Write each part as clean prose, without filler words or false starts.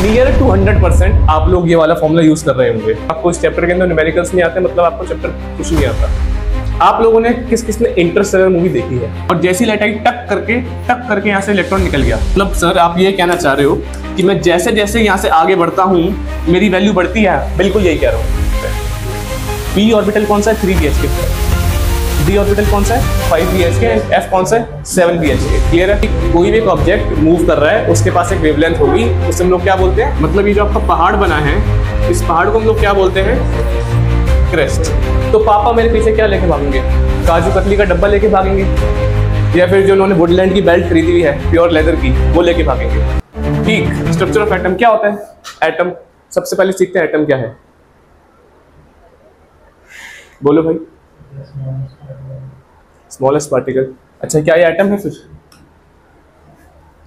Near to 100% आप लोग ये वाला फॉर्मूला यूज कर रहे होंगे। आपको इस चैप्टर के अंदर न्यूमेरिकल्स नहीं आते, मतलब आपको चैप्टर कुछ नहीं आता। आप लोगों ने किस किस ने इंटरस्टेलर मूवी देखी है, और जैसी लाइट आई टक करके यहाँ से इलेक्ट्रॉन निकल गया। मतलब सर आप ये कहना चाह रहे हो कि मैं जैसे जैसे यहाँ से आगे बढ़ता हूँ मेरी वैल्यू बढ़ती है? बिल्कुल यही कह रहा हूँ। पी ऑर्बिटल कौन सा है? 3 BHK। डी ऑर्बिटल कौन सा है? 5 BHK। एफ कौन सा है? 7 BHK। क्लियर है? कोई भी एक ऑब्जेक्ट मूव कर रहा है उसके पास एक वेवलेंथ होगी, उसे हम लोग क्या बोलते हैं? मतलब ये जो आपका पहाड़ बना है, इस पहाड़ को हम लोग क्या बोलते हैं? क्रेस्ट। तो पापा मेरे पीछे क्या लेके भागेंगे? काजू कतली का डब्बा लेके भागेंगे, या फिर जो उन्होंने वुडलैंड की बेल्ट खरीदी हुई है प्योर लेदर की, वो लेके भागेंगे। ठीक। स्ट्रक्चर ऑफ एटम क्या होता है? एटम। सबसे पहले सीखते हैं एटम क्या है। बोलो भाई। Smallest particle. अच्छा क्या ये एटम है? फिर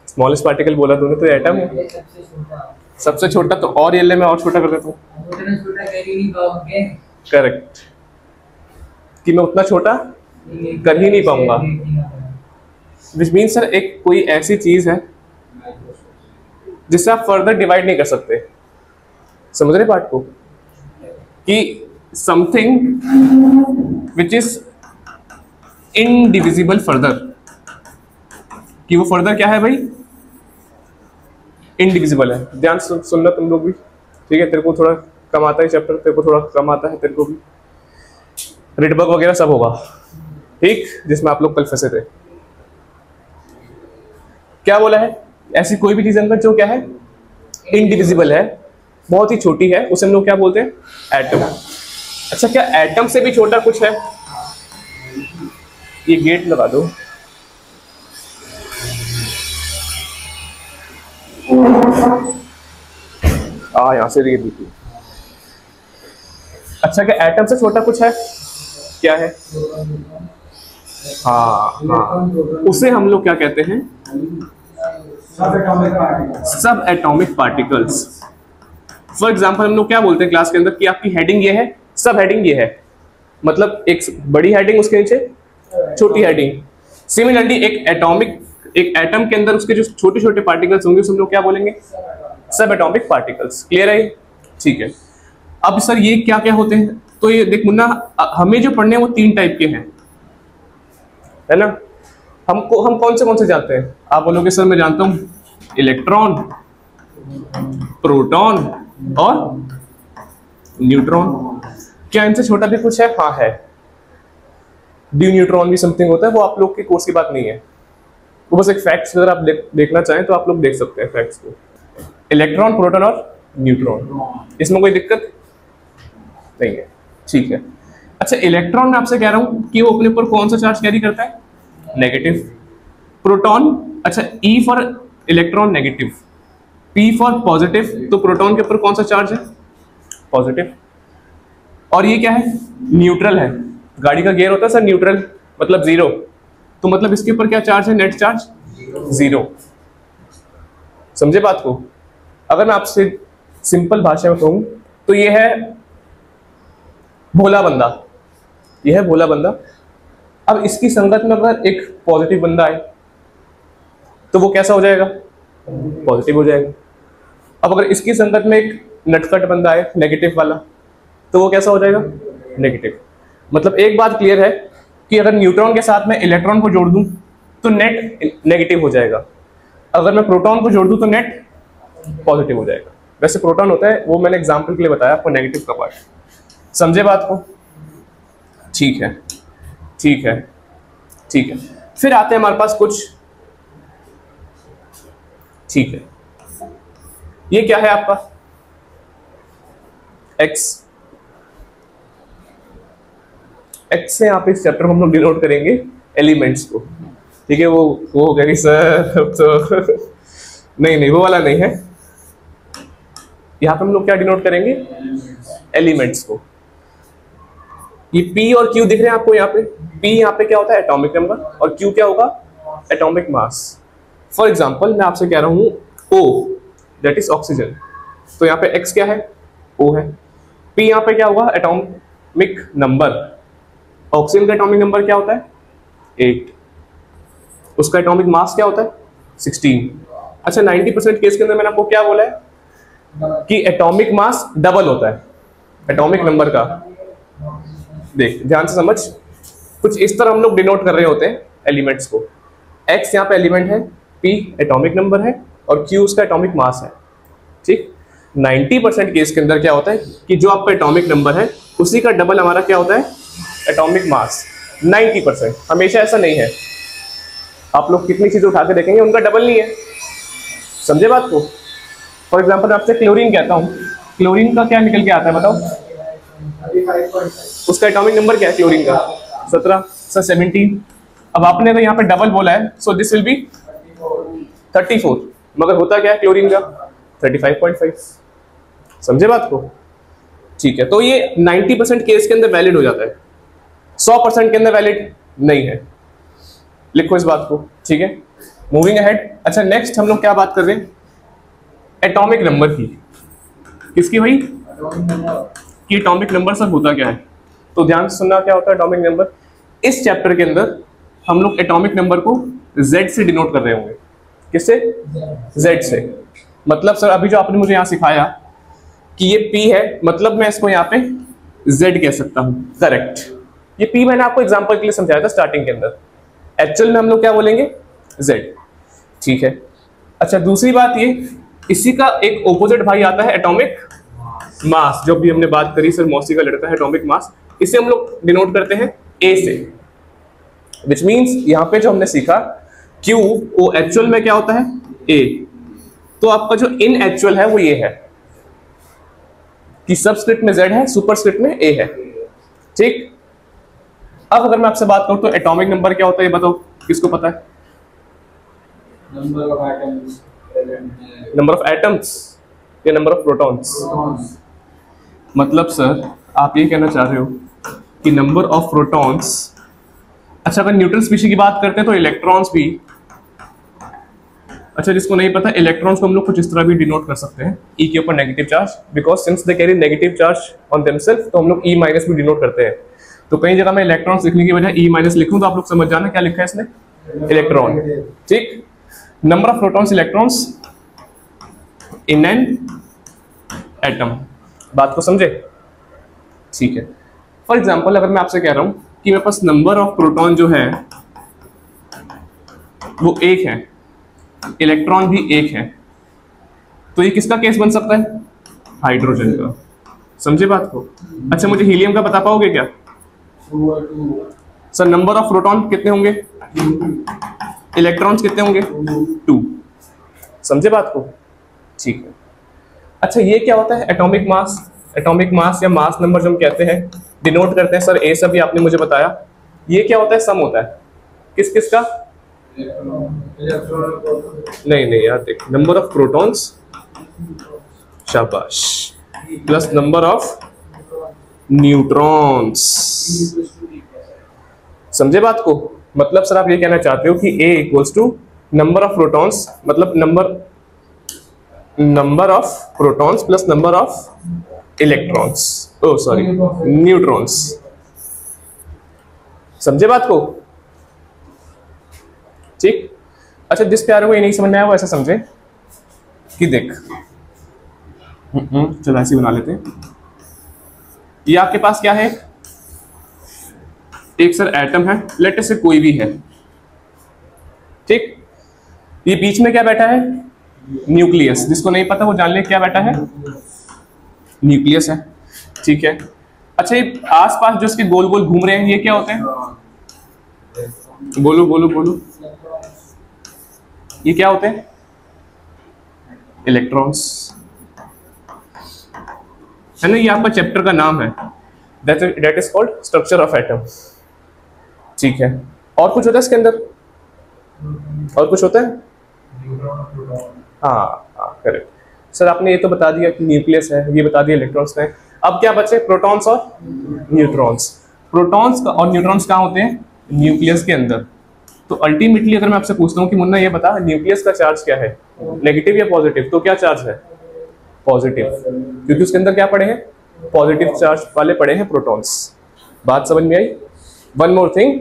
स्मॉलेस्ट पार्टिकल बोला तूने तो ये एटम है। सबसे छोटा तो और ये ले मैं और छोटा कर देता हूँ। करेक्ट, कि मैं उतना छोटा कर ही नहीं पाऊंगा। विच मीन सर एक कोई ऐसी चीज है जिससे आप फर्दर डिवाइड नहीं कर सकते। समझ रहे बात को? कि something which is indivisible further, कि वो फर्दर क्या है भाई? इनडिविजिबल है। ध्यान सुनना तुम लोग भी, ठीक है? तेरे को थोड़ा कम आता है चैप्टर, तेरे को थोड़ा कम आता है, तेरे को भी रिडबर्ग वगैरह सब होगा, ठीक, जिसमें आप लोग कल फंसे थे। क्या बोला है? ऐसी कोई भी चीज अंदर जो क्या है? इनडिविजिबल है, बहुत ही छोटी है, उसे हम लोग क्या बोलते हैं? एटम। अच्छा क्या एटम से भी छोटा कुछ है? ये गेट लगा दो। यहां से ये बिल्कुल। अच्छा क्या एटम से छोटा कुछ है? क्या है? हाँ, उसे हम लोग क्या कहते हैं? सब एटॉमिक पार्टिकल्स। फॉर एग्जाम्पल हम लोग क्या बोलते हैं क्लास के अंदर कि आपकी हेडिंग ये है, सब हेडिंग ये है, मतलब एक बड़ी हेडिंग उसके नीचे छोटी हेडिंग। सिमिलरली एक एटम के अंदर उसके जो छोटे छोटे पार्टिकल्स होंगे उसे हम लोग क्या बोलेंगे? सब एटॉमिक पार्टिकल्स। क्लियर है? ठीक है। अब सर ये क्या क्या होते हैं? तो ये देख मुन्ना, हमें जो पढ़ने हैं वो 3 टाइप के हैं, है ना? हम कौन से जानते हैं? आप बोलोगे सर मैं जानता हूं इलेक्ट्रॉन, प्रोटॉन और न्यूट्रॉन। क्या इनसे छोटा भी कुछ है? हाँ है। डी न्यूट्रॉन भी समथिंग होता है, वो आप लोग के कोर्स की बात नहीं है, वो बस एक फैक्ट्स अगर आप देखना चाहें तो आप लोग देख सकते हैं फैक्ट्स को। इलेक्ट्रॉन, प्रोटॉन और न्यूट्रॉन, इसमें कोई दिक्कत नहीं है, ठीक है। अच्छा इलेक्ट्रॉन में आपसे कह रहा हूं कि वो अपने ऊपर कौन सा चार्ज कैरी करता है? नेगेटिव। प्रोटॉन, अच्छा E for electron negative, P for positive, तो प्रोटॉन के ऊपर कौन सा चार्ज है? पॉजिटिव। और ये क्या है? न्यूट्रल है। गाड़ी का गियर होता है सर न्यूट्रल, मतलब 0, तो मतलब इसके ऊपर क्या चार्ज है? Net charge 0। समझे बात को? अगर मैं आपसे सिंपल भाषा में कहूं तो ये है भोला बंदा, ये है भोला बंदा। अब इसकी संगत में अगर एक पॉजिटिव बंदा आए तो वो कैसा हो जाएगा? पॉजिटिव हो जाएगा। अब अगर इसकी संगत में एक नटखट बंदा आए नेगेटिव वाला, तो वो कैसा हो जाएगा? नेगेटिव। मतलब एक बात क्लियर है कि अगर न्यूट्रॉन के साथ में इलेक्ट्रॉन को जोड़ दूं तो नेट नेगेटिव हो जाएगा, अगर मैं प्रोटॉन को जोड़ दूं तो नेट पॉजिटिव हो जाएगा। वैसे प्रोटॉन होता है, वो मैंने एग्जांपल के लिए बताया आपको, नेगेटिव का पार्ट। समझे बात को? ठीक है, ठीक है, ठीक है। फिर आते हैं हमारे पास कुछ, ठीक है, ये क्या है आपका? एक्स। एक्स से यहाँ पे इस चैप्टर में हम लोग डिनोट करेंगे एलिमेंट्स को, ठीक है? वो हो गया कि सर तो नहीं वो वाला नहीं है। यहाँ पे हम लोग क्या डिनोट करेंगे? एलिमेंट्स को। ये P और Q दिख रहे हैं आपको यहाँ पे? P यहाँ पे क्या होता है? एटॉमिक नंबर, और Q क्या होगा? Atomic mass. फॉर एग्जाम्पल मैं आपसे कह रहा हूँ O, दैट इज ऑक्सीजन, तो यहाँ पे X क्या है? O है। P यहाँ पे क्या होगा? Atomic number. ऑक्सीजन का एटॉमिक नंबर क्या होता है? 8। उसका एटॉमिक मास क्या होता है? 16। अच्छा 90% केस के अंदर मैंने आपको क्या बोला है? कि एटॉमिक मास डबल होता है एटॉमिक नंबर का। देख ध्यान से समझ, कुछ इस तरह हम लोग डिनोट कर रहे होते हैं एलिमेंट्स को। x यहाँ पे एलिमेंट है, p एटॉमिक नंबर है और q उसका एटॉमिक मास है। ठीक, 90% केस के अंदर क्या होता है कि जो आपका एटॉमिक नंबर है उसी का डबल हमारा क्या होता है एटॉमिक मास। 90%, हमेशा ऐसा नहीं है। आप लोग कितनी चीजें उठा के देखेंगे उनका डबल नहीं है, समझे बात को। फॉर एग्जाम्पल मैं आपसे क्लोरीन कहता हूँ, क्लोरीन का क्या निकल के आता है बताओ, उसका एटॉमिक नंबर क्या है क्लोरीन का 17 सर 17। अब आपने अगर यहाँ पे डबल बोला है सो दिस विल बी 34, मगर होता क्या है क्लोरीन का 35.5, समझे बात को। ठीक है, तो ये 90% केस के अंदर वैलिड हो जाता है, 100% के अंदर वैलिड नहीं है, लिखो इस बात को। ठीक है, मूविंग अहेड। अच्छा नेक्स्ट हम लोग क्या बात कर रहे हैं, एटॉमिक नंबर की। किसकी भाई, कि एटॉमिक नंबर सब होता क्या है। तो ध्यान से सुनना क्या होता है एटॉमिक नंबर। इस चैप्टर के अंदर हम लोग एटॉमिक नंबर को Z से डिनोट कर रहे होंगे। किससे, Z से। मतलब सर अभी जो आपने मुझे यहाँ सिखाया कि ये P है, मतलब मैं इसको यहाँ पे Z कह सकता हूँ, करेक्ट। ये P मैंने आपको एग्जांपल के लिए समझाया था स्टार्टिंग के अंदर, एक्चुअल में हम लोग क्या बोलेंगे Z। ठीक है, अच्छा दूसरी बात ये, इसी का एक ऑपोजिट भाई आता है एटॉमिक मास, जो भी हमने बात करी सर मौसी का लड़का है एटॉमिक मास, इसे हम लोग डिनोट करते हैं A से। विच मीन्स यहाँ पे जो हमने सीखा Q वो एक्चुअल में क्या होता है A, तो आपका जो इन एक्चुअल है वो ये है कि सबस्क्रिप्ट में Z है, सुपरस्क्रिप्ट में A है। ठीक, अब अगर मैं आपसे बात करूं तो एटॉमिक नंबर क्या होता है ये बताओ, किसको पता है। नंबर ऑफ एटम्स या नंबर ऑफ प्रोटॉन्स। मतलब सर आप ये कहना चाह रहे हो कि नंबर ऑफ प्रोटॉन्स। अच्छा अगर न्यूट्रल स्पीशीज की बात करते हैं तो इलेक्ट्रॉन्स भी, अच्छा जिसको नहीं पता इलेक्ट्रॉन्स को हम लोग कुछ इस तरह भी डिनोट कर सकते हैं, ई के ऊपर negative charge, because since they carry negative charge on themself, तो हम लोग ई माइनस भी डिनोट करते हैं। तो कई जगह मैं इलेक्ट्रॉन्स लिखने की वजह ई माइनस लिखूं तो आप लोग समझ जाना क्या लिखा है इसने, इलेक्ट्रॉन। ठीक, number of protons electrons in an atom, बात को समझे। ठीक है, फॉर एग्जाम्पल अगर मैं आपसे कह रहा हूं कि मेरे पास नंबर ऑफ प्रोटॉन जो है वो 1 है, इलेक्ट्रॉन भी 1 है, तो ये किसका केस बन सकता है, हाइड्रोजन का, समझे बात को। अच्छा मुझे हीलियम का बता पाओगे क्या सर, नंबर ऑफ प्रोटॉन कितने होंगे, इलेक्ट्रॉन्स कितने होंगे 2, समझे बात को। ठीक है, अच्छा ये क्या होता है एटॉमिक मास। एटॉमिक मास या मास नंबर जो हम कहते हैं डिनोट करते हैं सर ए से, भी आपने मुझे बताया। ये क्या होता है, सम होता है किस किस का, नहीं यार देख, नंबर ऑफ प्रोटॉन्स, शाबाश, प्लस नंबर ऑफ न्यूट्रॉन्स, समझे बात को। मतलब सर आप ये कहना चाहते हो कि A equals to number of protons, मतलब number of protons plus number of electrons, oh sorry neutrons, समझे बात को। ठीक, अच्छा जिस प्यारे को ये नहीं समझ में आया वो ऐसा समझे कि देख, चलो ऐसे बना लेते हैं। ये आपके पास क्या है, एक सर एटम है, लेट से कोई भी है। ठीक, ये बीच में क्या बैठा है, न्यूक्लियस, जिसको नहीं पता वो जान ले क्या बैठा है, न्यूक्लियस है। ठीक है, अच्छा ये आसपास जो इसके गोल गोल घूम रहे हैं ये क्या होते हैं, बोलो बोलो बोलो, ये क्या होते हैं, इलेक्ट्रॉन्स, है ना। ये आपका चैप्टर का नाम है, that is called structure of atom. ठीक है, और कुछ होता है इसके अंदर, और कुछ होता है, हाँ करेक्ट सर, आपने ये तो बता दिया कि न्यूक्लियस है, ये बता दिया इलेक्ट्रॉन्स है। अब क्या बचे, प्रोटॉन्स और न्यूट्रॉन्स। प्रोटॉन्स और न्यूट्रॉन्स कहाँ होते हैं, न्यूक्लियस के अंदर। तो अल्टीमेटली अगर मैं आपसे पूछता हूँ कि मुन्ना ये बता न्यूक्लियस का चार्ज क्या है, नेगेटिव या पॉजिटिव, तो क्या चार्ज है, पॉजिटिव, क्योंकि उसके अंदर क्या पड़े हैं, पॉजिटिव चार्ज वाले पड़े हैं प्रोटॉन्स। बात समझ में आई। One more thing,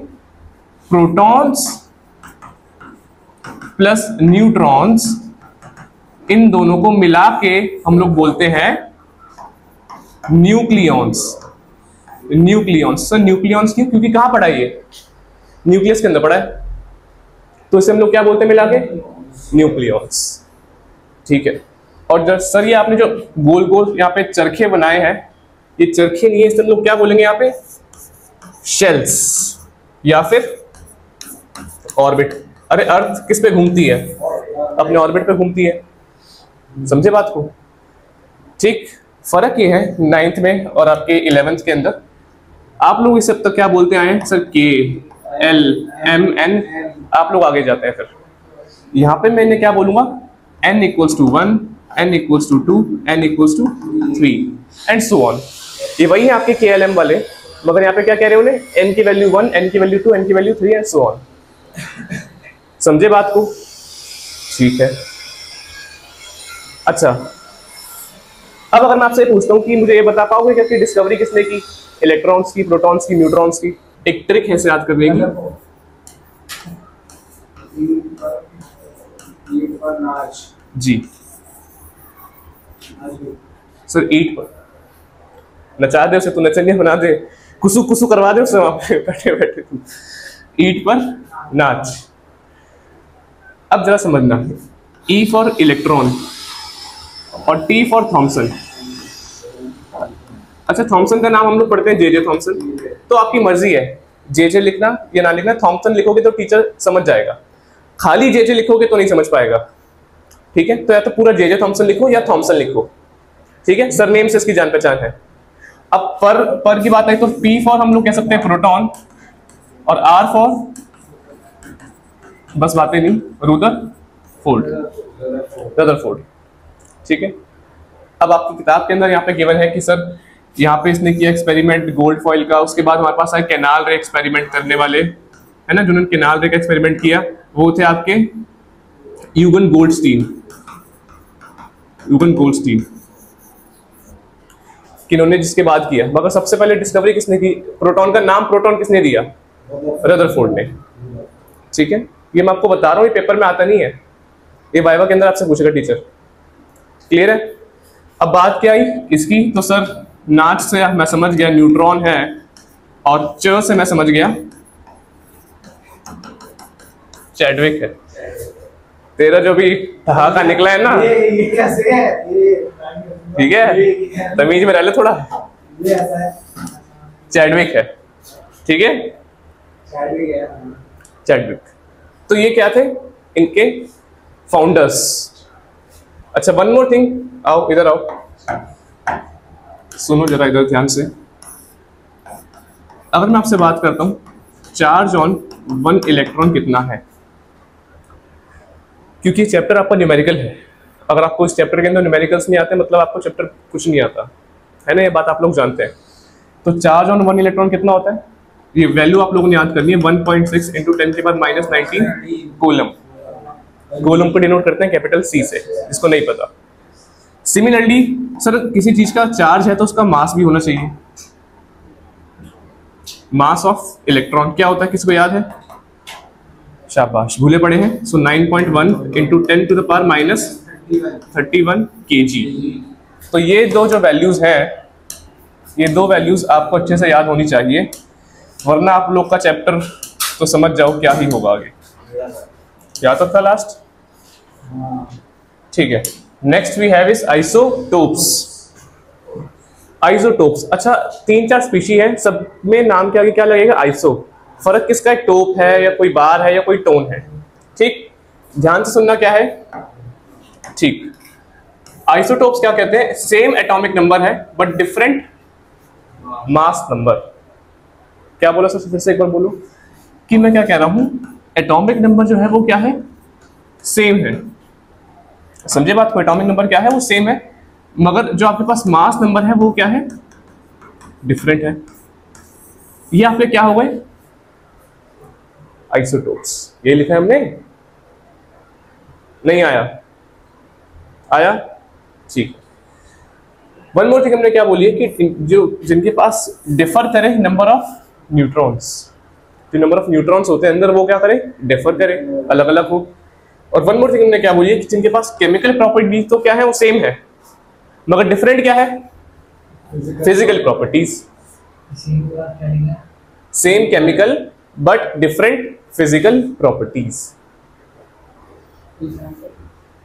protons plus neutrons इन दोनों को मिला के हम लोग बोलते हैं न्यूक्लियॉन्स। न्यूक्लियॉन्स सर, न्यूक्लियॉन्स क्यों? क्योंकि कहां पड़ा है ये? न्यूक्लियस के अंदर पड़ा है, तो इसे हम लोग क्या बोलते हैं मिला के? न्यूक्लियॉन्स। ठीक है। और जब सर ये आपने जो गोल गोल यहाँ पे चरखे बनाए हैं, ये चरखे नहीं है, इसे हम लोग क्या बोलेंगे यहाँ पे? शेल्स या फिर ऑर्बिट। अरे अर्थ किस पे घूमती है? अपने ऑर्बिट पे घूमती है। समझे बात को? ठीक। फर्क ये है 9th में और आपके 11th के अंदर, आप लोग इसे अब तक क्या बोलते आए हैं सर? के, एल, एम, एन। आप लोग आगे जाते हैं फिर यहाँ पे मैंने क्या बोलूंगा? n equals to 1, n equals to 2, n equals to 3 and so on. ये वही है आपके KLM वाले, मगर यहाँ पे क्या कह रहे हैं उन्हें? n की वैल्यू 1, n की वैल्यू 2, n की वैल्यू 3 एंड सो ऑन। समझे बात को? ठीक है। अच्छा, अब अगर मैं आपसे पूछता हूँ कि मुझे ये बता पाओगे क्या कि डिस्कवरी किसने की? इलेक्ट्रॉन्स की, प्रोटॉन्स की, न्यूट्रॉन्स की? एक ट्रिक है इसे याद करने की। जी सर, ईट पर नचा दे उसे, तू नचनिया बना दे, कुसु कुसु करवा दे उसे वहां पे बैठे बैठे तू। ईट पर नाच। अब जरा समझना, ई फॉर इलेक्ट्रॉन और टी फॉर थॉमसन। अच्छा, थॉमसन का नाम हम लोग पढ़ते हैं जे थॉमसन, तो आपकी मर्जी है जे लिखना या ना लिखना। थॉमसन लिखोगे तो टीचर समझ जाएगा, खाली जे लिखोगे तो नहीं समझ पाएगा। ठीक है, तो या तो पूरा जे थॉमसन लिखो या थॉमसन लिखो। ठीक है, सरनेम से इसकी जान पहचान है। अब पर की बात आई तो पी फॉर हम लोग कह सकते हैं प्रोटॉन, और आर फॉर बस बातें नहीं, रदरफोर्ड। ठीक है। अब आपकी किताब के अंदर यहाँ पे गिवन है कि सर यहाँ पे इसने किया एक्सपेरिमेंट गोल्ड फॉइल का, उसके बाद हमारे पास आए कैनाल रे एक्सपेरिमेंट करने वाले, है ना, जिन्होंने कैनाल रे का एक्सपेरिमेंट किया वो थे आपके यूगन गोल्डस्टीन, किन्होंने जिसके बाद किया। मगर सबसे पहले डिस्कवरी किसने की? प्रोटॉन का नाम प्रोटॉन किसने दिया? रदरफोर्ड ने। ठीक है, ये मैं आपको बता रहा हूँ, ये पेपर में आता नहीं है, ये वाइवा के अंदर आपसे पूछेगा टीचर। क्लियर है? अब बात क्या आई इसकी? तो सर नाच से मैं समझ गया न्यूट्रॉन है, और च से मैं समझ गया चैडविक है। तेरा जो भी ठहाका निकला है ना, ये कैसे है? ठीक है, तमीज में रह ले थोड़ा। चैडविक है, ठीक है, चैडविक। तो ये क्या थे? इनके फाउंडर्स। अच्छा, वन मोर थिंग, आओ इधर आओ, सुनो जरा इधर ध्यान से। अगर मैं आपसे बात करता हूं चार्ज ऑन 1 इलेक्ट्रॉन कितना है, क्योंकि चैप्टर आपका न्यूमेरिकल है। अगर आपको इस चैप्टर के अंदर न्यूमेरिकल्स नहीं आते, मतलब आपको चैप्टर कुछ नहीं आता है ना, ये बात आप लोग जानते हैं। तो चार्ज ऑन 1 इलेक्ट्रॉन कितना होता है? ये वैल्यू आप लोगों ने याद करनी है, 1.6 × 10⁻⁻19 कूलम। कूलम को डिनोट करते हैं कैपिटल C से, इसको नहीं पता। सिमिलरली सर, किसी चीज का चार्ज है तो उसका मास भी होना चाहिए। मास ऑफ इलेक्ट्रॉन क्या होता है, किसको याद है? शाबाश, भूले पड़े हैं। सो 9.1 × 10⁻31 kg। तो ये दो जो वैल्यूज हैं, ये दो वैल्यूज आपको अच्छे से याद होनी चाहिए, वरना आप लोग का चैप्टर तो समझ जाओ क्या ही होगा आगे। क्या तो था लास्ट? ठीक है। Next we have is isotopes. Isotopes, अच्छा 3-4 स्पीशी है, सब में नाम के आगे क्या लगेगा? आइसो। फर्क किसका है? टोप है या कोई बार है या कोई टोन है। ठीक, ध्यान से सुनना क्या है। ठीक, आइसोटोप्स क्या कहते हैं? सेम एटॉमिक नंबर है बट डिफरेंट मास नंबर। क्या बोला सर? फिर से एक बार बोलो कि मैं क्या कह रहा हूं। एटॉमिक नंबर जो है वो क्या है? सेम है। समझे बात को? एटॉमिक नंबर क्या है? वो सेम है, मगर जो आपके पास मास नंबर है वो क्या है? डिफरेंट है। ये आपके क्या हो गए? आइसोटोप्स। ये लिखा है हमने, नहीं आया? आया? ठीक। वन मोर थिंग हमने क्या बोली है कि जो जिनके पास डिफर करें नंबर ऑफ न्यूट्रॉन्स, जो नंबर ऑफ न्यूट्रॉन्स होते हैं अंदर वो क्या करें? डिफर करें, अलग अलग हो। और वन मोर थिंग हमने क्या बोली है कि जिनके पास केमिकल प्रॉपर्टीज तो क्या है वो सेम है, मगर डिफरेंट क्या है, physical properties. Same chemical but different physical properties.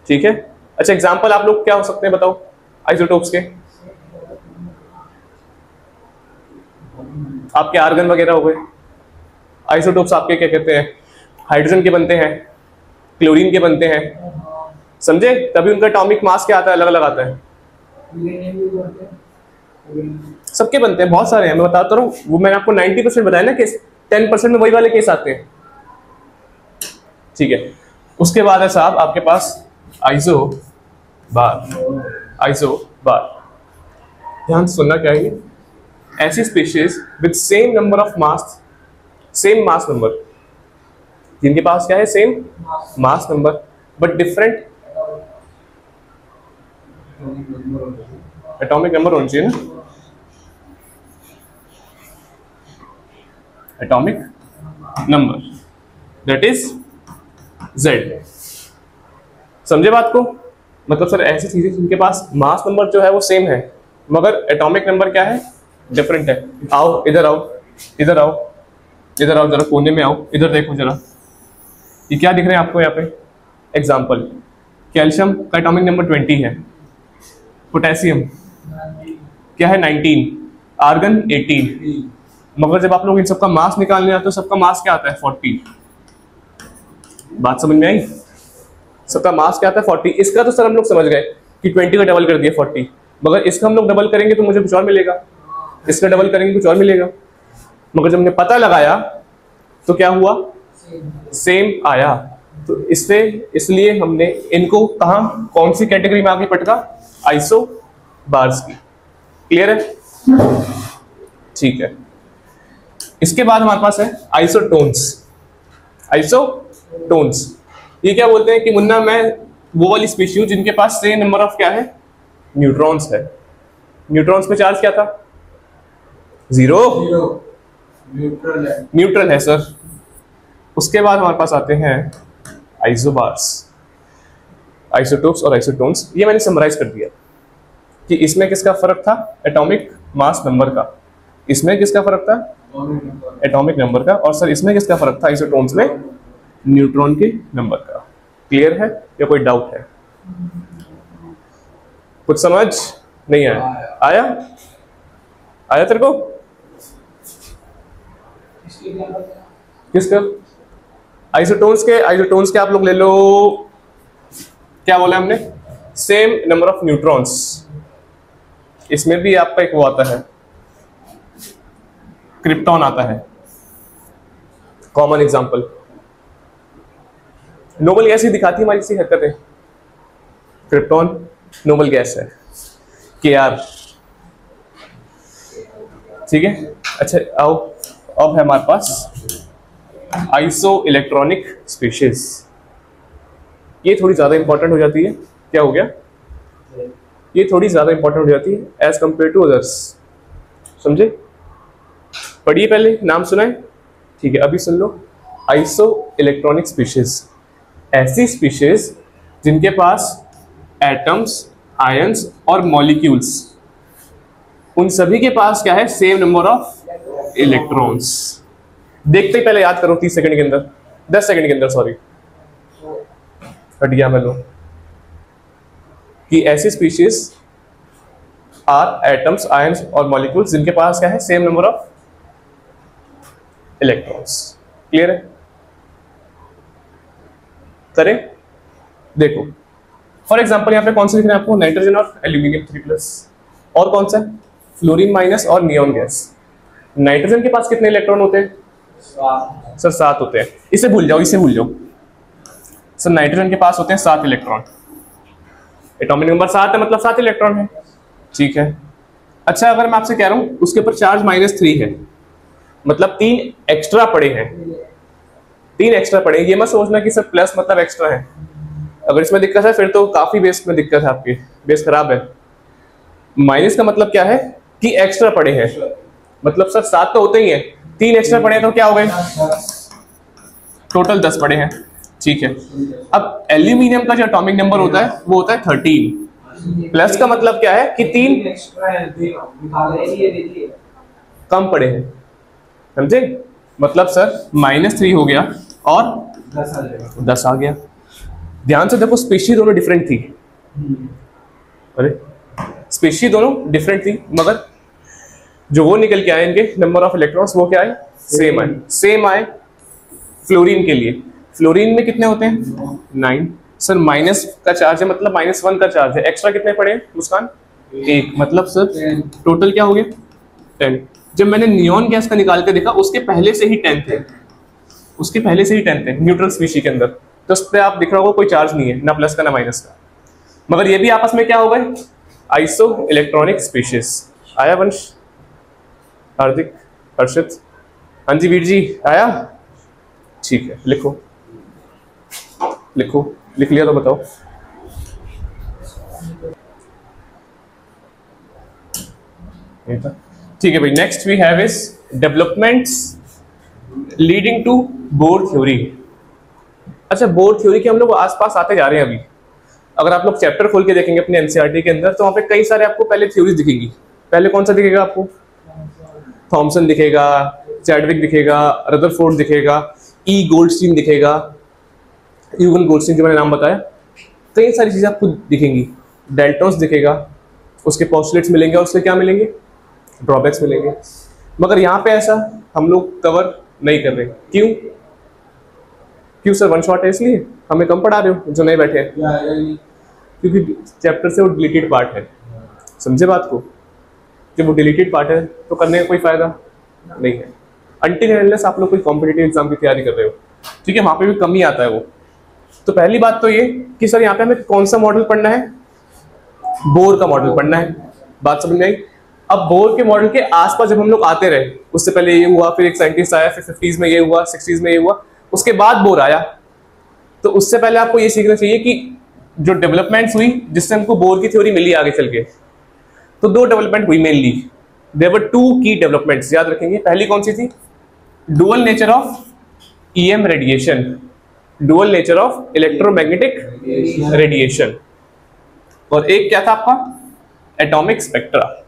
ठीक है, अच्छा एग्जांपल आप लोग क्या हो सकते हैं बताओ आइसोटोप्स के? आपके आर्गन वगैरह हो गए। आइसोटोप्स आपके क्या कहते हैं, हाइड्रोजन के बनते हैं, क्लोरीन के बनते हैं, समझे? तभी उनका एटॉमिक मास क्या आता है, अलग अलग आता है। सबके बनते हैं, बहुत सारे हैं, मैं बताता रहा हूँ। वो मैंने आपको 90% बताया ना केस, 10% में वही वाले केस आते हैं। ठीक है, उसके बाद है साहब आपके पास आइसो बार। आइसो बार ध्यान सुनना क्या है, ऐसी species with same number of mass, same mass number, जिनके पास क्या है, same mass number but different atomic number होना चाहिए ना, atomic number that is Z। समझे बात को? मतलब सर ऐसी चीजें जिनके पास मास नंबर जो है वो सेम है मगर एटॉमिक नंबर क्या है, डिफरेंट है। आओ इधर आओ, इधर आओ, इधर आओ, जरा कोने में आओ, इधर देखो जरा, ये क्या दिख रहे हैं आपको यहाँ पे? एग्जाम्पल, कैल्शियम का एटॉमिक नंबर 20 है, पोटेशियम क्या है 19, आर्गन 18, मगर जब आप लोग इन सबका मास निकालने आते हो सबका मास क्या आता है 40। बात समझ में आई? सबका मास क्या आता है 40। इसका तो सर हम लोग समझ गए कि 20 का डबल कर दिया 40, मगर इसका हम लोग डबल करेंगे तो मुझे कुछ और मिलेगा, इसका डबल करेंगे कुछ और मिलेगा, मगर जब हमने पता लगाया तो क्या हुआ, सेम आया। तो इससे इसलिए हमने इनको कहा, कौन सी कैटेगरी में आगे पटका, आइसो बार्स की। क्लियर है? ठीक है, इसके बाद हमारे पास है आइसोटोन्स। आइसोटोन्स ये क्या बोलते हैं कि मुन्ना मैं वो वाली स्पीशीज हूं जिनके पास सेम नंबर ऑफ क्या है, न्यूट्रॉन्स है। न्यूट्रॉन्स पे चार्ज क्या था, 0, न्यूट्रल है सर। उसके बाद हमारे पास आते हैं आइसोबार्स, आइसोटोप्स और आइसोटोन्स। ये मैंने समराइज कर दिया कि इसमें किसका फर्क था, एटॉमिक मास नंबर का, इसमें किसका फर्क था, एटॉमिक नंबर का, और सर इसमें किसका फर्क था, आइसोटोन्स में न्यूट्रॉन के नंबर का। क्लियर है या कोई डाउट है? कुछ समझ नहीं आया? आया आया तेरे को? किसका? आइसोटोन्स के आप लोग ले लो, क्या बोला हमने, सेम नंबर ऑफ न्यूट्रॉन्स। इसमें भी आपका एक वो आता है, क्रिप्टॉन आता है, कॉमन एग्जांपल। नोबल गैस ही दिखाती है हमारी सी हरकतें। क्रिप्टॉन नोबल गैस है, Kr। ठीक है, अच्छा आओ, अब है हमारे पास आइसो इलेक्ट्रॉनिक स्पीशीज। ये थोड़ी ज्यादा इंपॉर्टेंट हो जाती है। क्या हो गया, ये थोड़ी ज्यादा इंपॉर्टेंट हो जाती है एज कंपेयर टू अदर्स। समझे? पढ़िए, पहले नाम सुना है, ठीक है, अभी सुन लो। आइसो इलेक्ट्रॉनिक स्पीशीज ऐसी स्पीशीज जिनके पास एटम्स, आयंस और मॉलिक्यूल्स, उन सभी के पास क्या है, सेम नंबर ऑफ इलेक्ट्रॉन्स। देखते ही पहले याद करो 30 सेकंड के अंदर, 10 सेकंड के अंदर, सॉरी हट गया मैं लो, कि ऐसी स्पीशीज आर एटम्स, आयंस और मॉलिक्यूल्स जिनके पास क्या है, same number of electrons. Clear है? करें, देखो फॉर एग्जांपल यहाँ पे कौन से लिख रहे हैं आपको, नाइट्रोजन और एल्यूमिनियम 3+, और कौन सा, फ्लोरीन माइनस और नियॉन गैस। नाइट्रोजन के पास कितने इलेक्ट्रॉन होते हैं, सर 7 होते हैं। इसे भूल जाओ, इसे भूल जाओ सर, नाइट्रोजन के पास होते हैं 7 इलेक्ट्रॉन। एटॉमिक नंबर 7 है, मतलब 7 इलेक्ट्रॉन है। ठीक है, अच्छा अगर मैं आपसे कह रहा हूं उसके ऊपर चार्ज -3 है, मतलब 3 एक्स्ट्रा पड़े हैं, 3 एक्स्ट्रा पड़े। ये मत सोचना कि सर प्लस मतलब एक्स्ट्रा है। अगर इसमें दिक्कत है फिर तो काफी बेस में दिक्कत है, आपकी बेस खराब है। माइनस का मतलब क्या है कि एक्स्ट्रा पड़े हैं, मतलब सर 7 तो होते ही हैं, 3 एक्स्ट्रा पड़े हैं तो क्या हो गए, टोटल 10 पड़े हैं। ठीक है। अब एल्यूमिनियम का जो एटॉमिक नंबर होता है वो होता है 13। प्लस का मतलब क्या है कि 3 कम पड़े हैं, समझे? मतलब सर -3 हो गया और 10 आ गया। ध्यान से देखो, स्पेशीज दोनों डिफरेंट थी। अरे स्पेशीज दोनों डिफरेंट थी, मगर जो वो निकल के आए इनके नंबर ऑफ इलेक्ट्रॉन्स वो क्या आए? सेम आए। सेम आए फ्लोरीन के लिए। फ्लोरीन में कितने होते हैं? 9। सर माइनस का चार्ज है, मतलब -1 का चार्ज है। एक्स्ट्रा कितने पड़े मुस्कान? 1। मतलब सर टोटल क्या हो गया? 10। जब मैंने नियॉन गैस का निकाल के देखा, उसके पहले से ही 10 थे, उसके पहले से ही 10 थे न्यूट्रल स्पीशीज के अंदर। तो उस पर आप दिख रहा होगा कोई चार्ज नहीं है, ना प्लस का ना माइनस का। मगर ये भी आपस में क्या हो गए? Iso electronic species. आया वंश, हार्दिक, हर्षित? हाँ जी वीर जी, आया? ठीक है, लिखो लिखो। लिख लिया तो बताओ। ठीक है भाई, next we have is developments leading to Bohr theory. अच्छा, बोर थ्योरी के हम लोग आसपास आते जा रहे हैं अभी। अगर आप लोग चैप्टर खोल के देखेंगे अपने एनसीईआरटी के अंदर, तो वहां पे कई सारे आपको पहले थ्योरीज दिखेंगी। पहले कौन सा दिखेगा आपको? थॉमसन दिखेगा, चैडविक दिखेगा, रदरफोर्ड दिखेगा, ई गोल्डस्टीन दिखेगा, यूवन गोल्डस्टीन जो मैंने नाम बताया। कई सारी चीजें आपको दिखेंगी। डेल्टॉन्स दिखेगा, उसके पोस्टुलेट्स मिलेंगे और उससे क्या मिलेंगे? ड्रॉबैक्स मिलेंगे। मगर यहाँ पे ऐसा हम लोग कवर नहीं कर रहे। क्यों? क्यों सर? वन शॉट है इसलिए हमें कम पढ़ा रहे हो जो नहीं बैठे हैं? क्योंकि चैप्टर से वो डिलीटेड पार्ट है, समझे बात को? जब वो डिलीटेड पार्ट है तो करने का कोई फायदा नहीं है, अनटिल अनलेस आप लोग कोई कॉम्पिटिटिव एग्जाम की तैयारी कर रहे हो। ठीक है, वहां पे भी कम ही आता है वो। तो पहली बात तो ये कि सर यहाँ पे हमें कौन सा मॉडल पढ़ना है? बोर का मॉडल पढ़ना है। बात समझ में आई? अब बोर के मॉडल के आसपास जब हम लोग आते रहे, उससे पहले ये हुआ, फिर एक साइंटिस्ट आया, फिर 50s में ये हुआ, 60s में ये हुआ, उसके बाद बोर आया। तो उससे पहले आपको ये सीखना चाहिए कि जो डेवलपमेंट्स हुई जिससे हमको बोर की थ्योरी मिली आगे चल के, तो 2 डेवलपमेंट हुई मेनली। देयर वर 2 की डेवलपमेंट्स, याद रखेंगे। पहली कौन सी थी? Dual nature of EM radiation, dual nature of electromagnetic radiation. और एक क्या था आपका? Atomic spectra.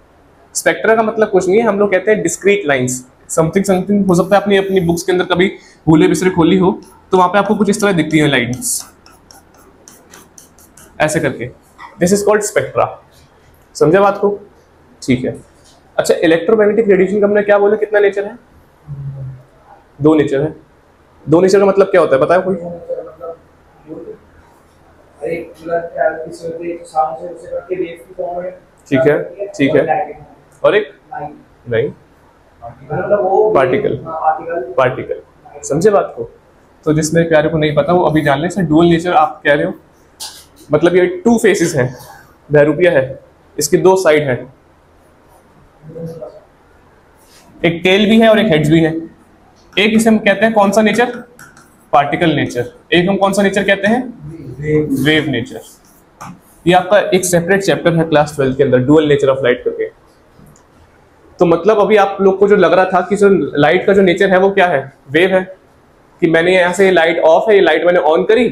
स्पेक्ट्रा का मतलब कुछ नहीं है, हम लोग कहते हैं डिस्क्रीट लाइंस। समथिंग समथिंग हो सकता है अपनी अपनी बुक्स के अंदर कभी भूले बिसरे खोली हो, तो वहां पे आपको कुछ इस तरह दिखती है लाइंस, ऐसे करके। This is called spectra. समझे बात को? ठीक है। अच्छा, इलेक्ट्रोमैग्नेटिक रेडिएशन का हमने क्या बोला, कितना नेचर है? 2 नेचर है। 2 नेचर का मतलब क्या होता है, बताओ कोई? ठीक है, ठीक है। और एक नहीं, पार्टिकल, पार्टिकल। समझे बात को? तो जिस मेरे प्यारे को नहीं पता वो अभी जान ले। सर डुअल नेचर आप कह रहे हो, मतलब ये 2 फेसेस है, बहरूपिया है, इसकी 2 साइड है, एक टेल भी है और एक हेड्स भी है। एक इसे हम कहते हैं कौन सा नेचर? Particle nature. एक हम कौन सा नेचर कहते हैं? Wave nature. ये आपका एक सेपरेट चैप्टर है क्लास 12 के अंदर, डुअल नेचर ऑफ लाइट करके। तो मतलब अभी आप लोग को जो लग रहा था कि जो लाइट का जो नेचर है वो क्या है? वेव है। कि मैंने यहां से लाइट ऑफ है, ये लाइट मैंने ऑन करी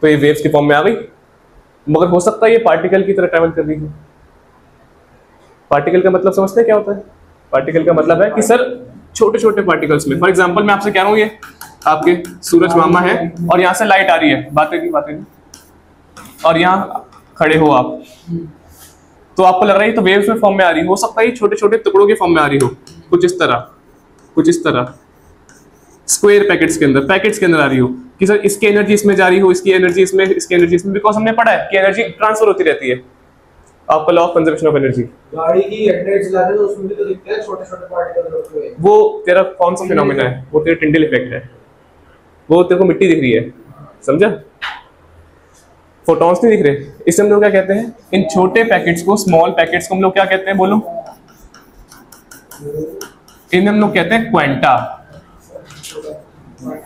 तो ये वेव्स की फॉर्म में आ गई। मगर हो सकता है ये पार्टिकल की तरह ट्रैवल कर रही है। पार्टिकल का मतलब समझते हैं क्या होता है? पार्टिकल का मतलब है कि सर छोटे छोटे पार्टिकल्स में, फॉर एग्जांपल मैं आपसे कह रहा हूँ ये आपके सूरज मामा है और यहाँ से लाइट आ रही है, बातें नहीं, और यहाँ खड़े हो आप, तो आपको लग रहा है तो वेव्स में फॉर्म में आ रही हो सकता है ये छोटे छोटे टुकड़ों के फॉर्म में आ रही हो, कुछ इस तरह, कुछ इस तरह स्क्वायर पैकेट्स के अंदर आ रही हो कि सर इसकी एनर्जी इसमें जा रही हो, इसकी एनर्जी इसमें, इसकी एनर्जी इसमें, बिकॉज हमने पढ़ा है कि एनर्जी ट्रांसफर होती रहती है। आपका law of conservation of energy, गाड़ी की हेडलाइट्स चलाते तो उसमें भी तो दिखते हैं छोटे छोटे पार्टिकल होते हुए। वो तेरा कौन सा फिनोमेना है? वो तेरा टिंडल इफेक्ट है। वो तेरे को मिट्टी दिख रही है, समझा? फोटॉन्स नहीं दिख रहे। इसे हम लोग क्या कहते हैं? इन छोटे पैकेट्स को, स्मॉल पैकेट्स को हम लोग क्या कहते हैं? बोलो। इन्हें हम लोग कहते हैं क्वांटा।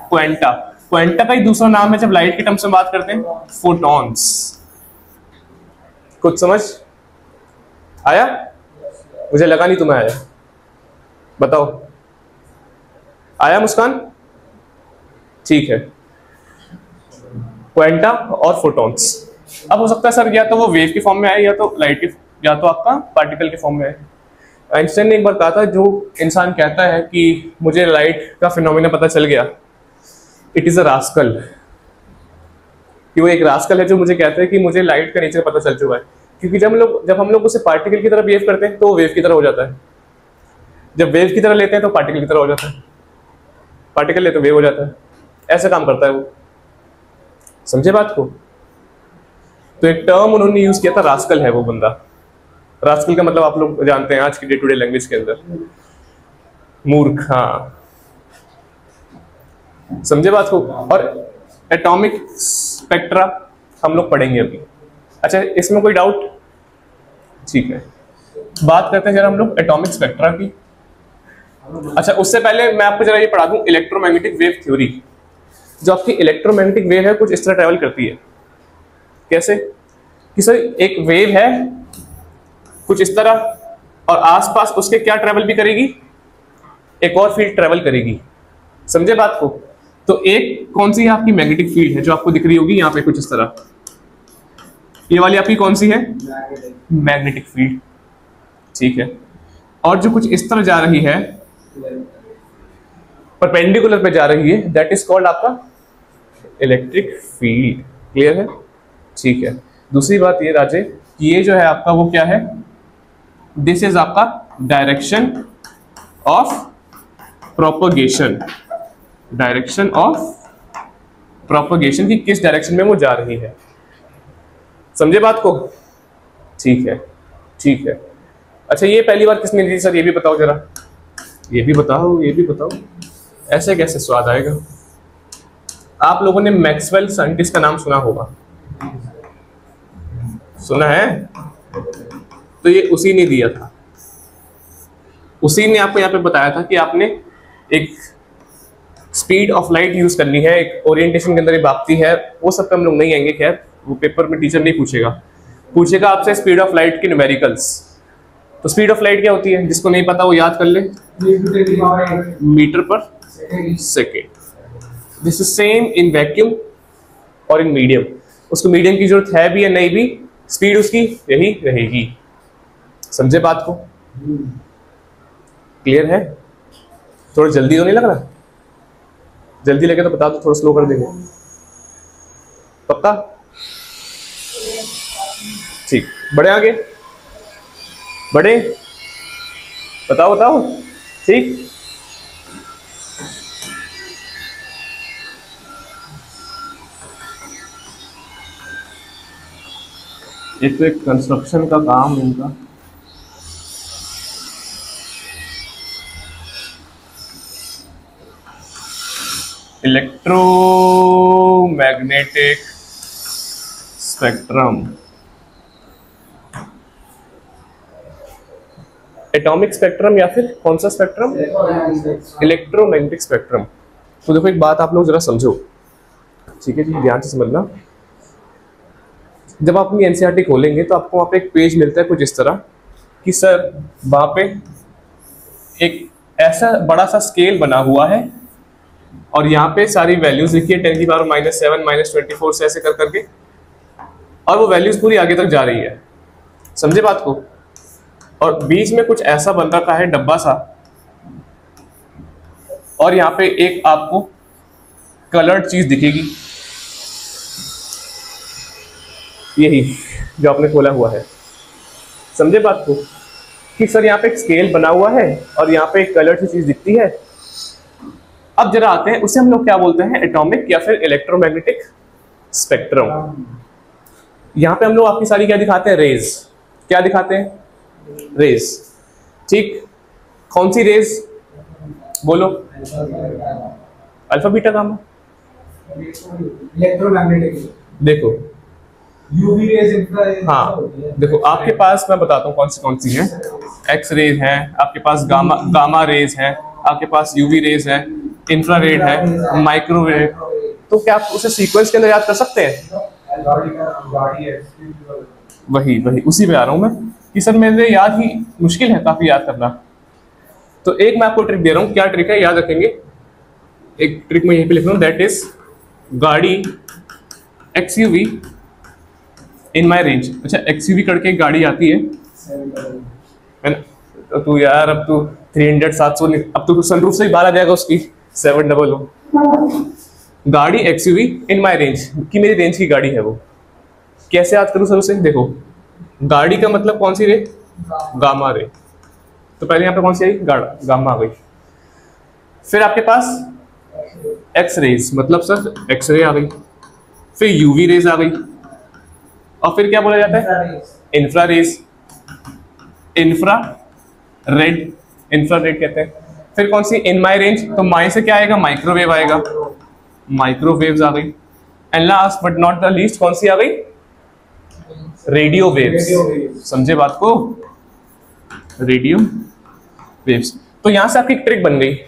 क्वांटा, क्वांटा का ही दूसरा नाम है जब लाइट के टर्म्स में बात करते हैं, फोटॉन्स। कुछ समझ आया? मुझे लगा नहीं तुम्हें आया। बताओ, आया मुस्कान? ठीक है। क्वांटा और फोटॉन्स। अब हो सकता है सर या तो वो वेव की फॉर्म में आए या तो लाइट की, या तो आपका पार्टिकल की फॉर्म में आए। आइंस्टाइन ने एक बार कहा था, जो इंसान कहता है कि मुझे लाइट का फिनोमेना पता चल गया, इट इज अ रास्कल, कि वो एक रास्कल है जो मुझे कहता है कि मुझे लाइट का नेचर पता चल चुका है। क्योंकि जब हम लोग उसे पार्टिकल की तरह बिहेव करते हैं तो वो वेव की तरह हो जाता है, जब वेव की तरह लेते हैं तो पार्टिकल की तरह हो जाता है, पार्टिकल लेते तो वेव हो जाता है, ऐसे काम करता है वो। समझे बात को? तो एक टर्म उन्होंने यूज किया था, रास्कल है वो बंदा। रास्कल का मतलब आप लोग जानते हैं आज की डे टू डे लैंग्वेज के अंदर, मूर्ख। हाँ, समझे बात को? और एटॉमिक स्पेक्ट्रा हम लोग पढ़ेंगे अभी। अच्छा, इसमें कोई डाउट? ठीक है, बात करते हैं जरा हम लोग एटॉमिक स्पेक्ट्रा की। अच्छा, उससे पहले मैं आपको जरा ये पढ़ा दूं इलेक्ट्रोमैग्नेटिक वेव थ्योरी। जो आपकी इलेक्ट्रोमैग्नेटिक वेव है कुछ इस तरह ट्रैवल करती है। कैसे? कि सर एक वेव है कुछ इस तरह, और आसपास उसके क्या ट्रैवल भी करेगी, एक और फील्ड ट्रैवल करेगी। समझे बात को? तो एक कौन सी है आपकी मैग्नेटिक फील्ड है जो आपको दिख रही होगी यहाँ पे कुछ इस तरह, ये वाली आपकी कौन सी है? Magnetic field. ठीक है, और जो कुछ इस तरह जा रही है, परपेंडिकुलर पे जा रही है, दैट इज कॉल्ड आपका इलेक्ट्रिक फील्ड। क्लियर है? ठीक है। दूसरी बात ये राजे कि ये जो है आपका वो क्या है, दिस इज आपका direction of propagation, direction of propagation की किस डायरेक्शन में वो जा रही है। समझे बात को? ठीक है, ठीक है। अच्छा, ये पहली बार किसने दी सर, ये भी बताओ जरा, ये भी बताओ, ये भी बताओ। ऐसे कैसे स्वाद आएगा? आप लोगों ने मैक्सवेल साइंटिस्ट का नाम सुना होगा, सुना है? तो ये उसी ने दिया था, उसी ने आपको यहाँ पे बताया था कि आपने एक स्पीड ऑफ लाइट यूज करनी है, एक ओरिएंटेशन के अंदर एक बाप्ती है, वो सब पे हम लोग नहीं आएंगे। खैर, वो पेपर में टीचर नहीं पूछेगा, पूछेगा आपसे स्पीड ऑफ लाइट के न्यूमेरिकल्स। तो स्पीड ऑफ लाइट क्या होती है, जिसको नहीं पता वो याद कर ले, मीटर पर second. This is same in vacuum और इन मीडियम। उसको मीडियम की जरूरत है भी या नहीं भी, स्पीड उसकी यही रहेगी। समझे बात को? क्लियर है? थोड़ा जल्दी तो नहीं लग रहा? जल्दी लगे तो बता दो, थोड़ा स्लो कर देंगे। पक्का? ठीक, बढ़े आगे, बढ़े, बताओ बताओ। ठीक, एक तो एक कंस्ट्रक्शन का काम है इनका। इलेक्ट्रोमैग्नेटिक स्पेक्ट्रम, एटॉमिक स्पेक्ट्रम या फिर कौन सा स्पेक्ट्रम? Electromagnetic spectrum. तो देखो एक बात आप लोग जरा समझो, ठीक है जी, ध्यान से समझना। जब आप अपनी एनसीईआरटी खोलेंगे तो आपको वहाँ पे एक पेज मिलता है कुछ इस तरह कि सर वहाँ पे एक ऐसा बड़ा सा स्केल बना हुआ है और यहाँ पे सारी वैल्यूज लिखी है 10⁻⁻⁷ -24 से ऐसे कर करके, और वो वैल्यूज पूरी आगे तक जा रही है। समझे बात को? और बीच में कुछ ऐसा बन रखा है डब्बा सा, और यहाँ पे एक आपको कलर्ड चीज दिखेगी, यही जो आपने खोला हुआ है। समझे बात को? कि सर यहाँ पे एक स्केल बना हुआ है और यहाँ पे एक कलर्ड सी चीज दिखती है। अब जरा आते हैं, उसे हम लोग क्या बोलते हैं, एटॉमिक या फिर इलेक्ट्रोमैग्नेटिक स्पेक्ट्रम। यहाँ पे हम लोग आपकी सारी क्या दिखाते हैं, रेज। क्या दिखाते हैं? रेज। ठीक, कौन सी रेज बोलो? Alpha beta gamma. इलेक्ट्रोमैग्नेटिक देखो यूवी रेज, इंफ्रा रेज। हाँ देखो, आपके पास मैं बताता हूँ कौन सी है। एक्स रेज है आपके पास, गामा रेज है आपके पास, यूवी रेज है, इंफ्रारेड है, माइक्रोवेव। तो क्या आप उसे सीक्वेंस के अंदर याद कर सकते हैं? वही उसी पे आ रहा हूं मैं कि सर मेरे याद ही मुश्किल है काफी याद करना। तो एक मैं आपको ट्रिक दे रहा हूँ, क्या ट्रिक है याद रखेंगे। एक ट्रिक मैं यहीं पे लिख रहा हूँ, दैट इज गाड़ी XUV इन माई रेंज। अच्छा, XUV करके एक गाड़ी आती है ना, तो तू यार अब तू 300 700 अब तो सनरूफ से ही बाहर आ जाएगा उसकी 700। गाड़ी XUV इन माई रेंज, कि मेरी रेंज की गाड़ी है वो। कैसे याद करूँ सर उसे? देखो, गाड़ी का मतलब कौन सी रे? Gamma ray. तो पहले यहाँ पे कौन सी आई? गामा आ गई। फिर आपके पास एक्स रेज, मतलब सर एक्स रे आ गई। फिर यूवी रेज आ गई, और फिर क्या बोला जाता है? Infra rays, infrared, infrared कहते हैं। फिर कौन सी? इन माई रेंज, तो माई से क्या आएगा? माइक्रोवेव आएगा, माइक्रोवेव्स आ गई। And last but not the least कौन सी आ गई? Radio waves. समझे बात को? Radio waves. तो यहां से आपकी एक ट्रिक बन गई।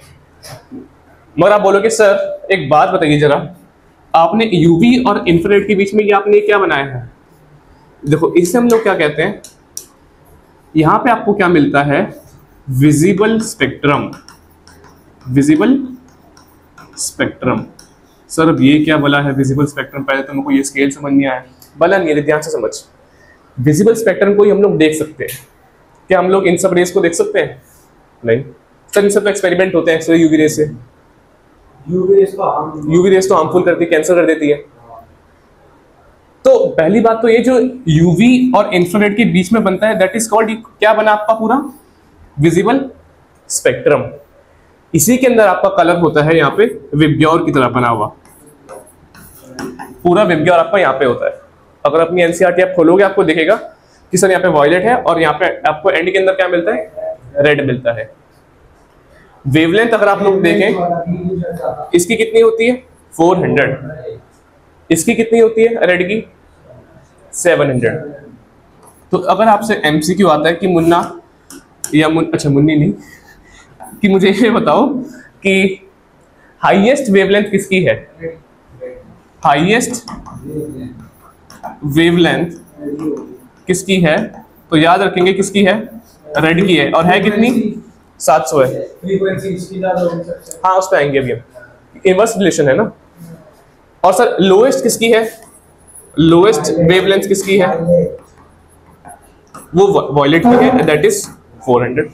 मगर आप बोलोगे सर एक बात बताइए जरा, आपने यूवी और इंफ्रारेड के बीच में ये आपने क्या बनाया है? देखो, इससे हम लोग क्या कहते हैं, यहां पे आपको क्या मिलता है? Visible spectrum. Visible spectrum. Sir अब ये क्या बोला है विजिबल स्पेक्ट्रम? पहले तो मेरे को ये स्केल समझ नहीं आया, बला नहीं है, ध्यान से समझ। विजिबल स्पेक्ट्रम को ही हम लोग देख सकते हैं। क्या हम लोग इन सब रेस को देख सकते हैं? नहीं सर, इन सब तो एक्सपेरिमेंट होते हैं एक्सरे यूवी रेस से। यूवी रेस तो हार्मफुल करती है, कैंसर कर देती है। तो पहली बात तो ये जो यूवी और इंफ्रारेड के बीच में बनता है दैट इज कॉल्ड, क्या बना आपका पूरा? Visible spectrum. इसी के अंदर आपका कलर होता है यहाँ पे विबग्योर की तरह बना हुआ, पूरा विबग्योर आपका यहाँ पे होता है। अगर अपनी एनसीईआरटी आप खोलोगे आपको दिखेगा कि सर यहाँ पे वॉयलेट है और यहाँ पे आपको एंड के अंदर क्या मिलता है? रेड मिलता है। वेवलेंथ अगर आप लोग देखें, इसकी कितनी होती है? 400। इसकी कितनी होती है रेड की? 700। तो अगर आपसे एमसीक्यू आता है कि मुन्ना या अच्छा मुन्नी नहीं, कि मुझे ये बताओ कि हाईएस्ट वेवलेंथ किसकी है? हाईएस्ट वेवलेंथ किसकी है? तो याद रखेंगे किसकी है? रेड की है। और है कितनी? 700 है। हाँ उस पर आएंगे अभी हम, इनवर्स रिलेशन है ना। और सर लोएस्ट किसकी है? लोएस्ट वेवलेंथ किसकी है? वो वॉयलेट की है, दैट इज 400।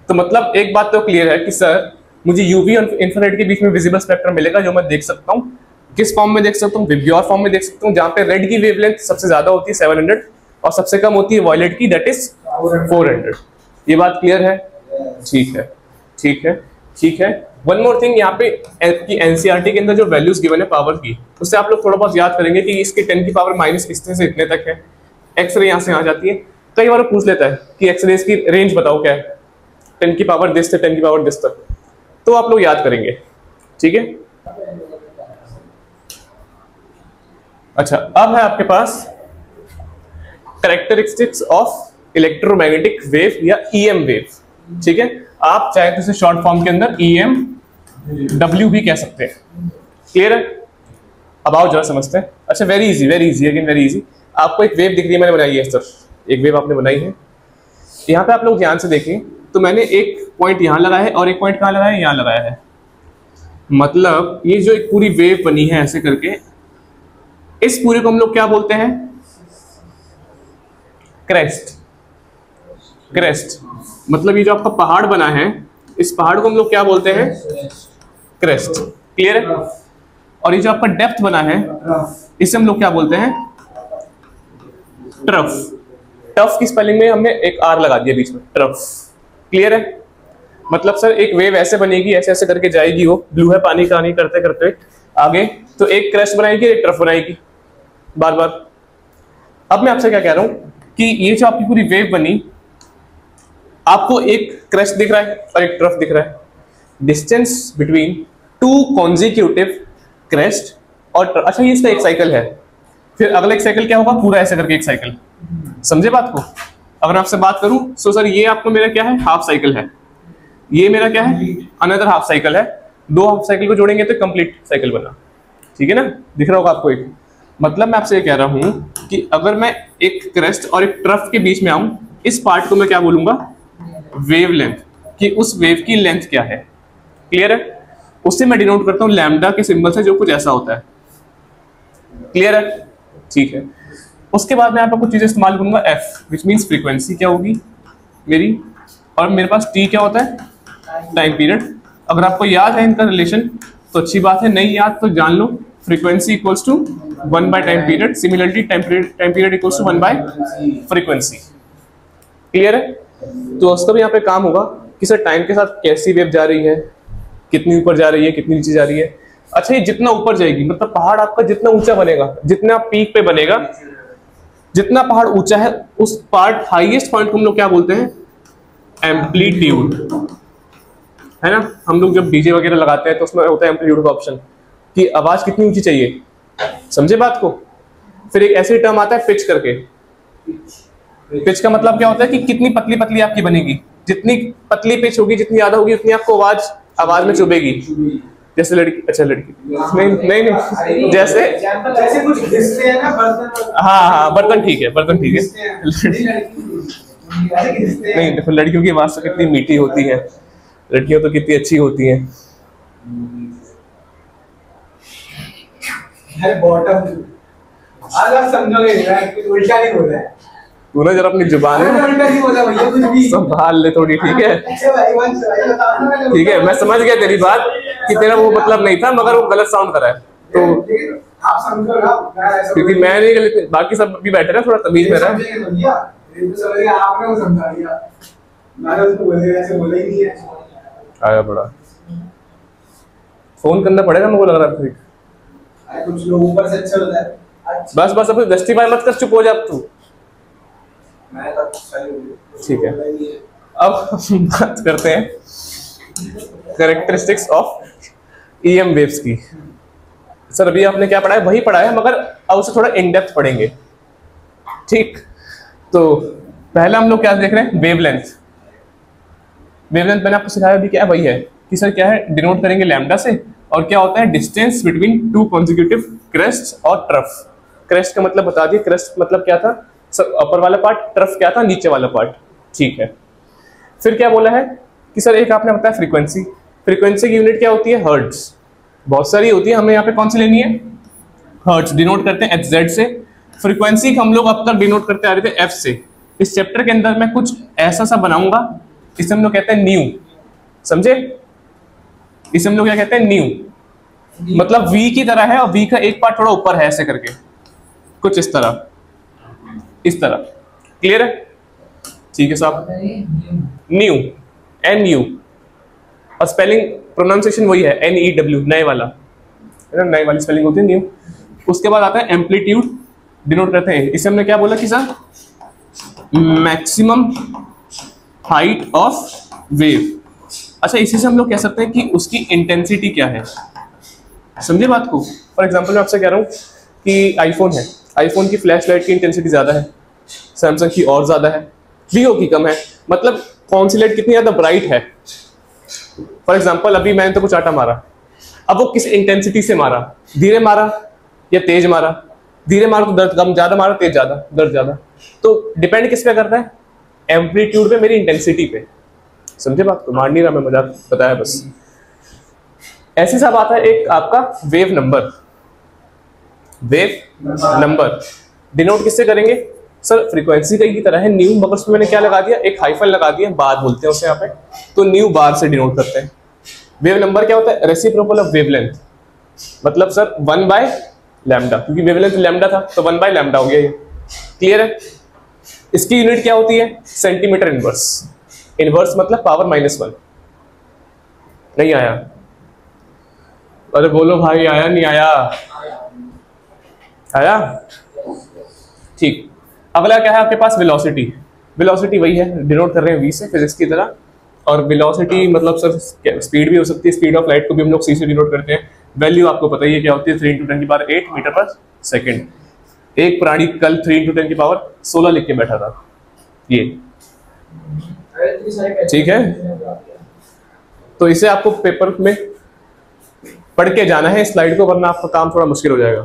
तो मतलब एक बात तो क्लियर है कि सर मुझे यूवी और इंफ्रारेड के बीच में विजिबल स्पेक्ट्रम मिलेगा जो मैं देख सकता हूँ। किस फॉर्म में देख सकता हूँ? विबग्योर फॉर्म में देख सकता हूँ, जहां पे रेड की वेवलेंथ सबसे ज्यादा होती है 700 और सबसे कम होती है वॉयलेट की, दैट इज 400। ये बात क्लियर है? ठीक है, ठीक है, ठीक है। वन मोर थिंग, यहाँ पे एनसीईआरटी के अंदर जो वैल्यूज गिवन है पावर की, उससे आप लोग थोड़ा बहुत याद करेंगे कि इसके 10 की पावर माइनस इतने से इतने तक है। एक्सरे यहाँ से यहाँ जाती है। कई बार पूछ लेता है कि एक्सरे की रेंज बताओ क्या है, 10 की पावर दिस से 10 की पावर दिस तक, तो आप लोग याद करेंगे। ठीक है, अच्छा अब है आपके पास कैरेक्टरिस्टिक्स ऑफ इलेक्ट्रोमैग्नेटिक वेव या ईएम वेव। ठीक है, आप चाहे तो इसे शॉर्ट फॉर्म के अंदर EMW भी कह सकते हैं। क्लियर है? अब आओ जरा समझते हैं। अच्छा, very easy again, very easy. आपको एक वेव दिख रही है, मैंने बनाई है सर, एक वेव आपने बनाई है। यहाँ पे आप लोग ध्यान से देखें तो मैंने एक पॉइंट यहाँ लगाया है और एक पॉइंट कहाँ लगाया है? यहाँ लगाया है। मतलब ये जो एक पूरी वेव बनी है ऐसे करके, इस पूरे को हम लोग क्या बोलते हैं? क्रेस्ट। क्रेस्ट मतलब ये जो आपका पहाड़ बना है, इस पहाड़ को हम लोग क्या बोलते हैं? क्रेस्ट। क्लियर है? और ये जो आपका डेप्थ बना है, इसे हम लोग क्या बोलते हैं? ट्रफ। टफ की स्पेलिंग में हमने एक R लगा दिया बीच में, ट्रफ। क्लियर है? मतलब सर एक वेव ऐसे बनेगी, ऐसे ऐसे करके जाएगी, वो ब्लू है पानी का, नहीं करते करते आगे, तो एक क्रेस्ट बनाएगी, एक ट्रफ बनाएगी बार बार। अब मैं आपसे क्या कह रहा हूं कि ये जो आपकी पूरी वेव बनी, आपको एक क्रेस्ट दिख रहा है और एक ट्रफ दिख रहा है। Distance between two consecutive crest और ट्रफ। अच्छा, ये इसका एक साइकिल है, फिर अगला एक साइकिल क्या होगा? पूरा ऐसे करके एक साइकिल। समझे बात को? अगर आपसे बात करूं सो सर ये आपको मेरा क्या है? हाफ साइकिल है। ये मेरा क्या है? अनदर हाफ साइकिल है। दो हाफ साइकिल को जोड़ेंगे तो कंप्लीट साइकिल बना। ठीक है ना? दिख रहा होगा आपको एक। मतलब मैं आपसे ये कह रहा हूं कि अगर मैं एक क्रेस्ट और एक ट्रफ के बीच में आऊं, इस पार्ट को मैं क्या बोलूंगा? वेवलेंथ, कि उस वेव की लेंथ क्या है। क्लियर है? उससे मैं डिनोट करता हूं लैम्डा के सिंबल से, जो कुछ ऐसा होता है। क्लियर है? ठीक है। उसके बाद मैं यहाँ पे कुछ चीजें इस्तेमाल करूंगा, एफ विच मीन्स फ्रीक्वेंसी क्या होगी मेरी, और मेरे पास टी क्या होता है, टाइम पीरियड। अगर आपको याद है इनका रिलेशन तो अच्छी बात है, नहीं याद तो जान लो, frequency equals to 1 by time period, similarly time period equals to 1 by frequency. Clear है? तो उसका भी यहाँ पे काम होगा कि सर टाइम के साथ कैसी वेव जा रही है, कितनी ऊपर जा रही है, कितनी नीचे जा रही है। अच्छा, ये जितना ऊपर जाएगी मतलब पहाड़ आपका जितना ऊंचा बनेगा, जितना पीक पे बनेगा, जितना पहाड़ ऊंचा है उस हाईएस्ट पॉइंट को हम लोग क्या बोलते हैं, एम्पलीट्यूड, है ना। हम लोग जब डीजे वगैरह लगाते हैं तो उसमें होता है एम्पलीट्यूड का ऑप्शन कि आवाज कितनी ऊंची चाहिए, समझे बात को। फिर एक ऐसी टर्म आता है पिच करके। पिच का मतलब क्या होता है कि कितनी पतली पतली आपकी बनेगी, जितनी पतली पिच होगी, जितनी ज्यादा होगी, उतनी आपको आवाज में चुभेगी। जैसे लड़की, अच्छा लड़की नहीं, जैसे कुछ घिसते हैं ना बर्तन। हाँ, बर्तन ठीक है, बर्तन ठीक है। नहीं देखो, लड़कियों की आवाज तो कितनी मीठी होती है, लड़कियां तो कितनी अच्छी होती हैं। बॉटम आज आप समझोगे, उल्टा नहीं बोला है तू ना जरा अपनी जुबान संभाल ले थोड़ी, ठीक है? ठीक है, मैं समझ गया तेरी बात कि तेरा वो मतलब नहीं था, मगर वो गलत साउंड कर रहा है तो आप समझो ना, क्योंकि मैं नहीं गलत, बाकी सब भी बैठे ना, थोड़ा तमीज में रहा। आपने वो समझा दिया, मैंने उसको बोले ऐसे बोला ही नहीं है। आया बड़ा फोन करना पड़ेगा मेरे को लग रहा है। कुछ लोग ऊपर से अच्छा होता है। बस अब जस्टिफाई मत कर, चुप हो जा तू। ठीक है, अब बात करते हैं कैरेक्टरिस्टिक्स ऑफ ईएम वेव्स की। सर अभी आपने क्या पढ़ा है, वही पढ़ा है, मगर अब उसे थोड़ा इन डेप्थ पढ़ेंगे। ठीक, तो पहला हम लोग क्या देख रहे हैं, वेवलेंथ। वेवलेंथ मैंने आपको सिखाया अभी क्या है, वही है कि सर क्या है, डिनोट करेंगे लैम्डा से, और क्या होता है, distance between two consecutive crest और ट्रफ। क्रेस्ट का मतलब बता दिए, क्रेस्ट मतलब क्या था, सर अपर वाला पार्ट, ट्रफ क्या था, नीचे वाला पार्ट। ठीक है, फिर क्या बोला है कि सर एक आपने बताया फ्रीक्वेंसी। फ्रीक्वेंसी की यूनिट क्या होती है, हर्ट्ज। बहुत सारी होती है, हमें यहाँ पे कौन सी लेनी है, हर्ट्ज। डिनोट करते हैं HZ से। फ्रीक्वेंसी हम लोग अब तक डिनोट करते आ रहे थे F से। इस चैप्टर के अंदर मैं कुछ ऐसा सा बनाऊंगा, इसे हम लोग कहते हैं न्यू, समझे? इसे हम लोग क्या कहते हैं, न्यू, मतलब V की तरह है और V का एक पार्ट थोड़ा ऊपर है, ऐसे करके कुछ इस तरह, इस तरह। क्लियर है? ठीक है साहब, न्यू, NU, और स्पेलिंग प्रोनाउंसिएशन वही है NEW, नए वाला, है ना, नए वाली स्पेलिंग होती है न्यू। उसके बाद आता है एम्पलीट्यूड, डिनोट करते हैं, इसे हमने क्या बोला कि sir maximum height of wave. अच्छा, इसी से हम लोग कह सकते हैं कि उसकी इंटेंसिटी क्या है, समझे बात को। फॉर एग्जांपल मैं आपसे कह रहा हूँ कि आईफोन है, आईफोन की फ्लैश लाइट की इंटेंसिटी ज़्यादा है, सैमसंग की और ज़्यादा है, वीवो की कम है, मतलब कौन सी लाइट कितनी ज़्यादा ब्राइट है। फॉर एग्जाम्पल अभी मैंने तो कुछ आटा मारा, अब वो किस इंटेंसिटी से मारा, धीरे मारा या तेज मारा, धीरे मारा तो दर्द कम, ज़्यादा मारा तेज ज़्यादा, दर्द ज़्यादा। तो डिपेंड किस पे करता है, एम्पलीट्यूड पे, मेरी इंटेंसिटी पे, समझे बात को। मार नहीं रहा मैं, मजाक बताया बस। ऐसे सब आता है एक आपका wave number. Wave number denote किससे करेंगे, सर फ्रीक्वेंसी का की तरह है न्यू, मगर उसमें मैंने क्या लगा दिया, एक हाइफन लगा दिया, बार बोलते हैं उसे यहाँ पे, तो न्यू बार से डिनोट करते हैं। वेव नंबर क्या होता है, रेसिप्रोकल ऑफ वेवलेंथ, मतलब सर 1 बाय लैम्डा, क्योंकि वेवलेंथ लैम्डा था तो 1 बाय लैम्डा हो गया ये। क्लियर है? इसकी यूनिट क्या होती है, सेंटीमीटर इनवर्स। इनवर्स मतलब पावर -1। नहीं आया? अरे बोलो भाई, आया नहीं आया? आया? ठीक, अगला क्या है आपके पास, वेलोसिटी। वेलोसिटी वही है, डिनोट कर रहे हैं V से, फिजिक्स की तरह। और वेलोसिटी मतलब सर स्पीड भी हो सकती है, स्पीड ऑफ लाइट को भी हम लोग C से डिनोट करते हैं। वैल्यू आपको पता ही है क्या होती है, 3 × 10⁸ मीटर पर सेकेंड। एक प्राणी कल 3 × 10⁻16 लिख के बैठा था, ये ठीक है। तो इसे आपको पेपर में पढ़ के जाना है स्लाइड को, वरना आपका काम थोड़ा मुश्किल हो जाएगा,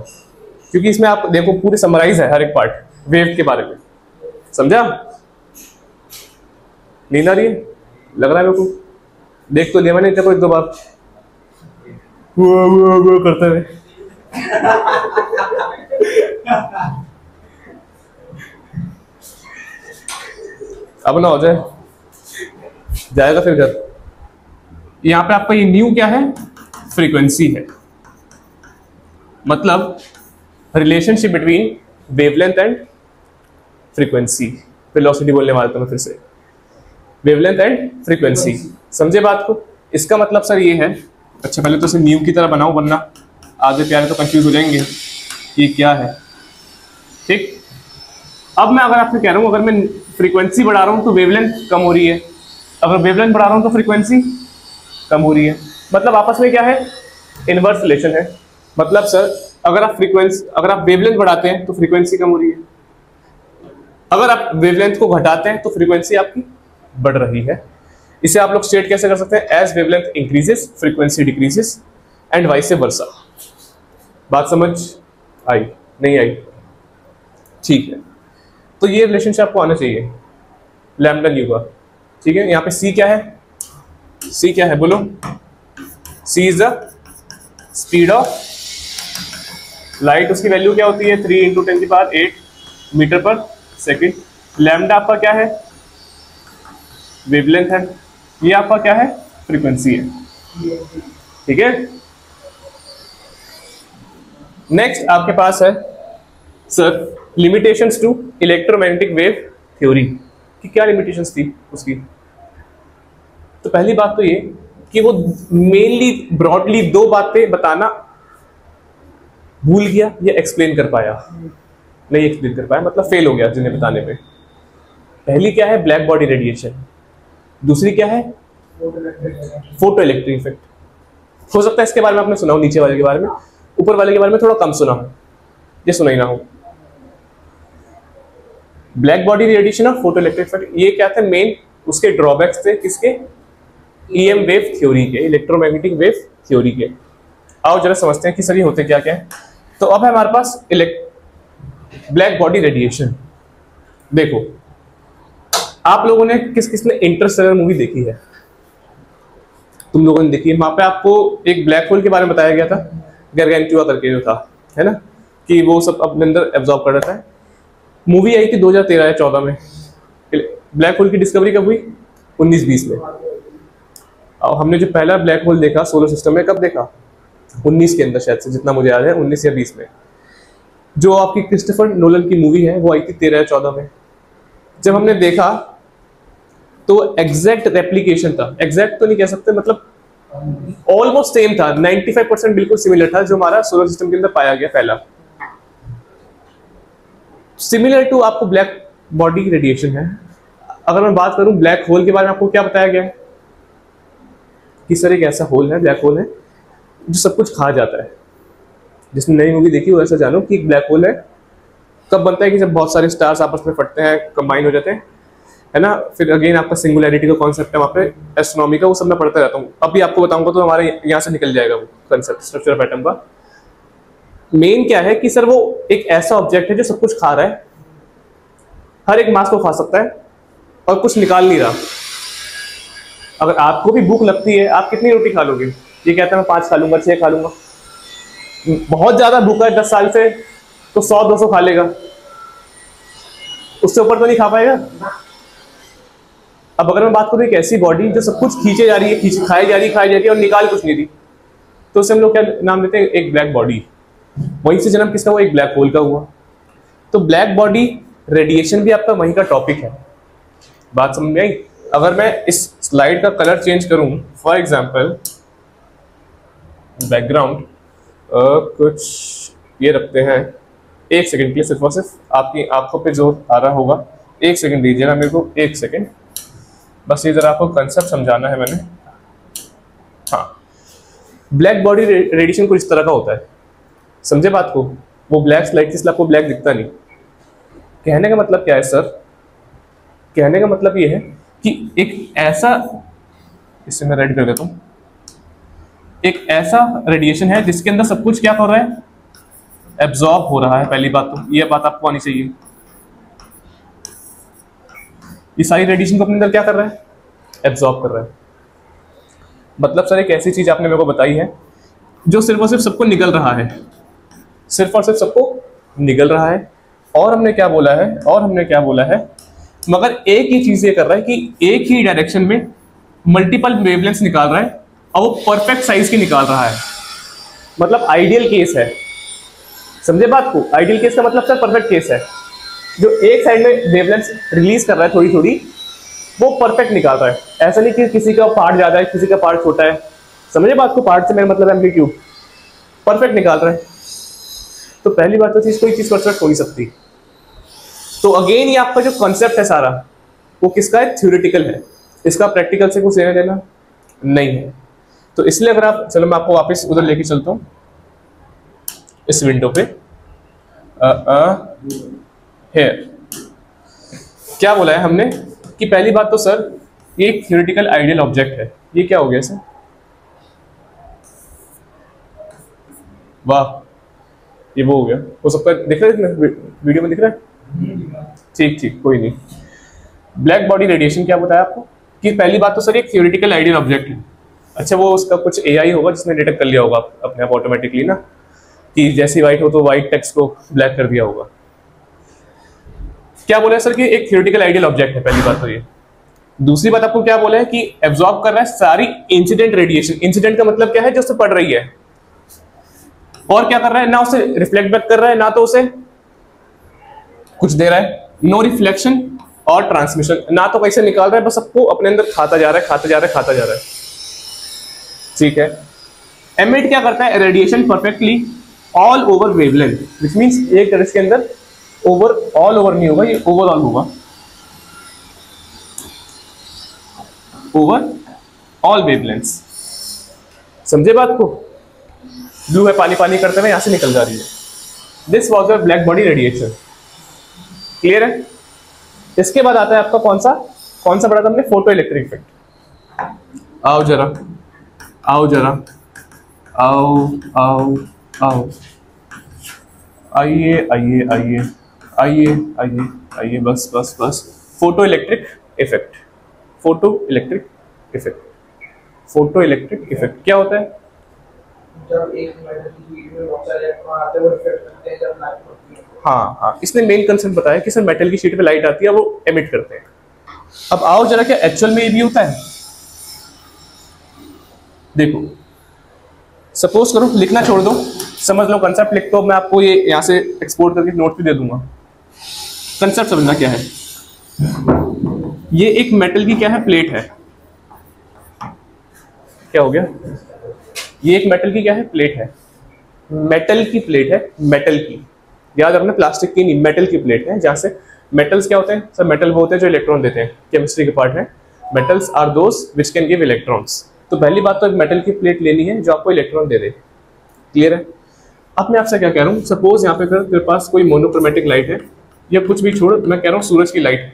क्योंकि इसमें आप देखो पूरे समराइज है हर एक पार्ट वेव के बारे में, समझा? नींद आ रही है लग रहा है मेरे को, देख तो लिया मैंने तेरे को 1-2 बार वो करते हुए। अब ना हो जाए, जाएगा फिर घर। यहां पे आपका ये न्यू क्या है, फ्रीक्वेंसी है। मतलब relationship between wavelength and frequency, velocity बोलने वाला था मैं फिर से, वेवलेंथ एंड फ्रीक्वेंसी। समझे बात को? इसका मतलब सर ये है, अच्छा पहले तो इसे न्यू की तरह बनाओ वरना आधे प्यारे तो कंफ्यूज हो जाएंगे ये क्या है। ठीक, अब मैं अगर आपसे कह रहा हूं अगर मैं फ्रीक्वेंसी बढ़ा रहा हूं तो वेवलेंथ कम हो रही है, अगर वेवलेंथ बढ़ा रहा हूं तो फ्रीक्वेंसी कम हो रही है। मतलब आपस में क्या है, इनवर्स रिलेशन है। मतलब सर अगर आप वेवलेंथ बढ़ाते हैं तो फ्रीक्वेंसी कम हो रही है, अगर आप वेवलेंथ को घटाते हैं तो फ्रीक्वेंसी आपकी बढ़ रही है। इसे आप लोग स्टेट कैसे कर सकते हैं, as wavelength increases frequency decreases and vice versa. बात समझ आई? नहीं आई? ठीक है, तो ये रिलेशनशिप आपको आना चाहिए लैम्डा न्यू का। ठीक है, यहाँ पे सी क्या है, सी क्या है बोलो? C is the speed of light. उसकी वैल्यू क्या होती है, 3 × 10⁸ मीटर पर सेकेंड। लैम्डा आपका क्या है, वेवलेंथ है। ये आपका क्या है, फ्रीक्वेंसी है। ठीक है, नेक्स्ट आपके पास है sir limitations to electromagnetic wave theory कि क्या लिमिटेशंस थी उसकी। तो पहली बात तो ये कि वो मेनली ब्रॉडली दो बातें बताना भूल गया या एक्सप्लेन कर पाया नहीं, एक्सप्लेन कर पाया मतलब फेल हो गया जिन्हें बताने पे। पहली क्या है, ब्लैक बॉडी रेडिएशन। दूसरी क्या है, फोटो इलेक्ट्रिक इफेक्ट। हो सकता है इसके बारे में आपने सुना हो, नीचे वाले के बारे में, ऊपर वाले के बारे में थोड़ा कम सुना हो, ये सुना ही ना हो। ब्लैक बॉडी रेडिएशन और फोटो इलेक्ट्रिक इफेक्ट, ये क्या थे मेन उसके ड्रॉबैक्स थे, किसके, ईएम वेव थ्योरी के, इलेक्ट्रोमैग्नेटिक वेव थ्योरी के। आओ जरा समझते हैं कि सर ये होते क्या क्या है। तो अब है हमारे पास ब्लैक बॉडी रेडिएशन। देखो आप लोगों ने किस ने इंटरस्टेलर मूवी देखी है? तुम लोगों ने देखी है। वहां पे आपको एक ब्लैक होल के बारे में बताया गया था, गारगेंटुआ करके जो था, है ना, कि वो सब अपने अंदर एब्जॉर्ब कर रहा था। मूवी आई थी 2013 या 14 में। ब्लैक होल की डिस्कवरी कब हुई? 1920 में। और हमने जो पहला ब्लैक होल देखा सोलर सिस्टम में कब देखा? 19 के अंदर शायद से, जितना मुझे याद है 19 या 20 में। जो आपकी क्रिस्टोफर नोलन की मूवी है वो आई थी 13 या 14 में। जब हमने देखा तो एग्जैक्ट रेप्लिकेशन था, एग्जैक्ट तो नहीं कह सकते, मतलब ऑलमोस्ट सेम था, 95% बिल्कुल सिमिलर था जो हमारा सोलर सिस्टम के अंदर पाया गया पहला। सिमिलर टू आपको ब्लैक बॉडी रेडिएशन है। अगर मैं बात करूं ब्लैक होल के बारे में, आपको क्या बताया गया है कि सर एक ऐसा होल है, ब्लैक होल है जो सब कुछ खा जाता है। जिसने नई मूवी देखी वो ऐसा जानो कि एक ब्लैक होल है कब बनता है कि जब बहुत सारे स्टार्स आपस में फटते हैं, कंबाइन हो जाते हैं, है ना। फिर अगेन आपका सिंगुलैरिटी का कॉन्सेप्ट है वहाँ पे, एस्ट्रोनॉमी का, वो सब मैं पढ़ता रहता हूँ। अभी आपको बताऊंगा तो हमारे यहाँ से निकल जाएगा वो कॉन्सेप्ट, स्ट्रक्चर ऑफ एटम का। मेन क्या है कि सर वो एक ऐसा ऑब्जेक्ट है जो सब कुछ खा रहा है, हर एक मास को खा सकता है और कुछ निकाल नहीं रहा। अगर आपको भी भूख लगती है, आप कितनी रोटी खा लोगे? ये कहता है मैं 5 खा लूंगा, 6 खा लूंगा। बहुत ज्यादा भूखा है 10 साल से तो 100-200 खा लेगा, उससे ऊपर तो नहीं खा पाएगा। अब अगर मैं बात करूं एक ऐसी बॉडी जो सब कुछ खींचे जा रही है, खाई जा रही है और निकाल कुछ नहीं रही, तो उसे हम लोग क्या नाम देते हैं? एक ब्लैक बॉडी। वहीं से जन्म किसका हुआ? एक ब्लैक होल का हुआ। तो ब्लैक बॉडी रेडिएशन भी आपका वहीं का टॉपिक है। बात समझ में आई? अगर मैं इस स्लाइड का कलर चेंज करूं, फॉर एग्जांपल बैकग्राउंड कुछ ये रखते हैं, 1 सेकंड के लिए सिर्फ और सिर्फ आपकी आंखों पे जोर आ रहा होगा, 1 सेकंड दीजिएगा मेरे को, 1 सेकंड बस, ये जरा आपको कंसेप्ट समझाना है मैंने। हाँ, ब्लैक बॉडी रेडिएशन कुछ इस तरह का होता है, समझे बात को? वो ब्लैक लाइट इसलिए आपको ब्लैक दिखता नहीं। कहने का मतलब क्या है सर? कहने का मतलब ये है कि एक ऐसा, इसे मैं रेड कर देता हूं, एक ऐसा रेडिएशन है जिसके अंदर सब कुछ क्या हो रहा है? एब्जॉर्ब हो रहा है। पहली बात तो ये बात आपको आनी चाहिए। ये सारी रेडिएशन को अपने अंदर क्या कर रहा है? एब्जॉर्ब कर रहा है। मतलब सर एक ऐसी चीज आपने मेरे को बताई है जो सिर्फ और सिर्फ सबको निकल रहा है, सिर्फ और सिर्फ सबको निकल रहा है। और हमने क्या बोला है, मगर एक ही चीज ये कर रहा है कि एक ही डायरेक्शन में मल्टीपल वेवलेंथ्स निकाल रहा है और वो परफेक्ट साइज की निकाल रहा है। मतलब आइडियल केस है, समझे बात को? आइडियल केस का मतलब सर परफेक्ट केस है। जो एक साइड में वेवलेंथ्स रिलीज कर रहा है थोड़ी थोड़ी, वो परफेक्ट निकाल रहा है। ऐसा नहीं कि किसी का पार्ट ज्यादा है, किसी का पार्ट छोटा है, समझे बात को? पार्ट से मेरा मतलब एम्पलीट्यूड, परफेक्ट निकाल रहा है। तो पहली बात तो कोई चीज परफेक्ट हो नहीं सकती। तो अगेन ये आपका जो कॉन्सेप्ट है सारा, वो किसका है? थ्योरेटिकल है। इसका प्रैक्टिकल से कुछ लेना देना नहीं है। तो इसलिए अगर आप, चलो मैं आपको वापस उधर लेके चलता हूँ इस विंडो पे। क्या बोला है हमने कि पहली बात तो सर ये एक थ्योरेटिकल आइडियल ऑब्जेक्ट है। ये क्या हो गया सर? वाह, ये वो हो गया। हो सकता है दिख रहा है वीडियो में, दिख रहा है? ठीक, कोई नहीं। ब्लैक बॉडी रेडिएशन क्या बताया आपको कि पहली बात तो सर एक थ्योरेटिकल आइडियल ऑब्जेक्ट है। अच्छा, वो उसका कुछ एआई होगा जिसने डिटेक्ट कर लिया होगा अपने आप ऑटोमेटिकली ना, कि जैसी व्हाइट हो तो व्हाइट टेक्स्ट को ब्लैक कर दिया होगा। क्या बोला है सर कि एक थ्योरेटिकल आइडियल ऑब्जेक्ट है, पहली बात तो ये। दूसरी बात आपको क्या बोला है कि एब्जॉर्ब कर रहा है सारी इंसिडेंट रेडिएशन। इंसिडेंट का मतलब क्या है? जो उससे पड़ रही है। और क्या कर रहा है? ना उसे रिफ्लेक्ट बैक कर रहा है, ना तो उसे कुछ दे रहा है। नो रिफ्लेक्शन और ट्रांसमिशन, ना तो कैसे निकाल रहा है, बस सबको अपने अंदर खाता जा रहा है। ठीक है। एमिट क्या करता है? Radiation perfectly all over wavelength, which means एक तरह के अंदर ऑल ओवर नहीं होगा, ये ओवरऑल होगा। ओवर ऑल वेवलेंथ्स, समझे बात को? ब्लू है, पानी पानी करते हुए यहां से निकल जा रही है। This was your black body radiation. Clear है? इसके बाद आता है आपका कौन सा पढ़ा था हमने? Photo electric effect. आओ जरा आइए बस। फोटो इलेक्ट्रिक इफेक्ट क्या होता है? जब एक मेटल की शीट में बहुत सारे इलेक्ट्रॉन आते हैं, वो रिफ्लेक्ट करते हैं जब लाइट पड़ती है। हाँ, इसने मेन कंसेप्ट बताया कि सर मेटल की शीट पे लाइट आती है, वो एमिट करते हैं। अब आओ जरा, क्या एक्चुअल में ये भी होता है? देखो, सपोज करो, लिखना छोड़ दो, समझ लो कंसेप्ट लिख दो। मैं आपको ये यहाँ से एक्सपोर्ट करके नोट भी दे दूंगा। कंसेप्ट समझना क्या है। ये एक मेटल की क्या है? प्लेट है। क्या हो गया? ये एक मेटल की क्या है? प्लेट है। मेटल की प्लेट है, मेटल की, याद रखना, प्लास्टिक की नहीं, मेटल की प्लेट है। जहां से मेटल्स क्या होते हैं सर? मेटल वो होते हैं जो इलेक्ट्रॉन देते हैं, केमिस्ट्री के पार्ट है। Metals are those which can give electrons. तो पहली बात तो एक मेटल की प्लेट लेनी है जो आपको इलेक्ट्रॉन दे दे। क्लियर है? अब मैं आपसे क्या कह रहा हूँ, सपोज यहाँ पे अगर तेरे पास कोई मोनोक्रोमेटिक लाइट है या कुछ भी छोड़, मैं कह रहा हूँ सूरज की लाइट है।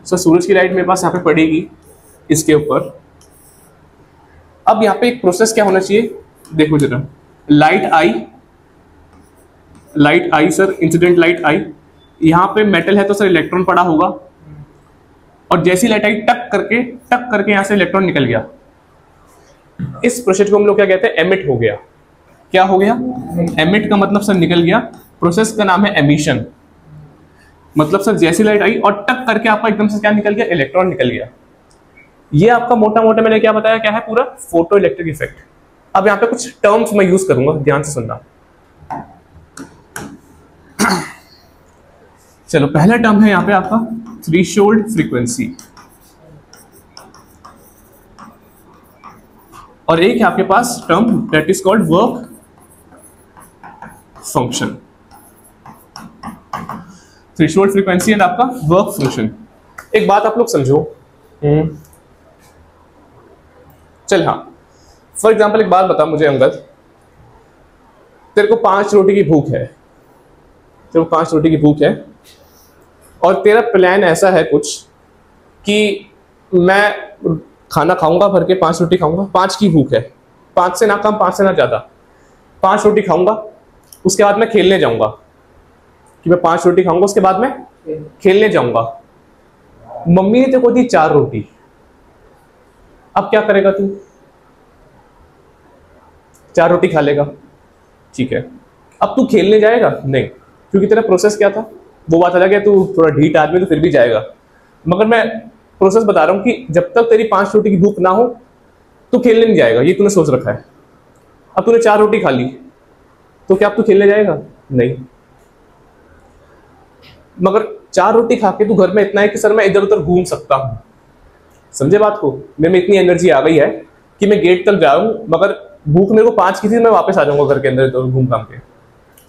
सर सूरज की लाइट मेरे पास यहाँ पे पड़ेगी इसके ऊपर। अब यहाँ पे एक प्रोसेस क्या होना चाहिए, देखो जरा, लाइट आई सर, इंसिडेंट लाइट आई, यहाँ पे मेटल है तो सर इलेक्ट्रॉन पड़ा होगा, और जैसी लाइट आई टक करके यहाँ से इलेक्ट्रॉन निकल गया। इस प्रोसेस को हम लोग क्या कहते हैं? एमिट हो गया। क्या हो गया? एमिट का मतलब सर निकल गया। प्रोसेस का नाम है एमिशन। मतलब सर जैसी लाइट आई और टक करके आपका एकदम से क्या निकल गया? इलेक्ट्रॉन निकल गया। ये आपका मोटा मोटा मैंने क्या बताया, क्या है? पूरा फोटो इलेक्ट्रिक इफेक्ट। अब यहाँ पे कुछ टर्म्स मैं यूज करूंगा, ध्यान से सुनना। चलो, पहला टर्म है यहाँ पे आपका थ्रेशोल्ड फ्रीक्वेंसी, और एक है आपके पास term that is called work function. Threshold frequency and आपका वर्क फंक्शन। एक बात आप लोग समझो, चल हाँ, फॉर एग्जाम्पल एक बात बता मुझे अंगद, तेरे को 5 रोटी की भूख है, और तेरा प्लान ऐसा है कुछ कि मैं खाना खाऊंगा भर के, 5 रोटी खाऊंगा, 5 की भूख है, 5 से ना कम 5 से ना ज्यादा, 5 रोटी खाऊंगा, उसके बाद मैं खेलने जाऊंगा, कि मैं 5 रोटी खाऊंगा उसके बाद मैं खेलने जाऊंगा। मम्मी ने तेरे को दी 4 रोटी, अब क्या करेगा तू? 4 रोटी खा लेगा, ठीक है। अब तू खेलने जाएगा? नहीं, क्योंकि तेरा प्रोसेस क्या था, वो बात अलग है, तू थोड़ा ढीठ आदमी तो फिर भी जाएगा, मगर मैं प्रोसेस बता रहा हूँ कि जब तक तेरी 5 रोटी की भूख ना हो तो खेलने नहीं जाएगा, ये तूने सोच रखा है। अब तूने 4 रोटी खा ली तो क्या अब तू खेलने जाएगा? नहीं। मगर 4 रोटी खा के तू घर में इतना है कि सर मैं इधर उधर घूम सकता हूं, समझे बात को? मेरे में इतनी एनर्जी आ गई है कि मैं गेट तक जाऊं, मगर भूख मेरे को 5 की थी, मैं वापस आ जाऊंगा घर के अंदर इधर घूम घाम के,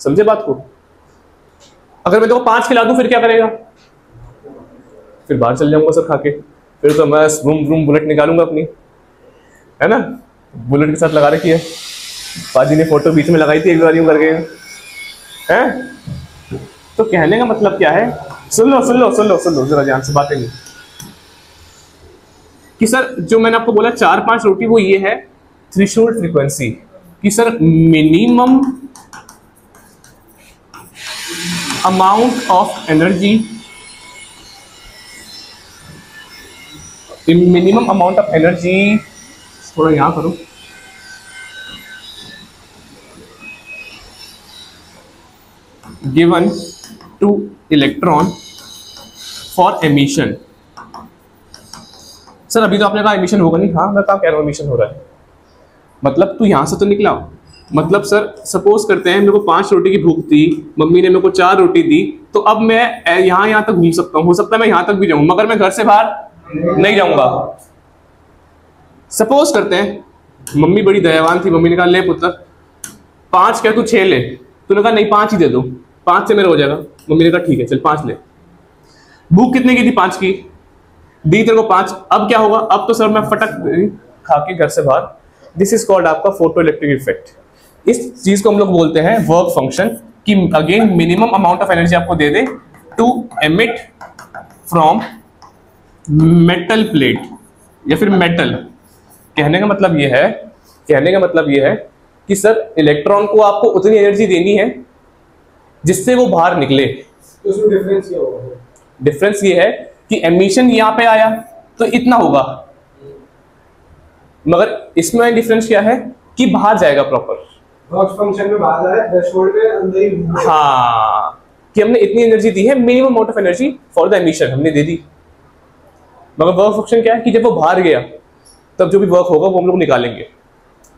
समझे बात को? अगर मैं तेरे को 5 खिला दूं फिर क्या करेगा? फिर बाहर चल जाऊंगा सर खा के, फिर तो मैं रूम रूम बुलेट निकालूंगा अपनी, है ना? बुलेट के साथ लगा रखी है, पाजी ने फोटो बीच में लगाई थी एक बार यूं करके, हैं? तो कहने का मतलब क्या है, सुन लो जरा ध्यान से बातें नहीं, कि सर जो मैंने आपको बोला 4-5 रोटी, वो ये है थ्रेशोल्ड फ्रीक्वेंसी, कि sir minimum amount of energy, minimum amount of energy, थोड़ा यहां करो, given two electron for emission. Sir अभी तो आपने कहा एमिशन होगा नहीं, हाँ मैं कहा कह रहा हूं एमिशन हो रहा है, मतलब तू यहां से तो निकला, मतलब सर सपोज करते हैं मेरे को 5 रोटी की भूख थी, मम्मी ने मेरे को 4 रोटी दी, तो अब मैं यहां तक घूम सकता हूं, हो सकता है मैं यहां तक भी जाऊं, मगर मैं घर से बाहर नहीं जाऊंगा। सपोज करते हैं मम्मी बड़ी दयावान थी, मम्मी ने कहा ले पुत्र 5 क्या तू 6 ले, तूने कहा नहीं 5 ही दे दो, 5 से मेरा हो जाएगा, मम्मी ने कहा ठीक है चल 5 ले। भूख कितने की थी? 5 की दी तेरे को 5, अब क्या होगा? अब तो सर मैं फटक खा के घर से बाहर। दिस इज कॉल्ड आपका फोटो इलेक्ट्रिक इफेक्ट। इस चीज को हम लोग बोलते हैं वर्क फंक्शन, कि again minimum amount of energy आपको दे दे to emit from metal plate या फिर मेटल। कहने का मतलब ये है कि सर इलेक्ट्रॉन को आपको उतनी एनर्जी देनी है जिससे वो बाहर निकले। तो उसमें डिफरेंस क्या होगा? डिफरेंस ये है कि एमिशन यहां पे आया तो इतना होगा, मगर इसमें डिफरेंस क्या है कि बाहर जाएगा प्रॉपर। वर्क फंक्शन में बाहर आ रहा है, थ्रेशोल्ड में अंदर ही घूम रहा है। हाँ, कि हमने इतनी एनर्जी दी है, minimum amount of energy for the emission हमने दे दी, मगर वर्क फंक्शन क्या है कि जब वो बाहर गया तब जो भी वर्क होगा वो हम लोग निकालेंगे।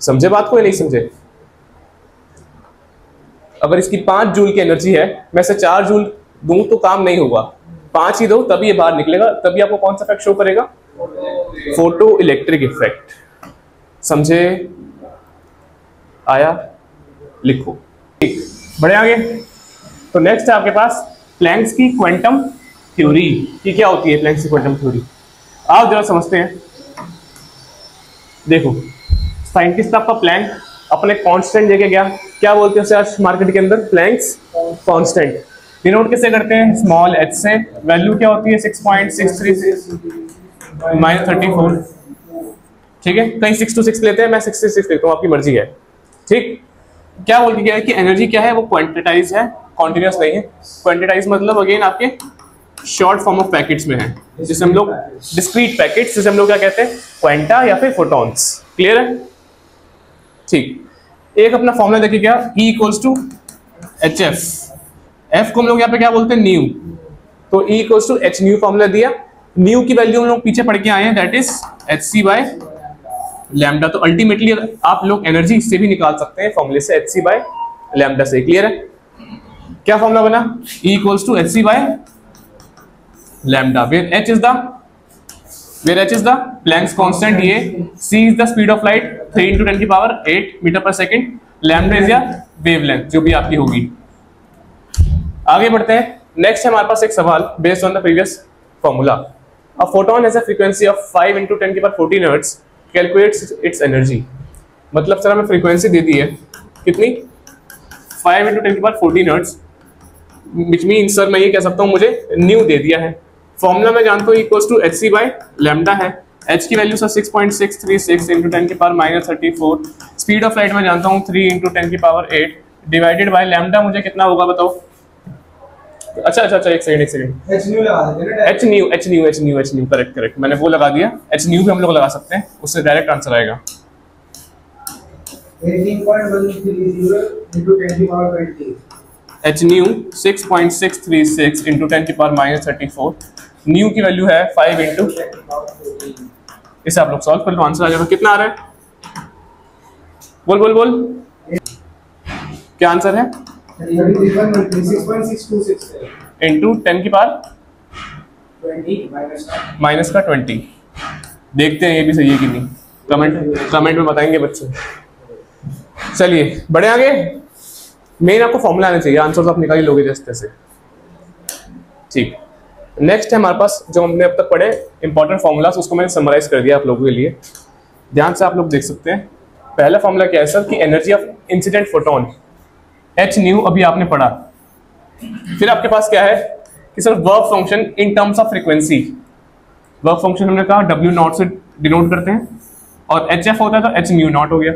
समझे बात को या नहीं समझे? अगर इसकी 5 जूल की एनर्जी है, मैं से 4 जूल दूं तो काम नहीं होगा, 5 ही दो तभी ये बाहर निकलेगा, तभी आपको कौन सा इफेक्ट शो करेगा? Photo electric effect. समझे? आया? लिखो। ठीक, बढ़े आगे। तो नेक्स्ट है आपके पास प्लैंक्स की क्वांटम थ्योरी। कि क्या होती है प्लैंक्स की क्वांटम थ्योरी? आप जरा समझते हैं। देखो, साइंटिस्ट आपका प्लैंक अपने कांस्टेंट लेके गया, क्या बोलते हैं उसे आज मार्केट के अंदर? Planck's constant. डिनोट किससे करते हैं? स्मॉल h से। वैल्यू क्या होती है? 6.636 -34। ठीक है, कहीं 6 to 6 लेते हैं, मैं 66 लेता हूँ, आपकी मर्जी है। ठीक, क्या बोल के गया है कि एनर्जी क्या है? वो क्वांटिटाइज है, कॉन्टिन्यूस नहीं है। क्वांटिटाइज मतलब अगेन आपके शॉर्ट फॉर्म ऑफ पैकेट्स में है, जिसे हम लोग डिस्क्रीट पैकेट्स, जिसे हम लोग क्या कहते हैं? क्वांटा या फिर फोटॉन्स। क्लियर है? ठीक, एक अपना फॉर्मूला देखिए क्या, E = hf। F को हम लोग यहाँ पे क्या बोलते हैं? न्यू। तो E = h न्यू फॉर्मूला दिया, न्यू की वैल्यू हम लोग पीछे पढ़ के आए हैं, दैट इज hc/लैम्डा। तो अल्टीमेटली आप लोग एनर्जी इससे भी निकाल सकते हैं, फॉर्मूले से hc/लैम्डा से। क्लियर है? क्या फॉर्मूला बना? E = hc/लैम्डा, where h is the Planck's constant, ये c is the speed of light 3 × 10⁸ metre पर सेकंड, लैम्डा इज या वेवलेंथ जो भी आपकी होगी। आगे बढ़ते हैं। नेक्स्ट है हमारे पास एक सवाल based on the previous formula. A photon has a frequency of 5 × 10⁻14 hertz, calculates it's energy. मतलब सर हमें फ्रीक्वेंसी दे दी है कितनी? 5 × 10⁻14 हर्ट्ज, विच मीन सर मैं ये कह सकता हूँ मुझे न्यू दे दिया है। फॉर्मूला में जानता हूँ = hc/लैम्डा है, h की value sir 6.636 × 10⁻34, speed of light में जानता हूँ 3 × 10⁸ डिवाइडेड बाय लैम्डा मुझे कितना होगा बताओ? अच्छा एक सेकंड h न्यू लगा देते हैं ना। h न्यू करेक्ट, मैंने वो लगा दिया। h न्यू भी हम लोग लगा सकते हैं, उससे डायरेक्ट आंसर आएगा 18.130 × 10⁻20। H new 6.636 into 10⁻⁻34। न्यू की वैल्यू है 5 इंटू, इसे आप लोग सॉल्व कर लो, आंसर आ जाएगा। कितना आ रहा है? बोल बोल बोल, क्या आंसर है? 6.626 इंटू 10⁻⁻20। देखते हैं ये भी सही है कि नहीं, कमेंट में बताएंगे बच्चे। चलिए बढ़े आगे। मेन आपको फॉर्मूला आना चाहिए, आंसर तो आप निकाल ही लोगे जैसे से। ठीक, नेक्स्ट है हमारे पास जो हमने अब तक पढ़े इंपॉर्टेंट फॉर्मूलास, उसको मैंने समराइज कर दिया आप लोगों के लिए। ध्यान से आप लोग देख सकते हैं। पहला फॉर्मूला क्या है सर कि energy of incident photon H new अभी आपने पढ़ा। फिर आपके पास क्या है कि sir work function in terms of frequency. Work function हमने कहा डब्ल्यू नॉट से डिनोट करते हैं, और एच एफ होता है तो एच न्यू नॉट हो गया।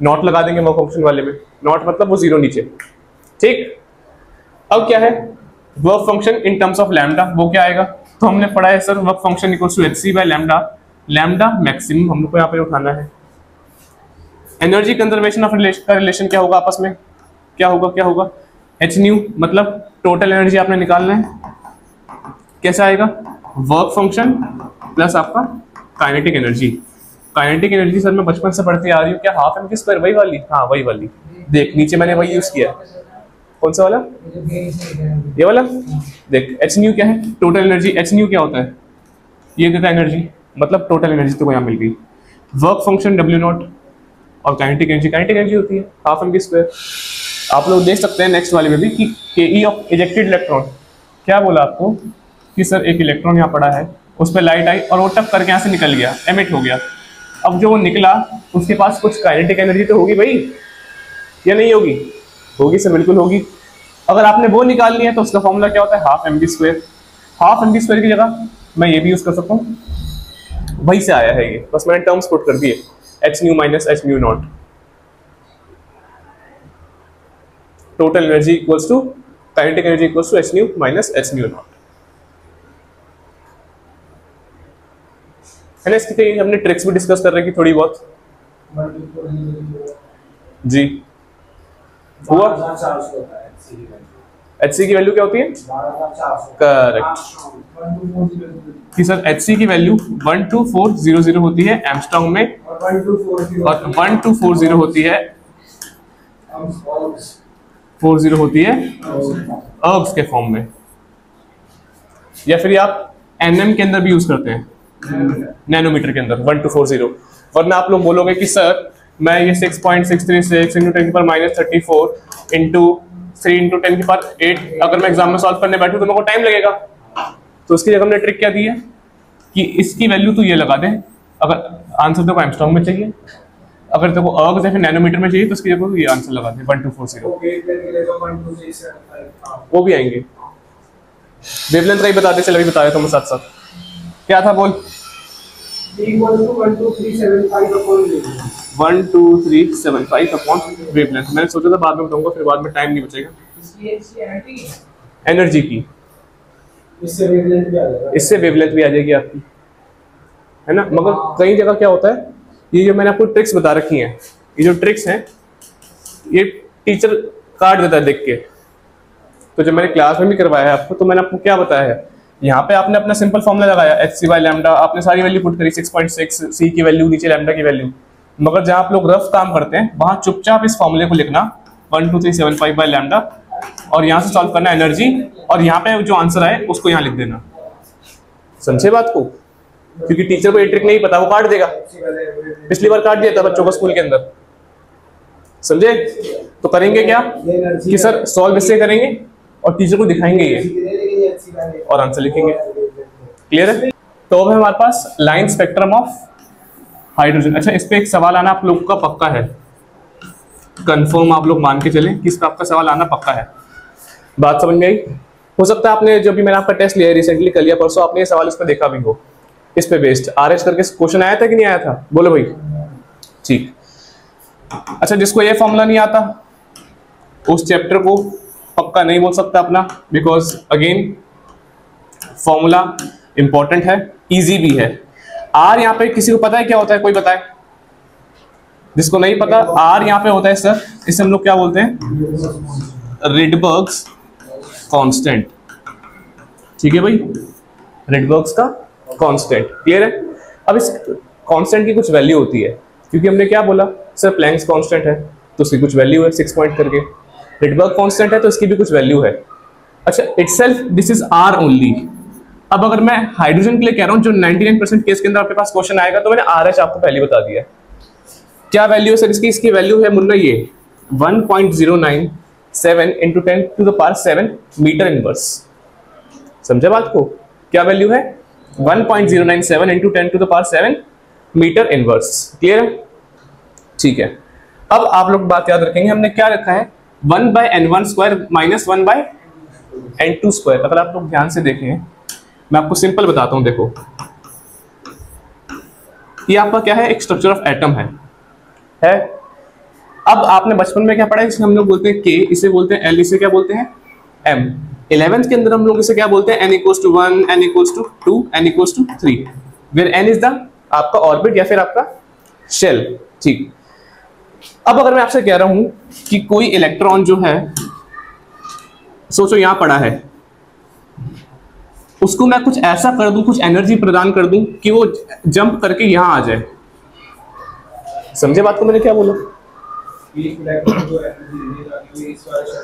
नॉट लगा देंगे वर्क फंक्शन वाले में, नॉट मतलब वो जीरो नीचे। ठीक, अब क्या है work function in terms of lambda, वो क्या आएगा? तो हमने पढ़ा है sir work function equals to h c by lambda, lambda maximum हम लोग को यहाँ पे उठाना है। एनर्जी कंजर्वेशन ऑफ का रिलेशन क्या होगा आपस में? क्या होगा? एच न्यू मतलब टोटल एनर्जी आपने निकालना है। कैसे आएगा? वर्क फंक्शन प्लस आपका kinetic energy. Kinetic energy sir मैं बचपन से पढ़ती आ रही हूँ, क्या हाफ एम की स्क्वायर वही वाली? हाँ वही वाली। देख नीचे मैंने वही यूज किया। कौन सा वाला? ये वाला। देख एच न्यू क्या है? Total energy. एच न्यू क्या होता है? ये देता है एनर्जी, मतलब टोटल एनर्जी तो यहाँ मिल गई। वर्क फंक्शन डब्ल्यू नॉट, और काइनेटिक एनर्जी होती है हाफ एम की स्क्वायर। आप लोग देख सकते हैं नेक्स्ट वाले में भी कि के ई ऑफ इजेक्टेड इलेक्ट्रॉन। क्या बोला आपको कि सर एक इलेक्ट्रॉन यहाँ पड़ा है, उस पर लाइट आई और वो टक करके यहाँ से निकल गया, एमिट हो गया। अब जो वो निकला उसके पास कुछ काइनेटिक एनर्जी तो होगी भाई, या नहीं होगी? होगी सर, बिल्कुल होगी। अगर आपने वो निकाल लिया तो उसका फॉर्मूला क्या होता है? Half m v square. Half m v square की जगह मैं ये भी यूज कर सकता हूँ, वही से आया है ये, बस मैंने टर्म्स पुट कर दिए, h nu minus h nu naught. Total energy equals to kinetic energy equals to h nu minus h nu naught. है ना? इसकी हमने ट्रिक्स भी डिस्कस कर रहे की थोड़ी बहुत जी। हुआ एच सी की वैल्यू क्या होती है? करेक्ट कि सर एच सी की वैल्यू 12400 होती है एंगस्ट्रॉम में, और 1240 होती है 40 होती है अर्ब्स के फॉर्म में, या फिर आप एनएम के अंदर भी यूज करते हैं, नैनोमीटर के अंदर 1240। वरना आप लोग बोलोगे कि सर मैं ये 6.636 इंटू 10⁻34 इंटू 3 इंटू 10⁸ अगर मैं एग्जाम में सॉल्व करने बैठूं तो मेरे को टाइम लगेगा। तो उसकी जगह हमने ट्रिक क्या दी है कि इसकी वैल्यू तो ये लगा दे, अगर आंसर तेरे को एंगस्ट्रॉम में चाहिए, अगर तेरे को अर्ग या फिर नैनोमीटर में चाहिए तो उसकी जगह ये आंसर लगा दे 1240। वो भी आएंगे। वेवलेंथ का ही बता दे, चलो भी बता देता हूँ मैं साथ साथ। क्या था बोल? 12375 अपॉन वेवलेंथ। मैंने सोचा था बाद में बताऊंगा, फिर बाद में टाइम नहीं बचेगा। एनर्जी की इससे वेवलेंथ भी आ जाएगी आपकी, है ना? मगर कई जगह क्या होता है, ये जो मैंने आपको ट्रिक्स बता रखी हैं, ये जो ट्रिक्स हैं ये टीचर काट देता है देख के। तो जब मैंने क्लास में भी करवाया है आपको, तो मैंने आपको क्या बताया है, यहाँ पे आपने अपना सिंपल फॉर्मूला लगाया एच सी बाय लैम्डा, आपने सारी वैल्यू पुट करी 6.6 सी की वैल्यू, नीचे लैम्डा की वैल्यू। मगर जहाँ आप लोग रफ काम करते हैं वहां चुपचाप इस फॉर्मूले को लिखना 12375 बाय लैम्डा, और यहाँ से सॉल्व करना एनर्जी, और यहाँ पे जो आंसर आए उसको यहाँ लिख देना। समझे बात को? क्योंकि टीचर को ये ट्रिक नहीं पता, वो काट देगा। पिछली बार काट दिया था बच्चों को स्कूल के अंदर, समझे? तो करेंगे क्या कि सर सॉल्व इससे करेंगे और टीचर को दिखाएंगे ये और आंसर लिखेंगे। क्लियर है? तो अब है हमारे पास लाइन स्पेक्ट्रम ऑफ हाइड्रोजन। अच्छा, इस पे एक सवाल आना आप लोग का पक्का है, कंफर्म आप लोग मान के चलें कि इस पे आपका सवाल आना पक्का है। बात समझ में आई? हो सकता है आपने जब भी मैंने आपका टेस्ट लिया रिसेंटली कल या परसों, आपने ये सवाल इस पे देखा भी हो, इस पे बेस्ड आरएच करके क्वेश्चन आया था कि नहीं आया था? बोलो भाई। ठीक। अच्छा, जिसको ये फॉर्मूला नहीं आता उस चैप्टर को पक्का नहीं बोल सकता अपना, बिकॉज अगेन फॉर्मूला इंपॉर्टेंट है, इजी भी है। आर यहाँ पे किसी को पता है क्या होता है? कोई बताए जिसको नहीं पता। आर यहाँ पे होता है सर, इसे हम लोग क्या बोलते हैं? Rydberg's constant. ठीक है भाई, रिडबर्ग्स का कांस्टेंट, क्लियर है। अब इस कांस्टेंट की कुछ वैल्यू होती है, क्योंकि हमने क्या बोला सर, प्लैंक्स कांस्टेंट है तो उसकी कुछ वैल्यू है 6 पॉइंट करके, रिडबर्ग कांस्टेंट है तो इसकी भी कुछ वैल्यू है। अच्छा, itself this is R only. अब अगर मैं हाइड्रोजन के लिए कह रहा हूं, जो 99% केस के अंदर आपके पास क्वेश्चन आएगा, तो मैंने RH आपको पहले बता दिया। क्या वैल्यू है सर इसकी? इसकी वैल्यू है मुन्ना ये 1.097 × 10⁻⁷ मीटर इनवर्स। समझा बात को? क्या वैल्यू है? 1.097 × 10⁻⁷ मीटर इनवर्स। क्लियर है? ठीक है। अब आप लोग बात याद रखेंगे, हमने क्या रखा है 1/n1² - 1/n2²। अगर आप लोग ध्यान से देखें, मैं आपको सिंपल बताता हूं, देखो ये आपका क्या है, एक स्ट्रक्चर ऑफ एटम है। अब आपने बचपन में क्या पढ़ा है, इसे हम लोग बोलते हैं K, इसे बोलते हैं L, इसे क्या बोलते हैं M। 11th के अंदर हम लोग इसे क्या बोलते हैं, N = 1, N = 2, N = 3, where N is the आपका ऑर्बिट या फिर आपका शेल। ठीक। अब अगर मैं आपसे कह रहा हूं कि कोई इलेक्ट्रॉन जो है, सोचो यहां पड़ा है, उसको मैं कुछ ऐसा कर दूं, कुछ एनर्जी प्रदान कर दूं कि वो जंप करके यहां आ जाए। समझे बात को मैंने क्या बोला?